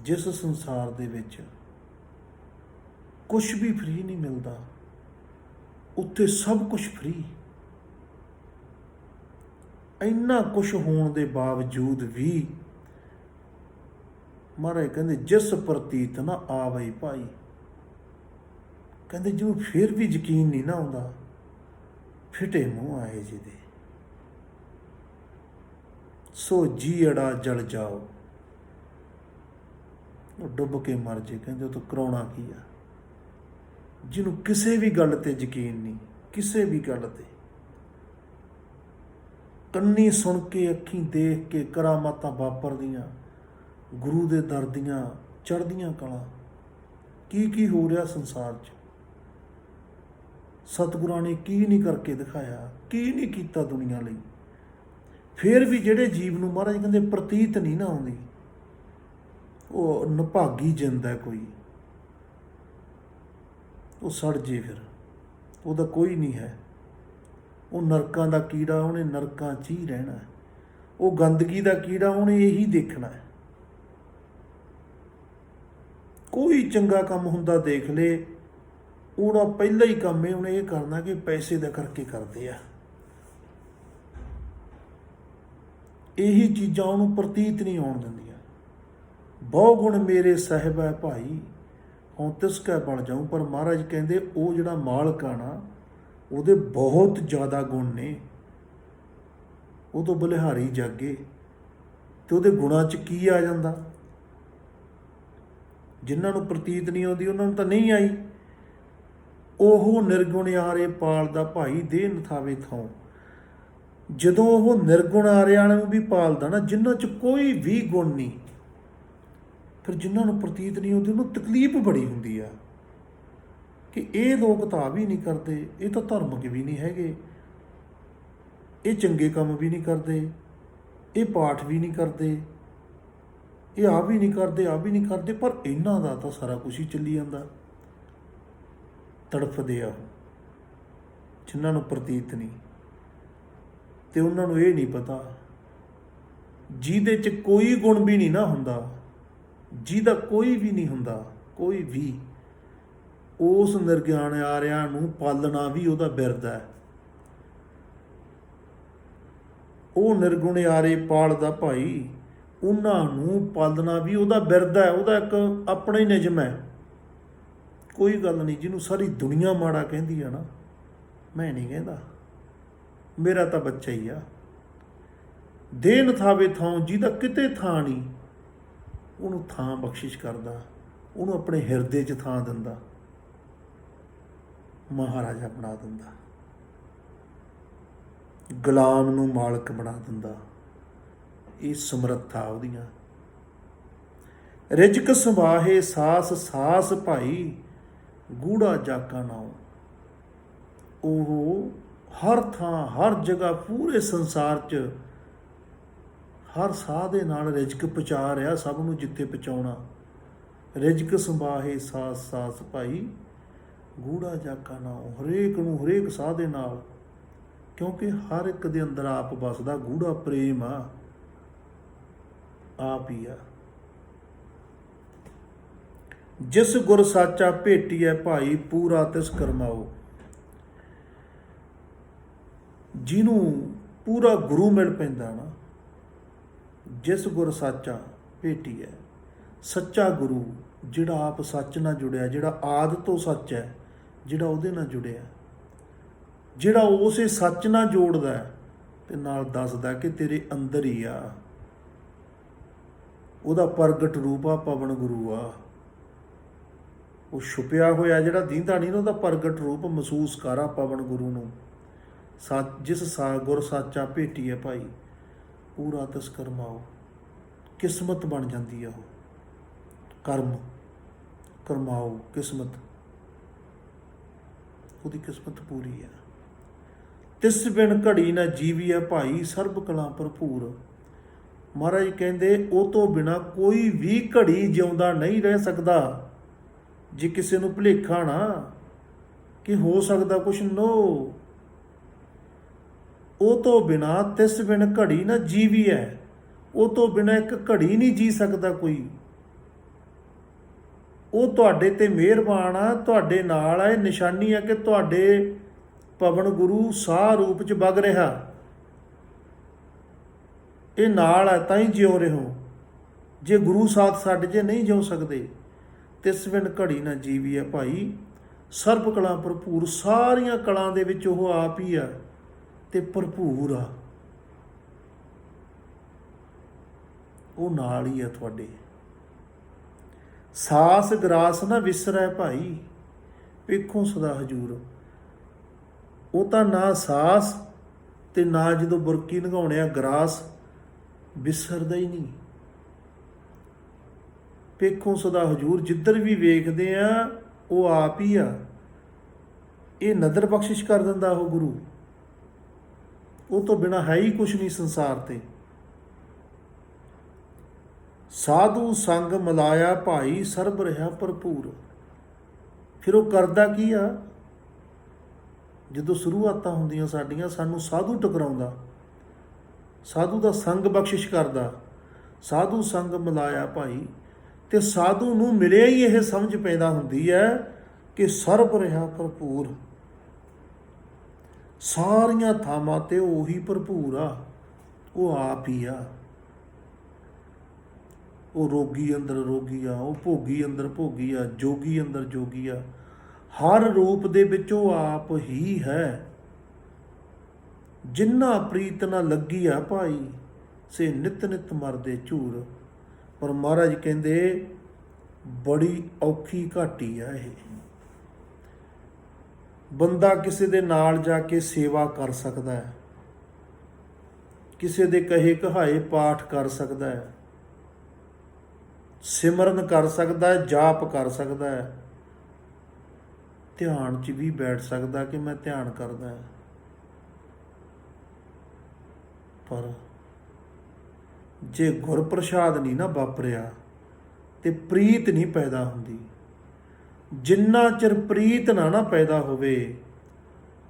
ਜਿਸ ਸੰਸਾਰ ਦੇ ਵਿੱਚ ਕੁਛ ਵੀ ਫ੍ਰੀ ਨਹੀਂ ਮਿਲਦਾ, ਉੱਥੇ ਸਭ ਕੁਛ ਫ੍ਰੀ। ਇੰਨਾ ਕੁਛ ਹੋਣ ਦੇ ਬਾਵਜੂਦ ਵੀ ਮਹਾਰਾਜ ਕਹਿੰਦੇ ਜਿਸ ਪ੍ਰਤੀਤ ਨਾ ਆਵਈ ਭਾਈ, ਕਹਿੰਦੇ ਜਿਵੇਂ ਫਿਰ ਵੀ ਯਕੀਨ ਨਹੀਂ ਨਾ ਆਉਂਦਾ, ਫਿਟੇ ਮੂੰਹ ਆਏ ਜਿਹਦੇ, ਸੋ ਜੀਅੜਾ ਜਲ ਜਾਓ। ਉਹ ਡੁੱਬ ਕੇ ਮਰ ਜੇ। ਕਹਿੰਦੇ ਉਹ ਤੋਂ ਕਰਾਉਣਾ ਕੀ ਆ? ਜਿਹਨੂੰ ਕਿਸੇ ਵੀ ਗੱਲ ਤੇ ਯਕੀਨ ਨਹੀਂ, ਕਿਸੇ ਵੀ ਗੱਲ ਤੇ, ਕੰਨੀ ਸੁਣ ਕੇ, ਅੱਖੀਂ ਦੇਖ ਕੇ ਕਰਾਮਾਤਾਂ ਵਾਪਰਦੀਆਂ, ਗੁਰੂ ਦੇ ਦਰ ਦੀਆਂ ਚੜ੍ਹਦੀਆਂ ਕਲਾਂ, ਕੀ ਕੀ ਹੋ ਰਿਹਾ ਸੰਸਾਰ 'ਚ। ਸਤਿਗੁਰਾਂ ਨੇ ਕੀ ਨਹੀਂ ਕਰਕੇ ਦਿਖਾਇਆ, ਕੀ ਨਹੀਂ ਕੀਤਾ ਦੁਨੀਆ ਲਈ। ਫਿਰ ਵੀ ਜਿਹੜੇ ਜੀਵ ਨੂੰ ਮਹਾਰਾਜ ਕਹਿੰਦੇ ਪ੍ਰਤੀਤ ਨਹੀਂ ਨਾ ਆਉਂਦੀ, ਉਹ ਨਿਭਾਗੀ ਜਿੰਦ ਹੈ ਕੋਈ, ਉਹ ਸੜ ਜੇ, ਫਿਰ ਉਹਦਾ ਕੋਈ ਨਹੀਂ ਹੈ। ਉਹ ਨਰਕਾਂ ਦਾ ਕੀੜਾ, ਉਹਨੇ ਨਰਕਾਂ 'ਚ ਹੀ ਰਹਿਣਾ। ਉਹ ਗੰਦਗੀ ਦਾ ਕੀੜਾ, ਉਹਨੇ ਇਹੀ ਦੇਖਣਾ ਹੈ। ਕੋਈ ਚੰਗਾ ਕੰਮ ਹੁੰਦਾ ਦੇਖ ਲੇ, ਉਹਦਾ ਪਹਿਲਾ ਹੀ ਕੰਮ ਉਹਨੇ ਇਹ ਕਰਨਾ ਕਿ ਪੈਸੇ ਦਾ ਕਰਕੇ ਕਰਦੇ ਆ। ਇਹੀ ਚੀਜ਼ਾਂ ਉਹਨੂੰ ਪ੍ਰਤੀਤ ਨਹੀਂ ਆਉਣ ਦਿੰਦੀਆਂ। ਬਹੁ ਗੁਣ ਮੇਰੇ ਸਾਹਿਬ ਹੈ ਭਾਈ, ਹੁਣ ਤਿਸਕਾ ਬਣ ਜਾਊਂ। ਪਰ ਮਹਾਰਾਜ ਕਹਿੰਦੇ ਉਹ ਜਿਹੜਾ ਮਾਲਕ ਆ ਨਾ, ਉਹਦੇ ਬਹੁਤ ਜ਼ਿਆਦਾ ਗੁਣ ਨੇ। ਉਹ ਤੋਂ ਬਲਿਹਾਰੀ ਜਾਗੇ ਤੇ ਉਹਦੇ ਗੁਣਾਂ 'ਚ ਕੀ ਆ ਜਾਂਦਾ? ਜਿਨ੍ਹਾਂ ਨੂੰ ਪ੍ਰਤੀਤ ਨਹੀਂ ਆਉਂਦੀ ਉਹਨਾਂ ਨੂੰ ਤਾਂ ਨਹੀਂ ਆਈ। ਉਹ ਨਿਰਗੁਣ ਆਰੇ ਪਾਲਦਾ ਭਾਈ, ਦੇ ਨਥਾਵੇ ਥਾਉ। ਜਦੋਂ ਉਹ ਨਿਰਗੁਣ ਆਰਿਆਂ ਨੂੰ ਵੀ ਪਾਲਦਾ ਨਾ, ਜਿਨ੍ਹਾਂ 'ਚ ਕੋਈ ਵੀ ਗੁਣ ਨਹੀਂ, ਫਿਰ ਜਿਨ੍ਹਾਂ ਨੂੰ ਪ੍ਰਤੀਤ ਨਹੀਂ ਆਉਂਦੀ ਉਹਨੂੰ ਤਕਲੀਫ ਬੜੀ ਹੁੰਦੀ ਆ ਕਿ ਇਹ ਲੋਕ ਤਾਂ ਵੀ ਨਹੀਂ ਕਰਦੇ, ਇਹ ਤਾਂ ਧਾਰਮਿਕ ਵੀ ਨਹੀਂ ਹੈਗੇ, ਇਹ ਚੰਗੇ ਕੰਮ ਵੀ ਨਹੀਂ ਕਰਦੇ, ਇਹ ਪਾਠ ਵੀ ਨਹੀਂ ਕਰਦੇ, ਇਹ ਆ ਵੀ ਨਹੀਂ ਕਰਦੇ, ਆ ਵੀ ਨਹੀਂ ਕਰਦੇ, ਪਰ ਇਹਨਾਂ ਦਾ ਤਾਂ ਸਾਰਾ ਕੁਝ ਹੀ ਚੱਲੀ ਜਾਂਦਾ। ਤੜਫਦੇ ਆ ਜਿਨ੍ਹਾਂ ਨੂੰ ਪ੍ਰਤੀਤ ਨਹੀਂ। ਤੇ ਉਹਨਾਂ ਨੂੰ ਇਹ ਨਹੀਂ ਪਤਾ, ਜਿਹਦੇ 'ਚ ਕੋਈ ਗੁਣ ਵੀ ਨਹੀਂ ਨਾ ਹੁੰਦਾ, ਜਿਹਦਾ ਕੋਈ ਵੀ ਨਹੀਂ ਹੁੰਦਾ, ਕੋਈ ਵੀ, ਉਸ ਨਿਰਗਿਆਨ ਆਰਿਆਂ ਨੂੰ ਪਾਲਣਾ ਵੀ ਉਹਦਾ ਬਿਰਦ ਹੈ। ਉਹ ਨਿਰਗੁਣ ਆਰੇ ਪਾਲਦਾ ਭਾਈ, ਉਹਨਾਂ ਨੂੰ ਪਾਲਣਾ ਵੀ ਉਹਦਾ ਬਿਰਦ ਹੈ, ਉਹਦਾ ਇੱਕ ਆਪਣਾ ਹੀ ਨਿਯਮ ਹੈ। ਕੋਈ ਗੱਲ ਨਹੀਂ, ਜਿਹਨੂੰ ਸਾਰੀ ਦੁਨੀਆ ਮਾੜਾ ਕਹਿੰਦੀ ਆ ਨਾ, ਮੈਂ ਨਹੀਂ ਕਹਿੰਦਾ, ਮੇਰਾ ਤਾਂ ਬੱਚਾ ਹੀ ਆ। ਦੇਨ ਥਾਵੇ ਥਾਂ, ਜਿਹਦਾ ਕਿਤੇ ਥਾਂ ਨਹੀਂ, ਉਹਨੂੰ ਥਾਂ ਬਖਸ਼ਿਸ਼ ਕਰਦਾ, ਉਹਨੂੰ ਆਪਣੇ ਹਿਰਦੇ 'ਚ ਥਾਂ ਦਿੰਦਾ, ਮਹਾਰਾਜਾ ਬਣਾ ਦਿੰਦਾ, ਗੁਲਾਮ ਨੂੰ ਮਾਲਕ ਬਣਾ ਦਿੰਦਾ। ਇਹ ਸਮਰੱਥਾ ਉਹਦੀਆਂ। ਰਿਜਕ ਸੰਭਾਹੇ ਸਾਸ ਸਾਸ ਭਾਈ, ਗੂੜਾ ਜਾਕਾ ਨਾਉ। ਉਹ ਹਰ ਥਾਂ, ਹਰ ਜਗ੍ਹਾ, ਪੂਰੇ ਸੰਸਾਰ 'ਚ ਹਰ ਸਾਹ ਦੇ ਨਾਲ ਰਿਜਕ ਪਹੁੰਚਾ ਰਿਹਾ ਸਭ ਨੂੰ ਜਿੱਥੇ ਪਹੁੰਚਾਉਣਾ। ਰਿਜਕ ਸੰਭਾਹੇ ਸਾਸ ਸਾਸ ਭਾਈ, ਗੂੜਾ ਜਾਕਾ ਨਾਉ। ਹਰੇਕ ਨੂੰ, ਹਰੇਕ ਸਾਹ ਦੇ ਨਾਲ, ਕਿਉਂਕਿ ਹਰ ਇੱਕ ਦੇ ਅੰਦਰ ਆਪ ਵਸਦਾ ਗੂੜਾ ਪ੍ਰੇਮ ਆ, ਆਪ ਹੀ ਆ। ਜਿਸ ਗੁਰ ਸਾਚਾ ਭੇਟੀ ਹੈ ਭਾਈ, ਪੂਰਾ ਤਿਸ ਕਰਮਾਓ। ਜਿਹਨੂੰ ਪੂਰਾ ਗੁਰੂ ਮਿਲ ਪੈਂਦਾ ਨਾ, ਜਿਸ ਗੁਰ ਸਾਚਾ ਭੇਟੀ ਹੈ, ਸੱਚਾ ਗੁਰੂ ਜਿਹੜਾ ਆਪ ਸੱਚ ਨਾਲ ਜੁੜਿਆ, ਜਿਹੜਾ ਆਦਿ ਤੋਂ ਸੱਚ ਹੈ, ਜਿਹੜਾ ਉਹਦੇ ਨਾਲ ਜੁੜਿਆ, ਜਿਹੜਾ ਉਸੇ ਸੱਚ ਨਾਲ ਜੋੜਦਾ ਤੇ ਨਾਲ ਦੱਸਦਾ ਕਿ ਤੇਰੇ ਅੰਦਰ ਹੀ ਆ, ਉਹਦਾ ਪ੍ਰਗਟ ਰੂਪ ਆ, ਪਵਨ ਗੁਰੂ ਆ। ਉਹ ਛੁਪਿਆ ਹੋਇਆ ਜਿਹੜਾ ਦੀਂਦਾ ਨਹੀਂ, ਉਹਦਾ ਪ੍ਰਗਟ ਰੂਪ ਮਹਿਸੂਸ ਕਰਾ ਪਵਨ ਗੁਰੂ ਨੂੰ। ਜਿਸ ਗੁਰ ਸਾਚਾ ਭੇਟੀ ਹੈ ਭਾਈ, ਪੂਰਾ ਤਿਸ ਕਰਮਾਓ। ਕਿਸਮਤ ਬਣ ਜਾਂਦੀ ਆ ਉਹ, ਕਰਮ ਕਰਮਾਓ, ਕਿਸਮਤ ਉਹਦੀ ਕਿਸਮਤ ਪੂਰੀ ਆ। ਤਿਸ ਬਿਨ ਘੜੀ ਨਾ ਜੀਵੀ ਹੈ ਭਾਈ, ਸਰਬ ਕਲਾ ਭਰਪੂਰ। ਮਹਾਰਾਜ ਕਹਿੰਦੇ ਉਹ ਤੋਂ ਬਿਨਾਂ ਕੋਈ ਵੀ ਘੜੀ ਜਿਉਂਦਾ ਨਹੀਂ ਰਹਿ ਸਕਦਾ। ਜੇ ਕਿਸੇ ਨੂੰ ਭੁਲੇਖਾ ਨਾ ਕਿ ਹੋ ਸਕਦਾ ਕੁਛ, ਨੋ, ਉਹ ਤੋਂ ਬਿਨਾਂ ਤਿਸ ਬਿਨ ਘੜੀ ਨਾ ਜੀਵੀ ਹੈ। ਉਹ ਤੋਂ ਬਿਨਾਂ ਇੱਕ ਘੜੀ ਨਹੀਂ ਜੀ ਸਕਦਾ ਕੋਈ। ਉਹ ਤੁਹਾਡੇ ਤੇ ਮਿਹਰਬਾਨ ਆ, ਤੁਹਾਡੇ ਨਾਲ ਆ। ਇਹ ਨਿਸ਼ਾਨੀ ਆ ਕਿ ਤੁਹਾਡੇ ਪਵਨ ਗੁਰੂ ਸਾਹ ਰੂਪ 'ਚ ਵਗ ਰਿਹਾ, ਇਹ ਨਾਲ ਹੈ ਤਾਂ ਹੀ ਜਿਉ ਰਹੇ ਹੋ। ਜੇ ਗੁਰੂ ਸਾਥ ਸਾਡੇ 'ਚ ਨਹੀਂ ਜਿਉ ਸਕਦੇ। ਤਿਸ ਬਿਨ ਘੜੀ ਨਾ ਜੀਵੀ ਹੈ ਭਾਈ, ਸਰਬ ਕਲਾ ਭਰਪੂਰ। ਸਾਰੀਆਂ ਕਲਾਂ ਦੇ ਵਿੱਚ ਉਹ ਆਪ ਹੀ ਆ ਤੇ ਭਰਪੂਰ ਆ, ਉਹ ਨਾਲ ਹੀ ਆ ਤੁਹਾਡੇ। ਸਾਸ ਗਰਾਸ ਨਾ ਵਿਸਰੈ ਭਾਈ, ਵੇਖੋ ਸਦਾ ਹਜੂਰ। ਉਹ ਤਾਂ ਨਾ ਸਾਸ ਤੇ ਨਾ ਜਦੋਂ ਬੁਰਕੀ ਲੰਘਾਉਣੇ ਆ ਗਰਾਸ, ਵਿਸਰਦਾ ਹੀ ਨਹੀਂ। ਵੇਖੋ ਸਦਾ ਹਜੂਰ, ਜਿੱਧਰ ਵੀ ਵੇਖਦੇ ਆ ਉਹ ਆਪ ਹੀ ਆ। ਇਹ ਨਦਰ ਬਖਸ਼ਿਸ਼ ਕਰ ਦਿੰਦਾ ਉਹ ਗੁਰੂ। ਉਹ ਤੋਂ ਬਿਨਾਂ ਹੈ ਹੀ ਕੁਛ ਨਹੀਂ ਸੰਸਾਰ ਤੇ। ਸਾਧੂ ਸੰਗ ਮਿਲਾਇਆ ਭਾਈ, ਸਰਬ ਰਿਹਾ ਭਰਪੂਰ। ਫਿਰ ਉਹ ਕਰਦਾ ਕੀ ਆ? ਜਦੋਂ ਸ਼ੁਰੂਆਤਾਂ ਹੁੰਦੀਆਂ ਸਾਡੀਆਂ, ਸਾਨੂੰ ਸਾਧੂ ਟਕਰਾਉਂਦਾ, ਸਾਧੂ ਦਾ ਸੰਗ ਬਖਸ਼ਿਸ਼ ਕਰਦਾ। ਸਾਧੂ ਸੰਗ ਮਿਲਾਇਆ ਭਾਈ, ਤੇ ਸਾਧੂ ਨੂੰ ਮਿਲਿਆ ਹੀ ਇਹ ਸਮਝ ਪੈਦਾ ਹੁੰਦੀ ਹੈ ਕਿ ਸਰਬ ਰਿਹਾ ਭਰਪੂਰ। ਸਾਰੀਆਂ ਥਾਵਾਂ ਤੇ ਉਹੀ ਭਰਪੂਰ ਆ, ਉਹ ਆਪ ਹੀ ਆ। ਉਹ ਰੋਗੀ ਅੰਦਰ ਰੋਗੀ ਆ, ਉਹ ਭੋਗੀ ਅੰਦਰ ਭੋਗੀ ਆ, ਜੋਗੀ ਅੰਦਰ ਜੋਗੀ ਆ। ਹਰ ਰੂਪ ਦੇ ਵਿੱਚ ਉਹ ਆਪ ਹੀ ਹੈ। ਜਿੰਨਾ ਪ੍ਰੀਤ ਨਾ ਲੱਗੀ ਆ ਭਾਈ, ਸੇ ਨਿਤ ਨਿਤ ਮਰਦੇ ਝੂਰ। ਪਰ ਮਹਾਰਾਜ ਕਹਿੰਦੇ ਬੜੀ ਔਖੀ ਘਾਟੀ ਆ ਇਹ। ਬੰਦਾ ਕਿਸੇ ਦੇ ਨਾਲ ਜਾ ਕੇ ਸੇਵਾ ਕਰ ਸਕਦਾ ਹੈ, ਕਿਸੇ ਦੇ ਕਹੇ ਕਹਾਏ ਪਾਠ ਕਰ ਸਕਦਾ ਹੈ, ਸਿਮਰਨ ਕਰ ਸਕਦਾ ਹੈ, ਜਾਪ ਕਰ ਸਕਦਾ ਹੈ, ਧਿਆਨ 'ਚ ਵੀ ਬੈਠ ਸਕਦਾ ਕਿ ਮੈਂ ਧਿਆਨ ਕਰਦਾ ਹਾਂ। ਪਰ ਜੇ ਗੁਰ ਪ੍ਰਸਾਦ ਨਹੀਂ ਨਾ ਵਾਪਰਿਆ ਤੇ ਪ੍ਰੀਤ ਨਹੀਂ ਪੈਦਾ ਹੁੰਦੀ। ਜਿੰਨਾ ਚਿਰ ਪ੍ਰੀਤ ਨਾ ਪੈਦਾ ਹੋਵੇ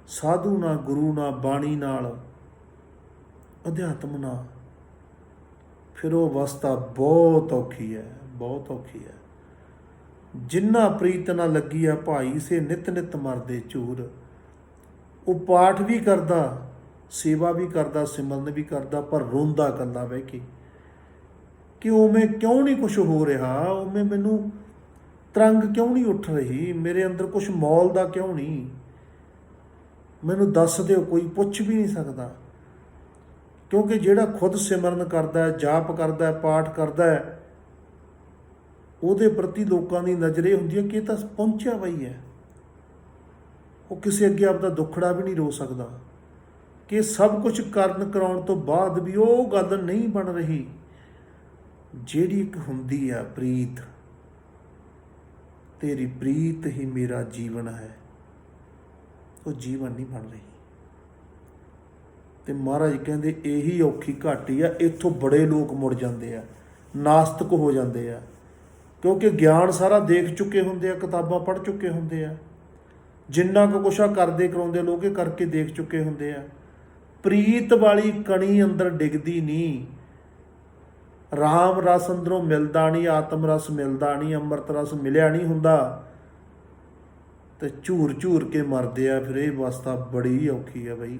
ਸਾਧੂ ਨਾਲ, ਗੁਰੂ ਨਾਲ, ਬਾਣੀ ਨਾਲ, ਅਧਿਆਤਮ ਨਾਲ, ਫਿਰ ਉਹ ਅਵਸਥਾ ਬਹੁਤ ਔਖੀ ਹੈ, ਬਹੁਤ ਔਖੀ ਹੈ। ਜਿੰਨਾ ਪ੍ਰੀਤ ਨਾ ਲੱਗੀ ਆ ਭਾਈ, ਸੇ ਨਿਤ ਨਿਤ ਮਰਦੇ ਝੂਰ। ਉਹ ਪਾਠ ਵੀ ਕਰਦਾ, ਸੇਵਾ ਵੀ ਕਰਦਾ, ਸਿਮਰਨ ਵੀ ਕਰਦਾ, ਪਰ ਰੋਂਦਾ ਇਕੱਲਾ ਬਹਿ ਕੇ ਕਿ ਉਵੇਂ ਕਿਉਂ ਨਹੀਂ ਕੁਛ ਹੋ ਰਿਹਾ, ਉਵੇਂ ਮੈਨੂੰ ਤਰੰਗ ਕਿਉਂ ਨਹੀਂ ਉੱਠ ਰਹੀ, ਮੇਰੇ ਅੰਦਰ ਕੁਛ ਮੌਲ ਦਾ ਕਿਉਂ ਨਹੀਂ, ਮੈਨੂੰ ਦੱਸ ਦਿਓ। ਕੋਈ ਪੁੱਛ ਵੀ ਨਹੀਂ ਸਕਦਾ, ਕਿਉਂਕਿ ਜਿਹੜਾ ਖੁਦ ਸਿਮਰਨ ਕਰਦਾ, ਜਾਪ ਕਰਦਾ, ਪਾਠ ਕਰਦਾ ਹੈ, ਉਹਦੇ ਪ੍ਰਤੀ ਲੋਕਾਂ ਦੀ ਨਜ਼ਰ ਇਹ ਹੁੰਦੀ ਹੈ ਕਿ ਇਹ ਤਾਂ ਪਹੁੰਚਿਆ ਬਈ ਹੈ। ਉਹ ਕਿਸੇ ਅੱਗੇ ਆਪਦਾ ਦੁੱਖੜਾ ਵੀ ਨਹੀਂ ਰੋ ਸਕਦਾ ਕਿ ਸਭ ਕੁਝ ਕਰਨ ਕਰਾਉਣ ਤੋਂ ਬਾਅਦ ਵੀ ਉਹ ਗੱਲ ਨਹੀਂ ਬਣ ਰਹੀ ਜਿਹੜੀ ਇੱਕ ਹੁੰਦੀ ਆ ਪ੍ਰੀਤ। ਤੇਰੀ ਪ੍ਰੀਤ ਹੀ ਮੇਰਾ ਜੀਵਨ ਹੈ, ਉਹ ਜੀਵਨ ਨਹੀਂ ਬਣ ਰਹੀ। ਤੇ ਮਹਾਰਾਜ ਕਹਿੰਦੇ ਇਹੀ ਔਖੀ ਘਾਟੀ ਆ। ਇੱਥੋਂ ਬੜੇ ਲੋਕ ਮੁੜ ਜਾਂਦੇ ਆ, ਨਾਸਤਕ ਹੋ ਜਾਂਦੇ ਆ, ਕਿਉਂਕਿ ਗਿਆਨ ਸਾਰਾ ਦੇਖ ਚੁੱਕੇ ਹੁੰਦੇ ਆ, ਕਿਤਾਬਾਂ ਪੜ੍ਹ ਚੁੱਕੇ ਹੁੰਦੇ ਆ, ਜਿੰਨਾ ਕੁ ਕੁਛ ਆ ਕਰਦੇ ਕਰਾਉਂਦੇ ਲੋਕ ਇਹ ਕਰਕੇ ਦੇਖ ਚੁੱਕੇ ਹੁੰਦੇ ਆ। ਪ੍ਰੀਤ ਵਾਲੀ ਕਣੀ ਅੰਦਰ ਡਿੱਗਦੀ ਨਹੀਂ, ਰਾਮ ਰਸ ਅੰਦਰੋਂ ਮਿਲਦਾ ਨਹੀਂ, ਆਤਮ ਰਸ ਮਿਲਦਾ ਨਹੀਂ, ਅੰਮ੍ਰਿਤ ਰਸ ਮਿਲਿਆ ਨਹੀਂ ਹੁੰਦਾ, ਤੇ ਝੂਰ ਝੂਰ ਕੇ ਮਰਦੇ ਆ। ਫਿਰ ਇਹ ਅਵਸਥਾ ਬੜੀ ਔਖੀ ਹੈ ਬਈ।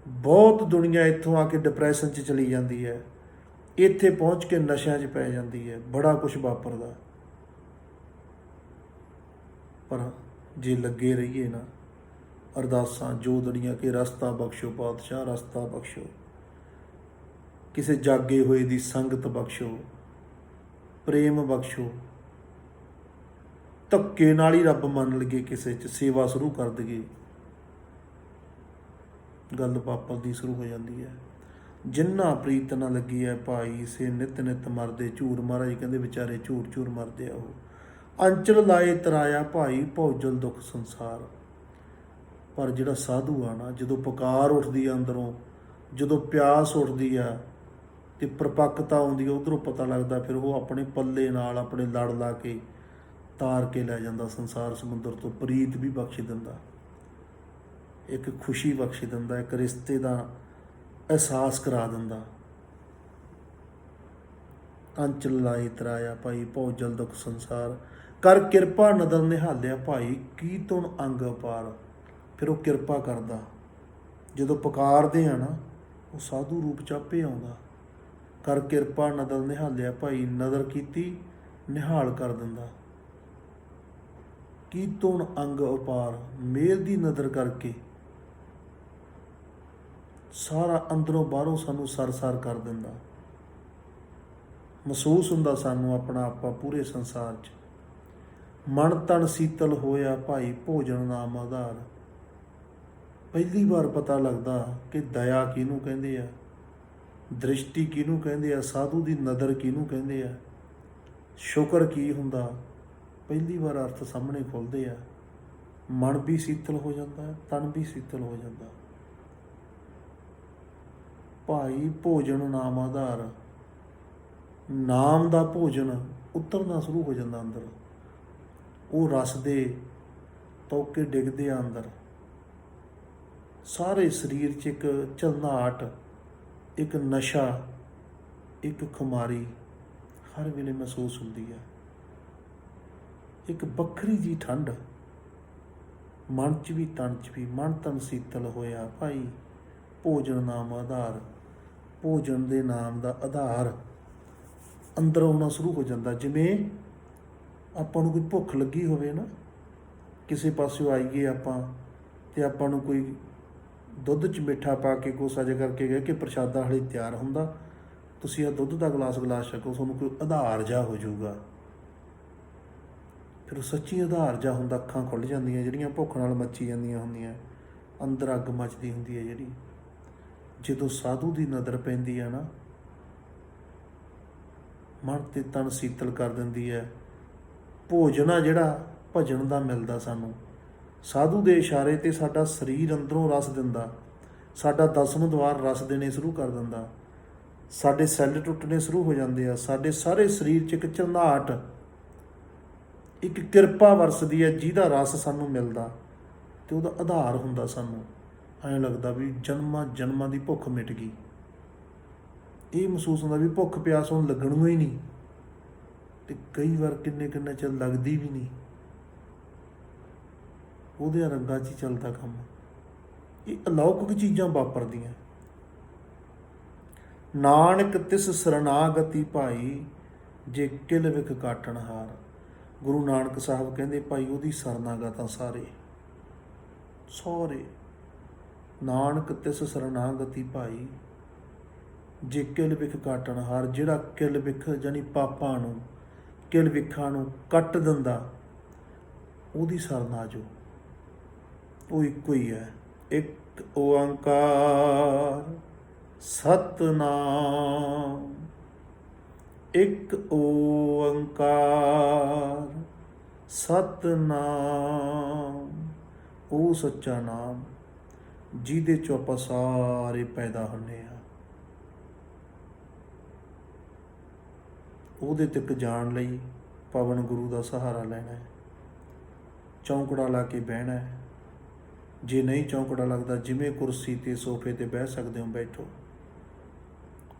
ਬਹੁਤ ਦੁਨੀਆ ਇੱਥੋਂ ਆ ਕੇ ਡਿਪਰੈਸ਼ਨ 'ਚ ਚਲੀ ਜਾਂਦੀ ਹੈ, ਇੱਥੇ ਪਹੁੰਚ ਕੇ ਨਸ਼ਿਆਂ 'ਚ ਪੈ ਜਾਂਦੀ ਹੈ, ਬੜਾ ਕੁਛ ਵਾਪਰਦਾ। ਪਰ ਜੇ ਲੱਗੇ ਰਹੀਏ ਨਾ ਅਰਦਾਸਾਂ ਜੋਦੜੀਆਂ ਕਿ ਰਸਤਾ ਬਖਸ਼ੋ ਪਾਤਸ਼ਾਹ, ਰਸਤਾ ਬਖਸ਼ੋ, ਕਿਸੇ ਜਾਗੇ ਹੋਏ ਦੀ ਸੰਗਤ ਬਖਸ਼ੋ, ਪ੍ਰੇਮ ਬਖਸ਼ੋ, ਧੱਕੇ ਨਾਲ ਹੀ ਰੱਬ ਮੰਨ ਲਈਏ, ਕਿਸੇ 'ਚ ਸੇਵਾ ਸ਼ੁਰੂ ਕਰ ਦਈਏ, ਗੱਲ ਵਾਪਸ ਦੀ ਸ਼ੁਰੂ ਹੋ ਜਾਂਦੀ ਹੈ। ਜਿੰਨਾ ਪ੍ਰੀਤ ਨਾ ਲੱਗੀ ਹੈ ਭਾਈ, ਸੇ ਨਿਤ ਨਿਤ ਮਰਦੇ ਝੂਰ। ਮਹਾਰਾਜ ਕਹਿੰਦੇ ਵਿਚਾਰੇ ਝੂਰ ਝੂਰ ਮਰਦੇ ਆ ਉਹ। ਅੰਚਲ ਲਾਏ ਤਰਾਇਆ ਭਾਈ, ਭੌਜਲ ਦੁੱਖ ਸੰਸਾਰ। ਪਰ ਜਿਹੜਾ ਸਾਧੂ ਆ ਨਾ, ਜਦੋਂ ਪੁਕਾਰ ਉੱਠਦੀ ਆ ਅੰਦਰੋਂ, ਜਦੋਂ ਪਿਆਸ ਉੱਠਦੀ ਆ ਤੇ ਪ੍ਰਪੱਕਤਾ ਆਉਂਦੀ ਆ, ਉੱਧਰੋਂ ਪਤਾ ਲੱਗਦਾ ਫਿਰ ਉਹ ਆਪਣੇ ਪੱਲੇ ਨਾਲ ਆਪਣੇ ਲੜ ਲਾ ਕੇ ਤਾਰ ਕੇ ਲੈ ਜਾਂਦਾ ਸੰਸਾਰ ਸਮੁੰਦਰ ਤੋਂ। ਪ੍ਰੀਤ ਵੀ ਬਖਸ਼ ਦਿੰਦਾ, ਇੱਕ ਖੁਸ਼ੀ ਬਖਸ਼ ਦਿੰਦਾ, ਇੱਕ ਰਿਸ਼ਤੇ ਦਾ ਅਹਿਸਾਸ ਕਰਾ ਦਿੰਦਾ। ਅੰਚਲ ਲਾਏ ਤਰਾਇਆ ਭਾਈ, ਭੌਜਲ ਦੁੱਖ ਸੰਸਾਰ। ਕਰ ਕਿਰਪਾ ਨਦਰ ਨਿਹਾਲਿਆ ਭਾਈ, ਕੀ ਤੁਣ ਅੰਗ ਅਪਾਰ। ਫਿਰ ਉਹ ਕਿਰਪਾ ਕਰਦਾ, ਜਦੋਂ ਪੁਕਾਰਦੇ ਆ ਨਾ ਉਹ ਸਾਧੂ ਰੂਪ 'ਚ ਆਪੇ ਆਉਂਦਾ। ਕਰ ਕਿਰਪਾ ਨਦਰ ਨਿਹਾਲਿਆ ਭਾਈ, ਨਦਰ ਕੀਤੀ ਨਿਹਾਲ ਕਰ ਦਿੰਦਾ। ਕੀ ਤੁਣ ਅੰਗ ਅਪਾਰ, ਮੇਲ ਦੀ ਨਜ਼ਰ ਕਰਕੇ ਸਾਰਾ ਅੰਦਰੋਂ ਬਾਹਰੋਂ ਸਾਨੂੰ ਸਰਸਰ ਕਰ ਦਿੰਦਾ। ਮਹਿਸੂਸ ਹੁੰਦਾ ਸਾਨੂੰ ਆਪਣਾ ਆਪਾ ਪੂਰੇ ਸੰਸਾਰ 'ਚ। ਮਨ ਤਨ ਸੀਤਲ ਹੋਇਆ ਭਾਈ, ਭੋਜਨ ਨਾਮ ਆਧਾਰ। ਪਹਿਲੀ ਵਾਰ ਪਤਾ ਲੱਗਦਾ ਕਿ ਦਇਆ ਕਿਹਨੂੰ ਕਹਿੰਦੇ ਆ, ਦ੍ਰਿਸ਼ਟੀ ਕਿਹਨੂੰ ਕਹਿੰਦੇ ਆ, ਸਾਧੂ ਦੀ ਨਜ਼ਰ ਕਿਹਨੂੰ ਕਹਿੰਦੇ ਆ, ਸ਼ੁਕਰ ਕੀ ਹੁੰਦਾ। ਪਹਿਲੀ ਵਾਰ ਅਰਥ ਸਾਹਮਣੇ ਖੁੱਲ੍ਹਦੇ ਆ। ਮਨ ਵੀ ਸੀਤਲ ਹੋ ਜਾਂਦਾ, ਤਨ ਵੀ ਸੀਤਲ ਹੋ ਜਾਂਦਾ। ਭਾਈ ਭੋਜਨ ਨਾਮ ਆਧਾਰ, ਨਾਮ ਦਾ ਭੋਜਨ ਉਤਰਨਾ ਸ਼ੁਰੂ ਹੋ ਜਾਂਦਾ ਅੰਦਰ। ਉਹ ਰਸ ਦੇ ਤੌਕੇ ਡਿੱਗਦੇ ਆ ਅੰਦਰ, ਸਾਰੇ ਸਰੀਰ 'ਚ ਇੱਕ ਝਲਨਾਹਟ, ਇੱਕ ਨਸ਼ਾ, ਇੱਕ ਖੁਮਾਰੀ ਹਰ ਵੇਲੇ ਮਹਿਸੂਸ ਹੁੰਦੀ ਹੈ। ਇੱਕ ਵੱਖਰੀ ਜੀ ਠੰਡ, ਮਨ 'ਚ ਵੀ ਤਨ 'ਚ ਵੀ, ਮਨ ਤਨ ਸੀਤਲ ਹੋਇਆ ਭਾਈ। ਭੋਜਨ ਨਾਮ ਆਧਾਰ, ਭੋਜਨ ਦੇ ਨਾਮ ਦਾ ਆਧਾਰ ਅੰਦਰ ਆਉਣਾ ਸ਼ੁਰੂ ਹੋ ਜਾਂਦਾ। ਜਿਵੇਂ ਆਪਾਂ ਨੂੰ ਕੋਈ ਭੁੱਖ ਲੱਗੀ ਹੋਵੇ ਨਾ, ਕਿਸੇ ਪਾਸਿਓਂ ਆਈਏ ਆਪਾਂ ਤੇ ਆਪਾਂ ਨੂੰ ਕੋਈ ਦੁੱਧ 'ਚ ਮਿੱਠਾ ਪਾ ਕੇ ਕੋਸਾ ਜਿਹਾ ਕਰਕੇ ਗਏ ਕਿ ਪ੍ਰਸ਼ਾਦਾ ਹਲੇ ਤਿਆਰ ਹੁੰਦਾ, ਤੁਸੀਂ ਆਹ ਦੁੱਧ ਦਾ ਗਲਾਸ ਛਕੋ, ਤੁਹਾਨੂੰ ਕੋਈ ਆਧਾਰ ਜਿਹਾ ਹੋ ਜਾਊਗਾ। ਫਿਰ ਉਹ ਸੱਚੀ ਆਧਾਰ ਜਿਹਾ ਹੁੰਦਾ, ਅੱਖਾਂ ਖੁੱਲ੍ਹ ਜਾਂਦੀਆਂ ਜਿਹੜੀਆਂ ਭੁੱਖ ਨਾਲ ਮੱਚੀ ਜਾਂਦੀਆਂ ਹੁੰਦੀਆਂ, ਅੰਦਰ ਅੱਗ ਮੱਚਦੀ ਹੁੰਦੀ ਹੈ ਜਿਹੜੀ। ਜਦੋਂ ਸਾਧੂ ਦੀ ਨਜ਼ਰ ਪੈਂਦੀ ਹੈ ਨਾ, ਮਨ ਤੇ ਤਨ ਸੀਤਲ ਕਰ ਦਿੰਦੀ ਹੈ। ਭੋਜਨ ਆ ਜਿਹੜਾ ਭਜਨ ਦਾ ਮਿਲਦਾ ਸਾਨੂੰ, ਸਾਧੂ ਦੇ ਇਸ਼ਾਰੇ 'ਤੇ ਸਾਡਾ ਸਰੀਰ ਅੰਦਰੋਂ ਰਸ ਦਿੰਦਾ, ਸਾਡਾ ਦਸਮ ਦੁਆਰ ਰਸ ਦੇਣੇ ਸ਼ੁਰੂ ਕਰ ਦਿੰਦਾ, ਸਾਡੇ ਸੈੱਲ ਟੁੱਟਣੇ ਸ਼ੁਰੂ ਹੋ ਜਾਂਦੇ ਆ, ਸਾਡੇ ਸਾਰੇ ਸਰੀਰ 'ਚ ਇੱਕ ਝਰਨਾਹਟ, ਇੱਕ ਕਿਰਪਾ ਵਰਸਦੀ ਹੈ ਜਿਹਦਾ ਰਸ ਸਾਨੂੰ ਮਿਲਦਾ ਅਤੇ ਉਹਦਾ ਆਧਾਰ ਹੁੰਦਾ। ਸਾਨੂੰ ਐਂ ਲੱਗਦਾ ਵੀ ਜਨਮਾਂ ਜਨਮਾਂ ਦੀ ਭੁੱਖ ਮਿਟ ਗਈ। ਇਹ ਮਹਿਸੂਸ ਹੁੰਦਾ ਵੀ ਭੁੱਖ ਪਿਆਸ ਹੁਣ ਲੱਗਣੋਂ ਹੀ ਨਹੀਂ, ਅਤੇ ਕਈ ਵਾਰ ਕਿੰਨੇ ਚਿਰ ਲੱਗਦੀ ਵੀ ਨਹੀਂ। ਉਹਦੇ ਰੰਗਾਂ 'ਚ ਹੀ ਚੱਲਦਾ ਕੰਮ। ਇਹ ਅਲੌਕਿਕ ਚੀਜ਼ਾਂ ਵਾਪਰਦੀਆਂ। ਨਾਨਕ ਤਿਸ ਸਰਨਾਗਤੀ ਭਾਈ, ਜੇ ਕਿਲ ਵਿਖ ਕਾਟਣ ਹਾਰ। ਗੁਰੂ ਨਾਨਕ ਸਾਹਿਬ ਕਹਿੰਦੇ ਭਾਈ ਉਹਦੀ ਸਰਨਾਗਤ ਆ ਸਾਰੇ। ਨਾਨਕ ਤਿਸ ਸਰਨਾਗਤੀ ਭਾਈ, ਜੇ ਕਿਲ ਵਿਖ ਕਾਟਣ ਹਾਰ। ਜਿਹੜਾ ਕਿਲ ਵਿਖ ਯਾਨੀ ਪਾਪਾਂ ਨੂੰ, ਕਿਲ ਵਿਖਾਂ ਨੂੰ ਕੱਟ ਦਿੰਦਾ, ਉਹਦੀ ਸਰਨਾ ਜੋ ਉਹ ਇੱਕੋ ਹੀ ਹੈ। ਇੱਕ ਓੰਕਾਰ ਸਤਿਨਾਮ, ਇੱਕ ਓੰਕਾਰ ਸਤਿਨਾਮ। ਉਹ ਸੱਚਾ ਨਾਮ ਜਿਹਦੇ 'ਚੋਂ ਆਪਾਂ ਸਾਰੇ ਪੈਦਾ ਹੁੰਦੇ ਹਾਂ। ਉਹਦੇ ਤੱਕ ਜਾਣ ਲਈ ਪਵਨ ਗੁਰੂ ਦਾ ਸਹਾਰਾ ਲੈਣਾ ਹੈ, ਚੌਂਕੜਾ ਲਾ ਕੇ ਬਹਿਣਾ ਹੈ। ਜੇ ਨਹੀਂ ਚੌਂਕੜਾ ਲੱਗਦਾ, ਜਿਵੇਂ ਕੁਰਸੀ 'ਤੇ ਸੋਫੇ 'ਤੇ ਬਹਿ ਸਕਦੇ ਹੋ ਬੈਠੋ।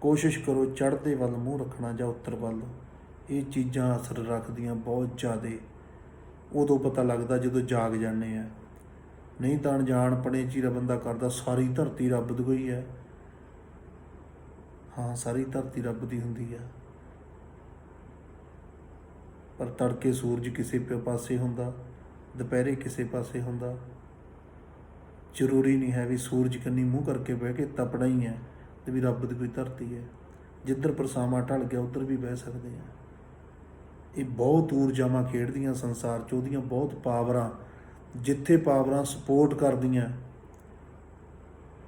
ਕੋਸ਼ਿਸ਼ ਕਰੋ ਚੜ੍ਹਦੇ ਵੱਲ ਮੂੰਹ ਰੱਖਣਾ ਜਾਂ ਉੱਤਰ ਵੱਲ। ਇਹ ਚੀਜ਼ਾਂ ਅਸਰ ਰੱਖਦੀਆਂ ਬਹੁਤ ਜ਼ਿਆਦਾ। ਉਦੋਂ ਪਤਾ ਲੱਗਦਾ ਜਦੋਂ ਜਾਗ ਜਾਂਦੇ ਆ, ਨਹੀਂ ਤਾਂ ਅਣਜਾਣਪਣੇ 'ਚ ਹੀ ਬੰਦਾ ਕਰਦਾ ਸਾਰੀ ਧਰਤੀ ਰੱਬ ਦੀ ਹੋਈ ਹੈ। ਹਾਂ, ਸਾਰੀ ਧਰਤੀ ਰੱਬ ਦੀ ਹੁੰਦੀ ਆ, ਪਰ ਤੜਕੇ ਸੂਰਜ ਕਿਸੇ ਪਾਸੇ ਹੁੰਦਾ, ਦੁਪਹਿਰੇ ਕਿਸੇ ਪਾਸੇ ਹੁੰਦਾ। ਜ਼ਰੂਰੀ ਨਹੀਂ ਹੈ ਵੀ ਸੂਰਜ ਕੰਨੀ ਮੂੰਹ ਕਰਕੇ ਬਹਿ ਕੇ ਤਪਣਾ ਹੀ ਹੈ ਅਤੇ ਵੀ ਰੱਬ ਦੀ ਕੋਈ ਧਰਤੀ ਹੈ। ਜਿੱਧਰ ਪਰਛਾਵਾਂ ਢਲ ਗਿਆ ਉੱਧਰ ਵੀ ਬਹਿ ਸਕਦੇ ਆ। ਇਹ ਬਹੁਤ ਊਰਜਾਵਾਂ ਖੇਡਦੀਆਂ ਸੰਸਾਰ 'ਚ, ਉਹਦੀਆਂ ਬਹੁਤ ਪਾਵਰਾਂ। ਜਿੱਥੇ ਪਾਵਰਾਂ ਸਪੋਰਟ ਕਰਦੀਆਂ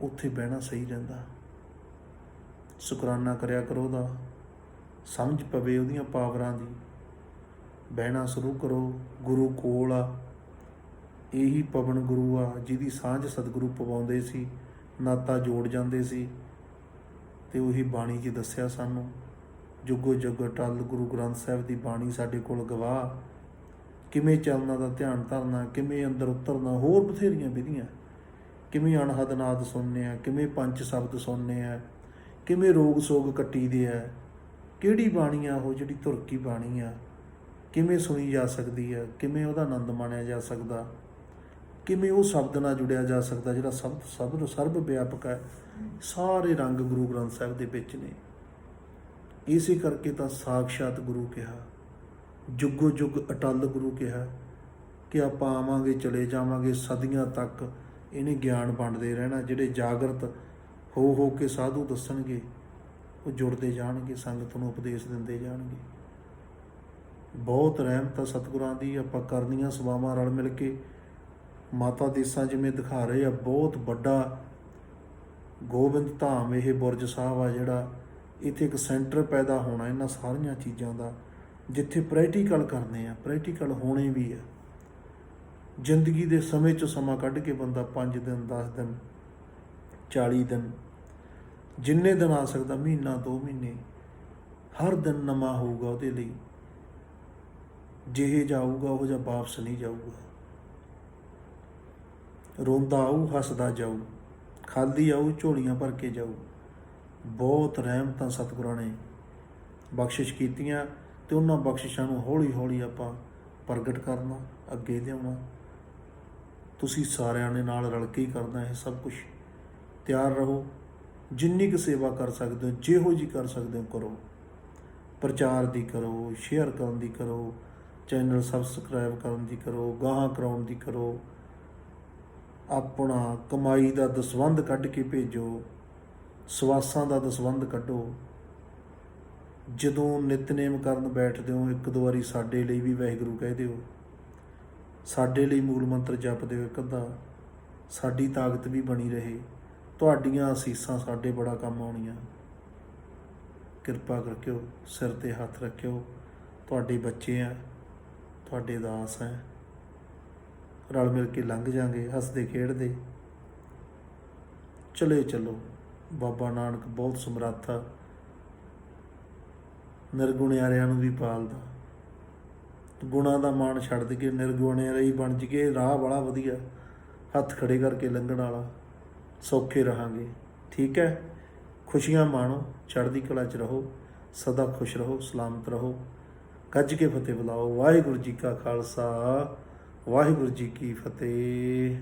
ਉੱਥੇ ਬਹਿਣਾ ਸਹੀ ਰਹਿੰਦਾ। ਸ਼ੁਕਰਾਨਾ ਕਰਿਆ ਕਰੋ ਉਹਦਾ, ਸਮਝ ਪਵੇ ਉਹਦੀਆਂ ਪਾਵਰਾਂ ਦੀ। ਬਹਿਣਾ ਸ਼ੁਰੂ ਕਰੋ। ਗੁਰੂ ਕੋਲ ਆ, ਇਹੀ ਪਵਨ ਗੁਰੂ ਆ ਜਿਹਦੀ ਸਾਂਝ ਸਤਿਗੁਰੂ ਪਵਾਉਂਦੇ ਸੀ, ਨਾਤਾ ਜੋੜ ਜਾਂਦੇ ਸੀ। ਅਤੇ ਉਹੀ ਬਾਣੀ 'ਚ ਦੱਸਿਆ ਸਾਨੂੰ, ਜੁਗੋ ਜੁਗ ਅਟਲ ਗੁਰੂ ਗ੍ਰੰਥ ਸਾਹਿਬ ਦੀ ਬਾਣੀ ਸਾਡੇ ਕੋਲ ਗਵਾਹ। ਕਿਵੇਂ ਚੱਲਣਾ ਦਾ ਧਿਆਨ ਧਰਨਾ, ਕਿਵੇਂ ਅੰਦਰ ਉਤਰਨਾ, ਹੋਰ ਬਥੇਰੀਆਂ ਵਿਧੀਆਂ। ਕਿਵੇਂ ਅਣਹਦ ਨਾਦ ਸੁਣਨੇ ਆ, ਕਿਵੇਂ ਪੰਜ ਸ਼ਬਦ ਸੁਣਨੇ ਆ, ਕਿਵੇਂ ਰੋਗ ਸੋਗ ਕੱਟੀ ਦੇ ਆ, ਕਿਹੜੀ ਬਾਣੀ ਆ ਉਹ ਜਿਹੜੀ ਧੁਰਕੀ ਬਾਣੀ ਆ, ਕਿਵੇਂ ਸੁਣੀ ਜਾ ਸਕਦੀ ਹੈ, ਕਿਵੇਂ ਉਹਦਾ ਆਨੰਦ ਮਾਣਿਆ ਜਾ ਸਕਦਾ, ਕਿਵੇਂ ਉਹ ਸ਼ਬਦ ਨਾਲ ਜੁੜਿਆ ਜਾ ਸਕਦਾ ਜਿਹੜਾ ਸਰਬ ਵਿਆਪਕ ਹੈ। ਸਾਰੇ ਰੰਗ ਗੁਰੂ ਗ੍ਰੰਥ ਸਾਹਿਬ ਦੇ ਵਿੱਚ ਨੇ। ਇਸੇ ਕਰਕੇ ਤਾਂ ਸਾਕਸ਼ਾਤ ਗੁਰੂ ਕਿਹਾ, ਜੁਗੋ ਜੁਗ ਅਟਲ ਗੁਰੂ ਕਿਹਾ ਕਿ ਆਪਾਂ ਆਵਾਂਗੇ ਚਲੇ ਜਾਵਾਂਗੇ, ਸਦੀਆਂ ਤੱਕ ਇਹਨੇ ਗਿਆਨ ਵੰਡਦੇ ਰਹਿਣਾ। ਜਿਹੜੇ ਜਾਗਰਤ ਹੋ ਕੇ ਸਾਧੂ ਦੱਸਣਗੇ, ਉਹ ਜੁੜਦੇ ਜਾਣਗੇ, ਸੰਗਤ ਨੂੰ ਉਪਦੇਸ਼ ਦਿੰਦੇ ਜਾਣਗੇ। ਬਹੁਤ ਰਹਿਮਤ ਆ ਸਤਿਗੁਰਾਂ ਦੀ। ਆਪਾਂ ਕਰਨੀਆਂ ਸੇਵਾਵਾਂ ਰਲ ਮਿਲ ਕੇ। ਮਾਤਾ ਦੇਸਾਂ ਜਿਵੇਂ ਦਿਖਾ ਰਹੇ ਆ, ਬਹੁਤ ਵੱਡਾ ਗੋਬਿੰਦ ਧਾਮ ਇਹ ਬੁਰਜ ਸਾਹਿਬ ਆ ਜਿਹੜਾ, ਇੱਥੇ ਇੱਕ ਸੈਂਟਰ ਪੈਦਾ ਹੋਣਾ ਇਹਨਾਂ ਸਾਰੀਆਂ ਚੀਜ਼ਾਂ ਦਾ, ਜਿੱਥੇ ਪ੍ਰੈਕਟੀਕਲ ਕਰਨੇ ਆ, ਪ੍ਰੈਕਟੀਕਲ ਹੋਣੇ ਵੀ ਆ। ਜ਼ਿੰਦਗੀ ਦੇ ਸਮੇਂ 'ਚੋਂ ਸਮਾਂ ਕੱਢ ਕੇ ਬੰਦਾ 5 ਦਿਨ 10 ਦਿਨ 40 ਦਿਨ ਜਿੰਨੇ ਦਿਨ ਆ ਸਕਦਾ, ਮਹੀਨਾ 2 ਮਹੀਨੇ, ਹਰ ਦਿਨ ਨਵਾਂ ਹੋਊਗਾ ਉਹਦੇ ਲਈ। ਜਿਹੇ ਜਾਊਗਾ ਉਹ ਜਿਹਾ ਵਾਪਸ ਨਹੀਂ ਜਾਊਗਾ। ਰੋਂਦਾ ਆਊ, ਹੱਸਦਾ ਜਾਊ, ਖਾਲੀ ਆਊ, ਝੋਲੀਆਂ ਭਰ ਕੇ ਜਾਊ। ਬਹੁਤ ਰਹਿਮਤਾਂ ਸਤਿਗੁਰਾਂ ਨੇ ਬਖਸ਼ਿਸ਼ ਕੀਤੀਆਂ, ਅਤੇ ਉਹਨਾਂ ਬਖਸ਼ਿਸ਼ਾਂ ਨੂੰ ਹੌਲੀ ਹੌਲੀ ਆਪਾਂ ਪ੍ਰਗਟ ਕਰਨਾ, ਅੱਗੇ ਲਿਆਉਣਾ। ਤੁਸੀਂ ਸਾਰਿਆਂ ਨੇ ਨਾਲ ਰਲ ਕੇ ਹੀ ਕਰਨਾ ਇਹ ਸਭ ਕੁਝ। ਤਿਆਰ ਰਹੋ, ਜਿੰਨੀ ਕੁ ਸੇਵਾ ਕਰ ਸਕਦੇ ਹੋ, ਜਿਹੋ ਜੀ ਕਰ ਸਕਦੇ ਹੋ ਕਰੋ। ਪ੍ਰਚਾਰ ਦੀ ਕਰੋ, ਸ਼ੇਅਰ ਕਰਨ ਦੀ ਕਰੋ, ਚੈਨਲ ਸਬਸਕ੍ਰਾਈਬ ਕਰਨ ਦੀ ਕਰੋ, ਗਾਹਾਂ ਕਰਾਉਣ ਦੀ ਕਰੋ। ਆਪਣਾ ਕਮਾਈ ਦਾ ਦਸਵੰਧ ਕੱਢ ਕੇ ਭੇਜੋ, ਸਵਾਸਾਂ ਦਾ ਦਸਵੰਧ ਕੱਢੋ। ਜਦੋਂ ਨਿਤਨੇਮ ਕਰਨ ਬੈਠਦੇ ਹੋ, ਇੱਕ ਦੋ ਵਾਰੀ ਸਾਡੇ ਲਈ ਵੀ ਵਾਹਿਗੁਰੂ ਕਹਿ ਦਿਓ, ਸਾਡੇ ਲਈ ਮੂਲ ਮੰਤਰ ਜਪ ਦਿਓ ਇੱਕ ਅੱਧਾ, ਸਾਡੀ ਤਾਕਤ ਵੀ ਬਣੀ ਰਹੇ। ਤੁਹਾਡੀਆਂ ਅਸੀਸਾਂ ਸਾਡੇ ਬੜਾ ਕੰਮ ਆਉਣੀਆਂ। ਕਿਰਪਾ ਕਰਕੇ ਸਿਰ 'ਤੇ ਹੱਥ ਰੱਖਿਓ। ਤੁਹਾਡੇ ਬੱਚੇ ਆ, ਤੁਹਾਡੇ ਦਾਸ ਹੈ, ਰਲ ਮਿਲ ਕੇ ਲੰਘ ਜਾਂਗੇ ਹੱਸਦੇ ਖੇਡਦੇ। ਚਲੇ ਚਲੋ। ਬਾਬਾ ਨਾਨਕ ਬਹੁਤ ਸਮਰੱਥ ਆ, ਨਿਰਗੁਣਿਆਰਿਆਂ ਨੂੰ ਵੀ ਪਾਲਦਾ। ਗੁਣਾਂ ਦਾ ਮਾਣ ਛੱਡ ਕੇ ਨਿਰਗੁਣਿਆਰੇ ਹੀ ਬਣ ਜੀਏ, ਰਾਹ ਬੜਾ ਵਧੀਆ, ਹੱਥ ਖੜੇ ਕਰਕੇ ਲੰਘਣ ਵਾਲਾ, ਸੌਖੇ ਰਹਾਂਗੇ। ਠੀਕ ਹੈ, ਖੁਸ਼ੀਆਂ ਮਾਣੋ, ਚੜ੍ਹਦੀ ਕਲਾ 'ਚ ਰਹੋ, ਸਦਾ ਖੁਸ਼ ਰਹੋ, ਸਲਾਮਤ ਰਹੋ। ਗੱਜ ਕੇ ਫਤਿਹ ਬੁਲਾਓ। ਵਾਹਿਗੁਰੂ ਜੀ ਕਾ ਖਾਲਸਾ, ਵਾਹਿਗੁਰੂ ਜੀ ਕੀ ਫਤਿਹ।